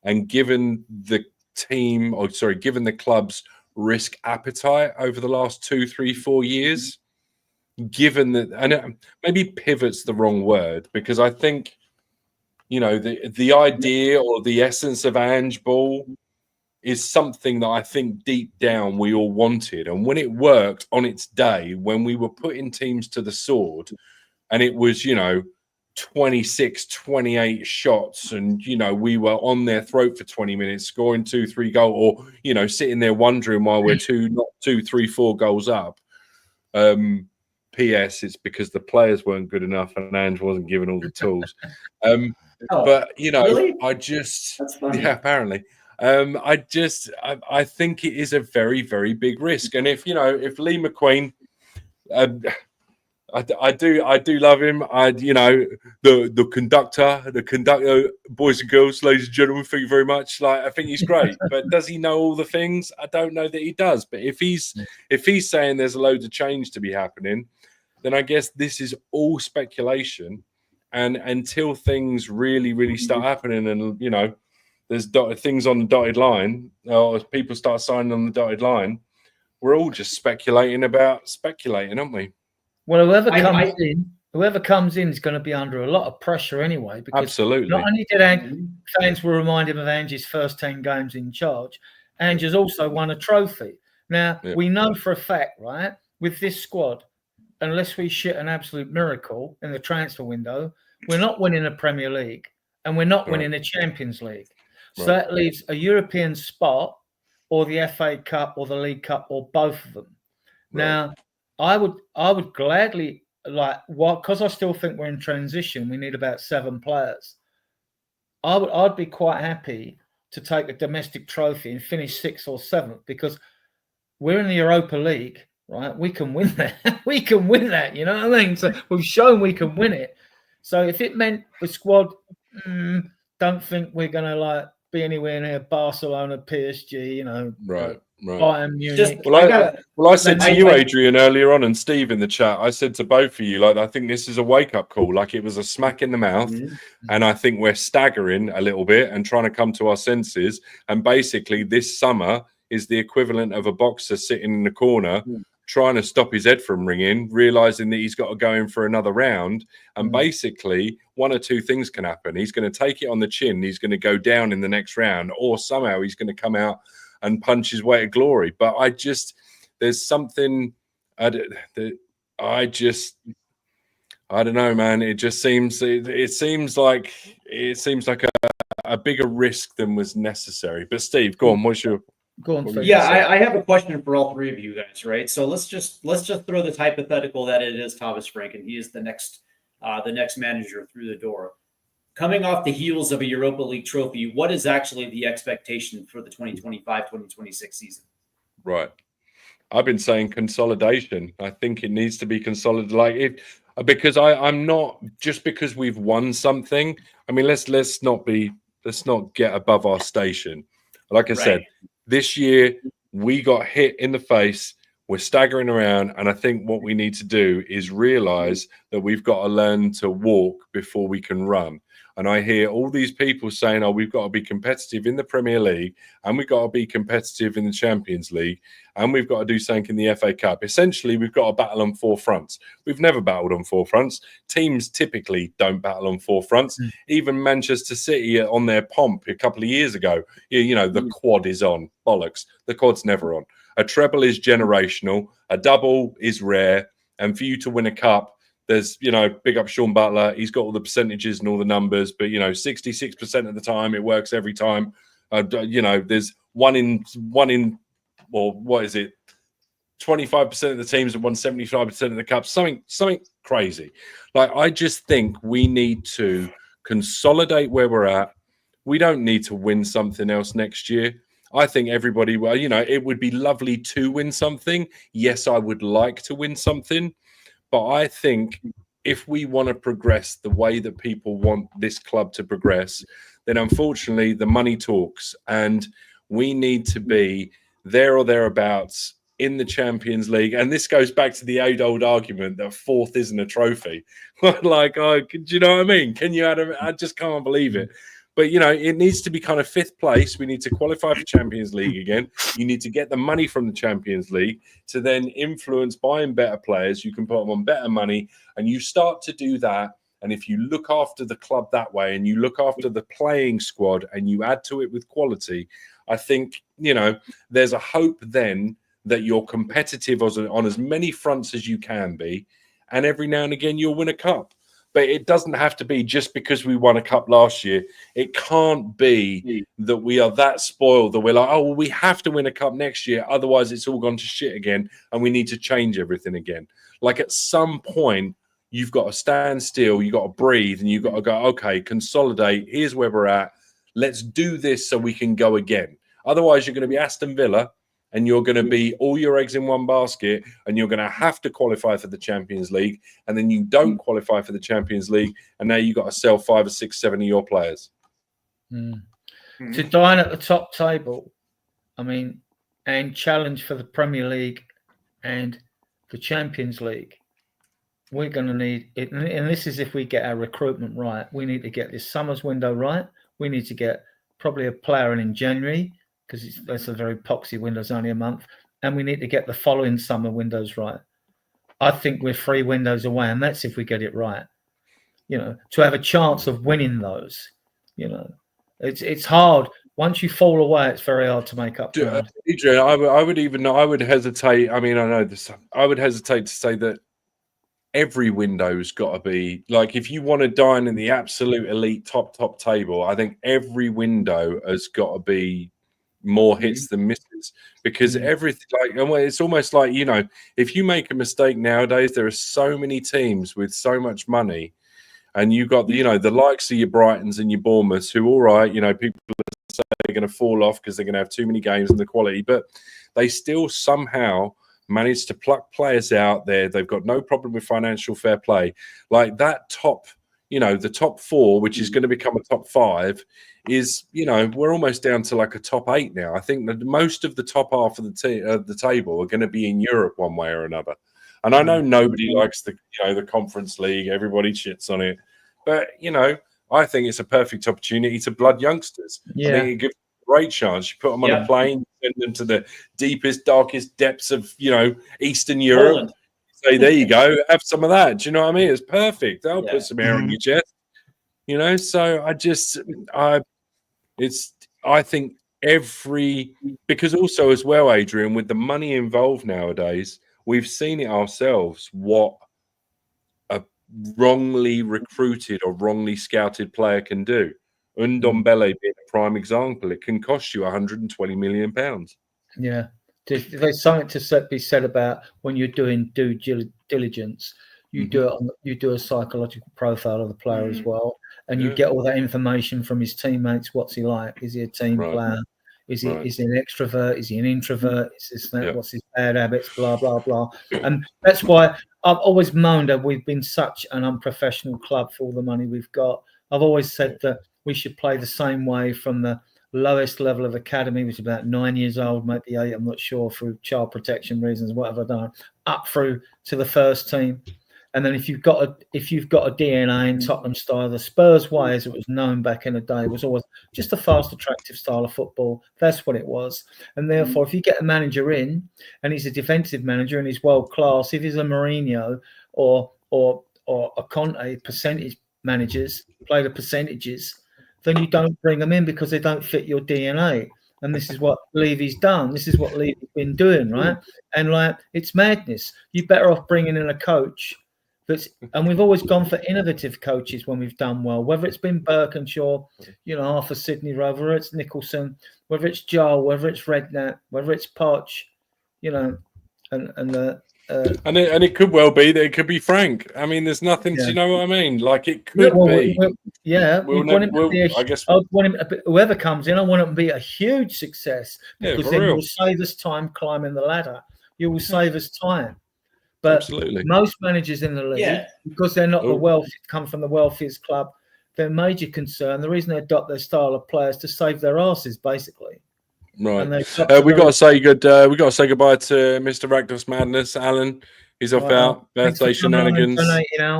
and given the club's risk appetite over the last 2, 3, 4 years, given that, and maybe pivot's the wrong word because I think the idea or the essence of Ange Ball is something that I think deep down we all wanted. And when it worked on its day, when we were putting teams to the sword and it was, 26, 28 shots and, we were on their throat for 20 minutes, scoring 2, 3 goals or, sitting there wondering why we're 2, 3, 4 goals up. P.S. It's because the players weren't good enough and Ange wasn't given all the tools. But, really? That's funny. Yeah, apparently. I think it is a very, very big risk. And if Lee McQueen, I do love him. The conductor, boys and girls, ladies and gentlemen, thank you very much. I think he's great, but does he know all the things? I don't know that he does. But if he's saying there's a load of change to be happening, then I guess this is all speculation. And until things really, really start happening, and there's things on the dotted line, or people start signing on the dotted line, we're all just speculating, aren't we? Well, whoever comes in is going to be under a lot of pressure anyway. Because absolutely. Not only did fans were reminded of Ange's first 10 games in charge, Ange has also won a trophy. Now, Yeah. we know for a fact, right, with this squad, unless we shit an absolute miracle in the transfer window, we're not winning the Premier League and we're not winning the Champions League. So Right. that leaves a European spot or the FA Cup or the League Cup or both of them. Right. Now, I would gladly, like, what, because I still think we're in transition, we need about 7 players. I'd be quite happy to take a domestic trophy and finish 6th or 7th, because we're in the Europa League, right? We can win that. We can win that. You know what I mean? So we've shown we can win it. So if it meant the squad, don't think we're going to like be anywhere near Barcelona, PSG, you know, Right. Bayern Munich. Just Well, I said to you, I- Adrian, earlier on, and Steve in the chat, I said to both of you, like, I think this is a wake-up call. Like, it was a smack in the mouth. And I think we're staggering a little bit and trying to come to our senses. And basically, this summer is the equivalent of a boxer sitting in the corner trying to stop his head from ringing, realizing that he's got to go in for another round. And basically, one or two things can happen. He's going to take it on the chin. He's going to go down in the next round, or somehow he's going to come out and punch his way to glory. But there's something, I don't know, man. It just seems, it seems like a bigger risk than was necessary. But Steve, go on. Go on, Steve. Yeah, I have a question for all three of you guys, right? So let's just throw this hypothetical that it is Thomas Frank and he is the next manager through the door. Coming off the heels of a Europa League trophy, what is actually the expectation for the 2025-2026 season? Right. I've been saying consolidation. I think it needs to be consolidated. Because I'm not, just because we've won something. I mean, let's not get above our station. Like I said, this year we got hit in the face. We're staggering around, and I think what we need to do is realize that we've got to learn to walk before we can run. And I hear all these people saying, oh, we've got to be competitive in the Premier League, and we've got to be competitive in the Champions League, and we've got to do something in the FA Cup. Essentially, we've got to battle on 4 fronts. We've never battled on 4 fronts. Teams typically don't battle on 4 fronts. Even Manchester City on their pomp a couple of years ago, the quad is on. Bollocks. The quad's never on. A treble is generational. A double is rare. And for you to win a cup, there's, big up Sean Butler. He's got all the percentages and all the numbers, but 66% of the time it works every time. There's one in, or what is it? 25% of the teams have won 75% of the cups. Something crazy. Like, I just think we need to consolidate where we're at. We don't need to win something else next year. I think everybody, it would be lovely to win something. Yes, I would like to win something. But I think if we want to progress the way that people want this club to progress, then unfortunately the money talks, and we need to be there or thereabouts in the Champions League. And this goes back to the old argument that 4th isn't a trophy. Like, do you know what I mean? Can you add I just can't believe it. But, it needs to be kind of 5th place. We need to qualify for Champions League again. You need to get the money from the Champions League to then influence buying better players. You can put them on better money, and you start to do that. And if you look after the club that way, and you look after the playing squad, and you add to it with quality, I think, there's a hope then that you're competitive on as many fronts as you can be. And every now and again, you'll win a cup. But it doesn't have to be just because we won a cup last year. It can't be that we are that spoiled that we're like, oh, well, we have to win a cup next year. Otherwise, it's all gone to shit again, and we need to change everything again. Like, at some point, you've got to stand still. You've got to breathe, and you've got to go, okay, consolidate. Here's where we're at. Let's do this so we can go again. Otherwise, you're going to be Aston Villa, and you're going to be all your eggs in one basket, and you're going to have to qualify for the Champions League, and then you don't qualify for the Champions League, and now you've got to sell 5 or 6, 7 of your players. To dine at the top table, and challenge for the Premier League and the Champions League, we're going to need it. And this is if we get our recruitment right. We need to get this summer's window right. We need to get probably a player in January, because that's a very poxy window, it's only a month. And we need to get the following summer windows right. I think we're 3 windows away, and that's if we get it right. To have a chance of winning those, it's hard once you fall away, it's very hard to make up ground. Adrian, I would hesitate. I mean, I know this. I would hesitate to say that every window's got to be like, if you want to dine in the absolute elite top table, I think every window has got to be more hits than misses, because everything, like, and it's almost like, you know, if you make a mistake nowadays, there are so many teams with so much money, and you got the, you know, the likes of your Brightons and your Bournemouths, who, all right, you know, people say they're going to fall off because they're going to have too many games and the quality, but they still somehow managed to pluck players out there. They've got no problem with financial fair play. Like that top, you know, the top four, which is going to become a top five, is, you know, we're almost down to like a top eight now. I think that most of the top half of the table are going to be in Europe one way or another. And I know nobody likes the, you know, the Conference League. Everybody shits on it, but, you know, I think it's a perfect opportunity to blood youngsters. Yeah. I think it gives them a great chance. You put them on a plane, send them to the deepest, darkest depths of, you know, Eastern Europe. Poland. Say, there you go, have some of that. Do you know what I mean? It's perfect. That'll put some air on your chest. You know, so I think because also as well, Adrian, with the money involved nowadays, we've seen it ourselves, what a wrongly recruited or wrongly scouted player can do. Ndombele being a prime example. It can cost you £120 million. Yeah. There's something to be said about when you're doing due diligence. You do a psychological profile of the player as well, and you get all that information from his teammates. What's he like? Is he a team player? Is he an extrovert? Is he an introvert? Is this that? What's his bad habits? Blah blah blah. And that's why I've always moaned that we've been such an unprofessional club for all the money we've got. I've always said that we should play the same way from the lowest level of academy, which is about 9 years old, maybe 8, I'm not sure, through child protection reasons, whatever done, up through to the first team. And then if you've got a DNA in Tottenham style, the Spurs way, as it was known back in the day, was always just a fast, attractive style of football. That's what it was. And therefore, if you get a manager in and he's a defensive manager and he's world class, if he's a Mourinho or a Conte, percentage managers play the percentages, then you don't bring them in because they don't fit your DNA. And this is what Levy's done. This is what Levy's been doing, right? And like, it's madness. You're better off bringing in a coach and we've always gone for innovative coaches when we've done well, whether it's been Birkinshaw, you know, Arthur Sidney Rowe, whether it's Nicholson, whether it's Joel, whether it's Redknapp, whether it's Poch, you know, and it could well be that it could be Frank. I mean, there's nothing. Do you know what I mean? Like, it could be. Whoever comes in, I want it to be a huge success, because then you'll save us time climbing the ladder. You will save us time. But most managers in the league, because they're not the wealthy, come from the wealthiest club, their major concern, the reason they adopt their style of players, to save their asses, basically. Right. We got to say goodbye to Mr. Rakdos Madness, Alan. He's off out. Birthday shenanigans.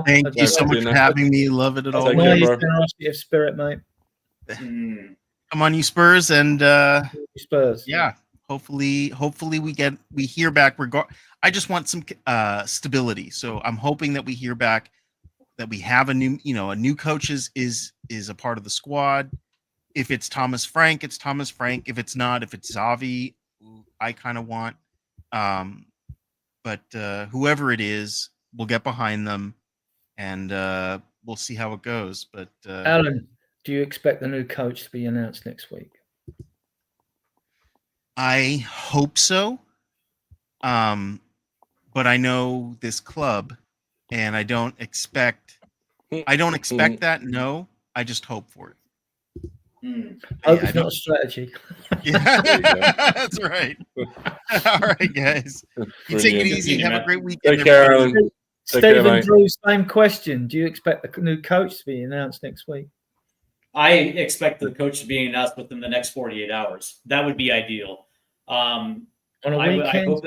Thank you so much for having me. Love it at all. Nice generosity of spirit, mate. Come on, you Spurs, and Spurs. Yeah. Hopefully we hear back. I just want some stability. So I'm hoping that we hear back that we have a new coach is a part of the squad. If it's Thomas Frank, it's Thomas Frank. If it's not, if it's Xavi, I kind of want. But whoever it is, we'll get behind them, and we'll see how it goes. But Alan, do you expect the new coach to be announced next week? I hope so. But I know this club, and I don't expect that. No, I just hope for it. Hope it's not a strategy. Yeah, that's right. All right, guys. You take it easy. Have a great weekend. Take care, Alan. Stephen Drew, same question. Do you expect the new coach to be announced next week? I expect the coach to be announced within the next 48 hours. That would be ideal. On a weekend?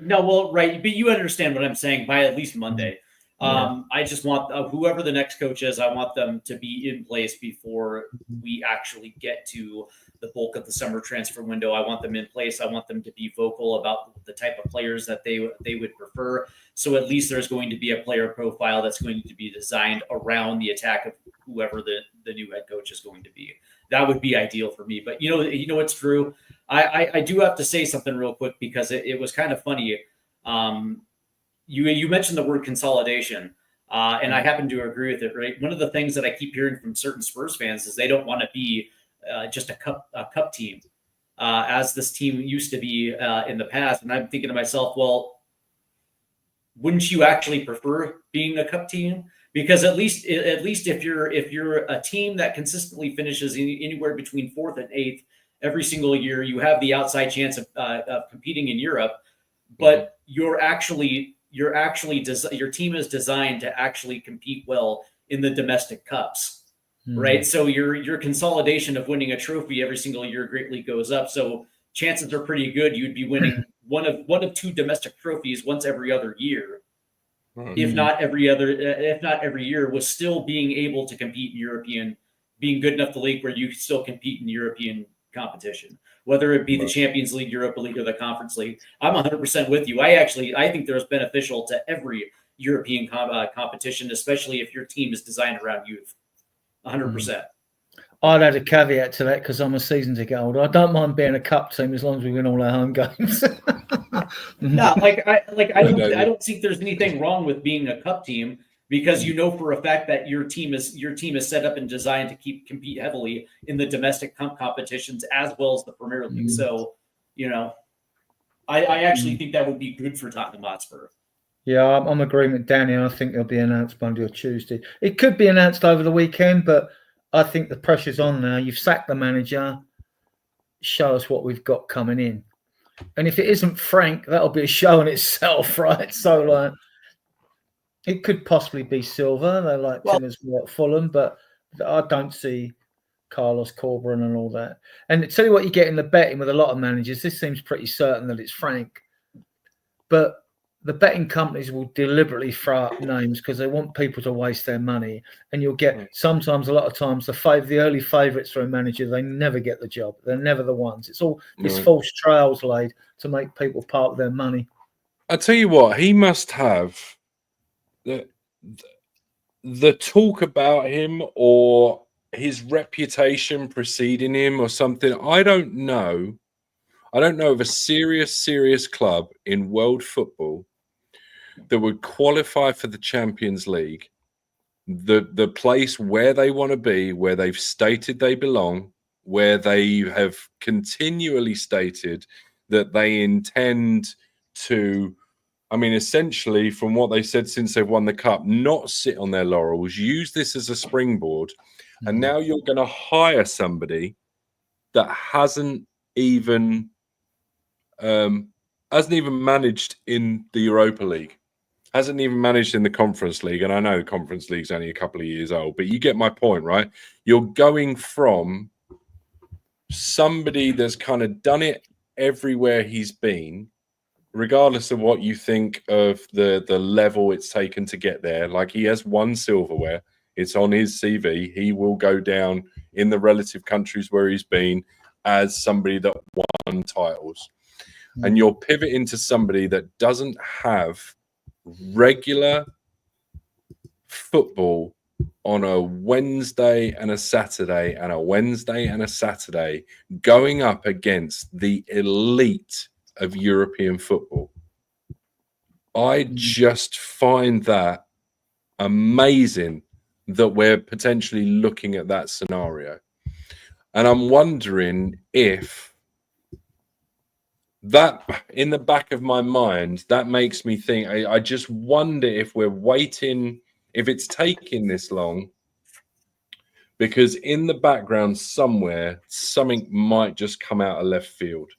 No, well, right, but you understand what I'm saying, by at least Monday. I just want whoever the next coach is, I want them to be in place before we actually get to the bulk of the summer transfer window. I want them in place. I want them to be vocal about the type of players that they would prefer. So at least there's going to be a player profile that's going to be designed around the attack of whoever the new head coach is going to be. That would be ideal for me. But you know what's true. I do have to say something real quick because it was kind of funny. You mentioned the word consolidation, and I happen to agree with it. Right, one of the things that I keep hearing from certain Spurs fans is they don't want to be just a cup team, as this team used to be in the past. And I'm thinking to myself, well, wouldn't you actually prefer being a cup team? Because at least if you're a team that consistently finishes anywhere between 4th and 8th every single year, you have the outside chance of competing in Europe. But your team is designed to actually compete well in the domestic cups, right? So your consolidation of winning a trophy every single year greatly goes up. So chances are pretty good you'd be winning one of 2 domestic trophies once every other year, if not every year, was still being able to compete in European, being good enough to league where you still compete in European competition, whether it be the Champions League, Europa League, or the Conference League. I'm 100% with you. I think there's beneficial to every European competition, especially if your team is designed around youth. 100%. I'd add a caveat to that because I'm a season ticket holder. I don't mind being a cup team as long as we win all our home games. No, I don't think there's anything wrong with being a cup team, because you know for a fact that your team is set up and designed to compete heavily in the domestic competitions as well as the Premier League. So, I actually think that would be good for Tottenham Hotspur. Yeah, I'm agreeing with Danny. I think it'll be announced Monday or Tuesday. It could be announced over the weekend, but I think the pressure's on now. You've sacked the manager. Show us what we've got coming in. And if it isn't Frank, that'll be a show in itself, right? So, it could possibly be Silva. They like him as well at Fulham, but I don't see Carlos Corberan and all that. And to tell you what you get in the betting with a lot of managers, this seems pretty certain that it's Frank. But the betting companies will deliberately throw up names because they want people to waste their money. And you'll get sometimes, a lot of times, the early favourites for a manager, they never get the job. They're never the ones. It's all this false trails laid to make people part of their money. I tell you what, he must have the talk about him or his reputation preceding him or something. I don't know of a serious club in world football that would qualify for the Champions League, the place where they want to be, where they've stated they belong, where they have continually stated that they intend to, essentially, from what they said since they've won the cup, not sit on their laurels, use this as a springboard. And now you're going to hire somebody that hasn't even managed in the Europa League, hasn't even managed in the Conference League. And I know the Conference League's only a couple of years old, but you get my point, right? You're going from somebody that's kind of done it everywhere he's been, regardless of what you think of the level it's taken to get there. Like, he has won silverware. It's on his CV. He will go down in the relative countries where he's been as somebody that won titles. And you're pivoting to somebody that doesn't have regular football on a Wednesday and a Saturday and a Wednesday and a Saturday, going up against the elite of European football. I just find that amazing that we're potentially looking at that scenario. And I'm wondering if that, in the back of my mind, that makes me think, I just wonder if we're waiting, if it's taking this long, because in the background somewhere, something might just come out of left field.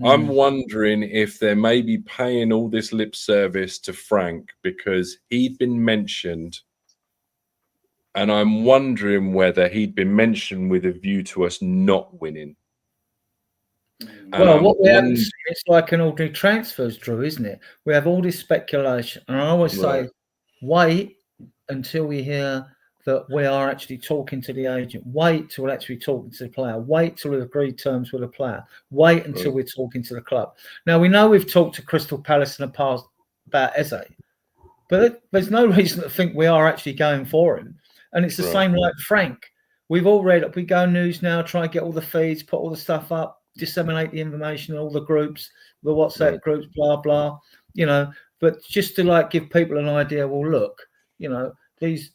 I'm wondering if they're maybe paying all this lip service to Frank because he'd been mentioned. And I'm wondering whether he'd been mentioned with a view to us not winning. Well, what we haven't seen, it's like an ordinary transfers, Drew, isn't it? We have all this speculation. And I always say, wait until we hear that we are actually talking to the agent. Wait till we're actually talking to the player. Wait till we've agreed terms with the player. Wait until we're talking to the club. Now, we know we've talked to Crystal Palace in the past about Eze, but there's no reason to think we are actually going for him. And it's the same like Frank. We've all read, we go news now, try and get all the feeds, put all the stuff up, disseminate the information in all the groups, the WhatsApp groups, blah, blah, you know, but just to like give people an idea, well, look, you know, these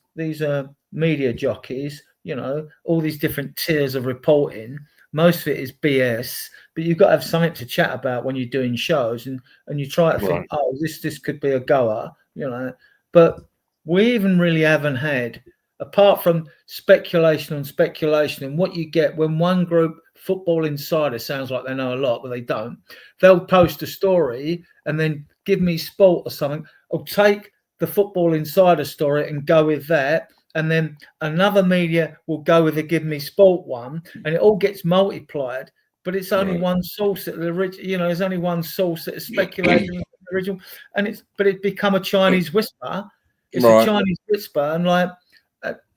media jockeys, you know, all these different tiers of reporting, most of it is BS, but you've got to have something to chat about when you're doing shows, and you try to think, oh, this could be a goer, you know, but we even really haven't had, apart from speculation on speculation, and what you get when one group, Football Insider, sounds like they know a lot, but they don't. They'll post a story and then Give Me Sport or something, or take the Football Insider story and go with that, and then another media will go with the Give Me Sport one, and it all gets multiplied. But it's only one source that there's only one source that is speculating the original, and it's become a Chinese whisper. It's a Chinese whisper, and like,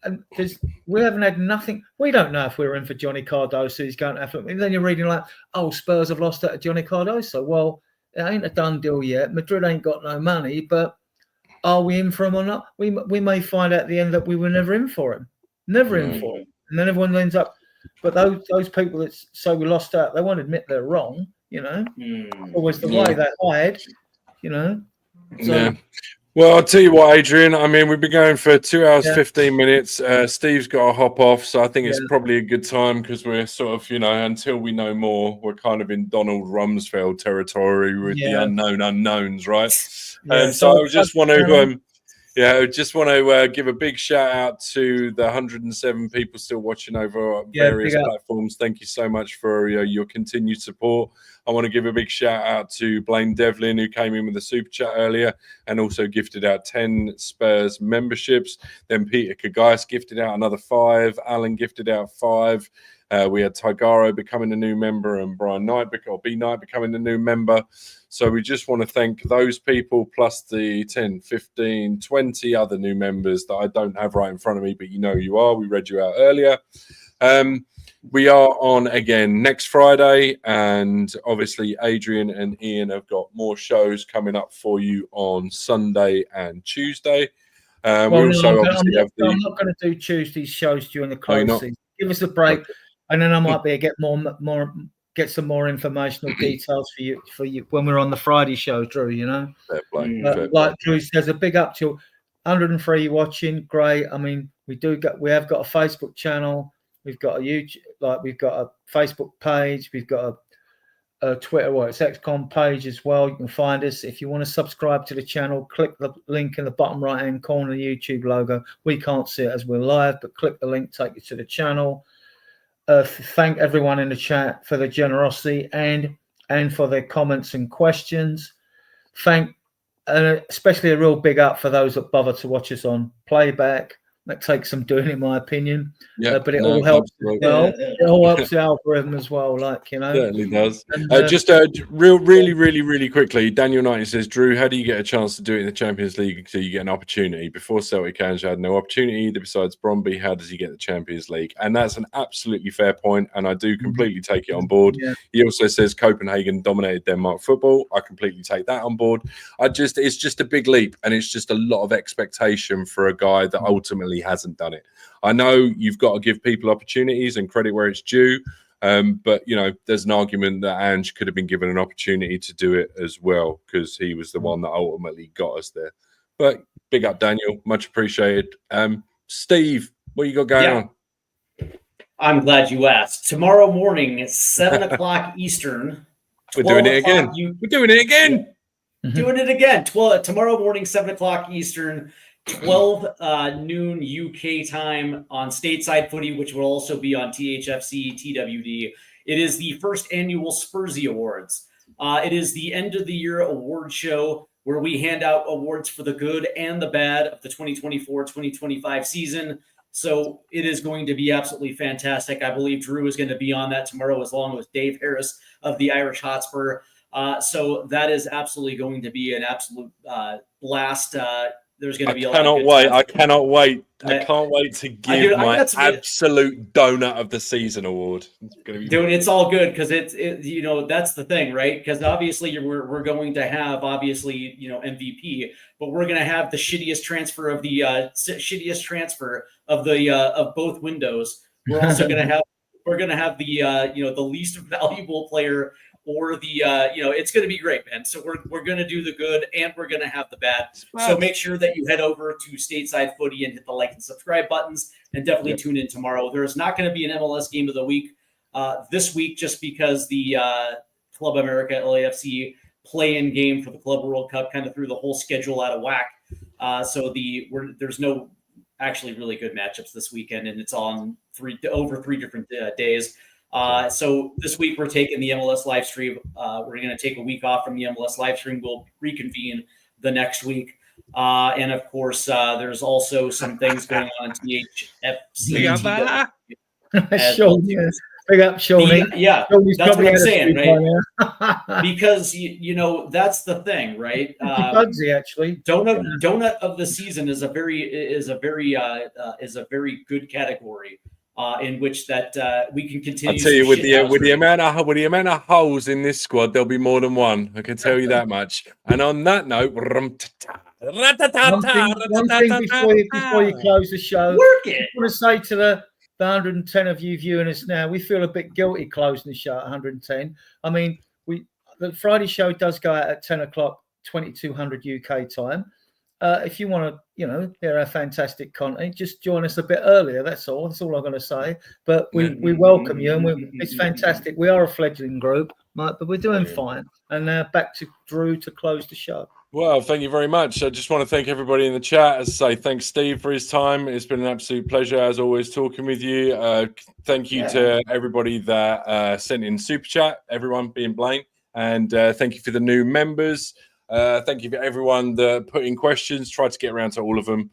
and we haven't had nothing. We don't know if we're in for Johnny Cardoso. He's going to have, and then you're reading like, oh, Spurs have lost out to Johnny Cardoso. Well, it ain't a done deal yet. Madrid ain't got no money, but are we in for him or not? We may find out at the end that we were never in for him, in for him, and then everyone ends up. But those people that say we lost out, they won't admit they're wrong. You know, always the way they hide. You know. So, Well, I'll tell you what, Adrian. I mean, we've been going for 2 hours, 15 minutes. Steve's got to hop off, so I think it's probably a good time because we're sort of, until we know more, we're kind of in Donald Rumsfeld territory with the unknown unknowns, right? So I just want to, give a big shout out to the 107 people still watching over various platforms. Thank you so much for your continued support. I want to give a big shout out to Blaine Devlin, who came in with a super chat earlier and also gifted out 10 Spurs memberships. Then Peter Kagais gifted out another 5. Alan gifted out 5. We had Tigaro becoming a new member and Brian Knight B Knight becoming a new member. So we just want to thank those people plus the 10, 15, 20 other new members that I don't have right in front of me, but you are. We read you out earlier. We are on again next Friday, and obviously Adrian and Ian have got more shows coming up for you on Sunday and Tuesday. I'm not going to do Tuesday's shows during the close season. Give us a break, and then I might be able to get some more informational details for you when we're on the Friday show, Drew. Fair play. Like Drew says, a big up to 103 watching. Great. I mean, we have got a Facebook channel. We've got a YouTube, we've got a Facebook page. We've got a Twitter, it's XCOM page as well. You can find us. If you want to subscribe to the channel, click the link in the bottom right-hand corner of the YouTube logo. We can't see it as we're live, but click the link, take you to the channel. Thank everyone in the chat for the generosity and for their comments and questions. Especially a real big up for those that bother to watch us on playback. That takes some doing, in my opinion. But it all helps as well. It all helps the algorithm as well, Certainly does. And, really quickly, Daniel Knighton says, Drew, how do you get a chance to do it in the Champions League so you get an opportunity? Before Celtic Cans had no opportunity either besides Bromby. How does he get the Champions League? And that's an absolutely fair point, and I do completely take it on board. He also says Copenhagen dominated Denmark football. I completely take that on board. It's just a big leap, and it's just a lot of expectation for a guy that ultimately hasn't done it. I know you've got to give people opportunities and credit where it's due, but there's an argument that Ange could have been given an opportunity to do it as well because he was the one that ultimately got us there. But big up, Daniel, much appreciated. Steve, what you got going on? I'm glad you asked. Tomorrow morning at 7 o'clock Eastern. We're doing it again. Doing it again. Tomorrow morning, 7 o'clock Eastern. 12 noon UK time on Stateside Footy, which will also be on THFC TWD. It is the first annual Spursy Awards. It is the end of the year award show where we hand out awards for the good and the bad of the 2024-2025 season. So it is going to be absolutely fantastic. I believe Drew is going to be on that tomorrow, as long with Dave Harris of the Irish Hotspur. So that is absolutely going to be an absolute blast. there's going to be a I lot of cannot good wait. times. I cannot wait. I I- can't wait to I give my got some- absolute donut of the season award. It's gonna be Dude, it's all good because that's the thing, right? Because obviously we're going to have MVP, but we're going to have the shittiest transfer of the of both windows. We're also going to have the least valuable player, or it's going to be great, man. So we're going to do the good and we're going to have the bad. So make sure that you head over to Stateside Footy and hit the like and subscribe buttons, and definitely tune in tomorrow. There is not going to be an MLS game of the week this week, just because the Club America LAFC play-in game for the Club World Cup kind of threw the whole schedule out of whack. So there's no actually really good matchups this weekend, and it's on over three different days. So this week we're taking the MLS live stream. We're going to take a week off from the MLS live stream. We'll reconvene the next week. And of course, there's also some things going on in THFC. Sean, yeah. Big up, Shawnee. Yeah, Shawnee's that's what probably I'm had a saying, sleep right? by now. Because that's the thing, right? Bugsy, actually. Donut of the season is a very good category in which that we can continue. I'll tell you, with the amount amount of holes in this squad, there'll be more than one. I can tell you that much. And on that note, One thing before you close the show, work I it. want to say to the 110 of you viewing us now, we feel a bit guilty closing the show at 110. I mean, the Friday show does go out at 10 o'clock, 2200 UK time. If you want to, hear our fantastic content, just join us a bit earlier. That's all. That's all I'm going to say. But we welcome you, and it's fantastic. We are a fledgling group, Mike, but we're doing fine. And now back to Drew to close the show. Well, thank you very much. I just want to thank everybody in the chat. As I say, thanks, Steve, for his time. It's been an absolute pleasure, as always, talking with you. Thank you to everybody that sent in super chat, everyone being Blaine. And thank you for the new members. Thank you for everyone that put in questions. Tried to get around to all of them.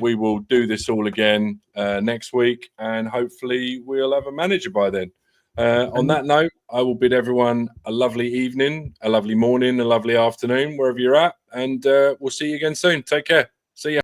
We will do this all again next week, and hopefully we'll have a manager by then. On that note, I will bid everyone a lovely evening, a lovely morning, a lovely afternoon, wherever you're at, and we'll see you again soon. Take care. See ya.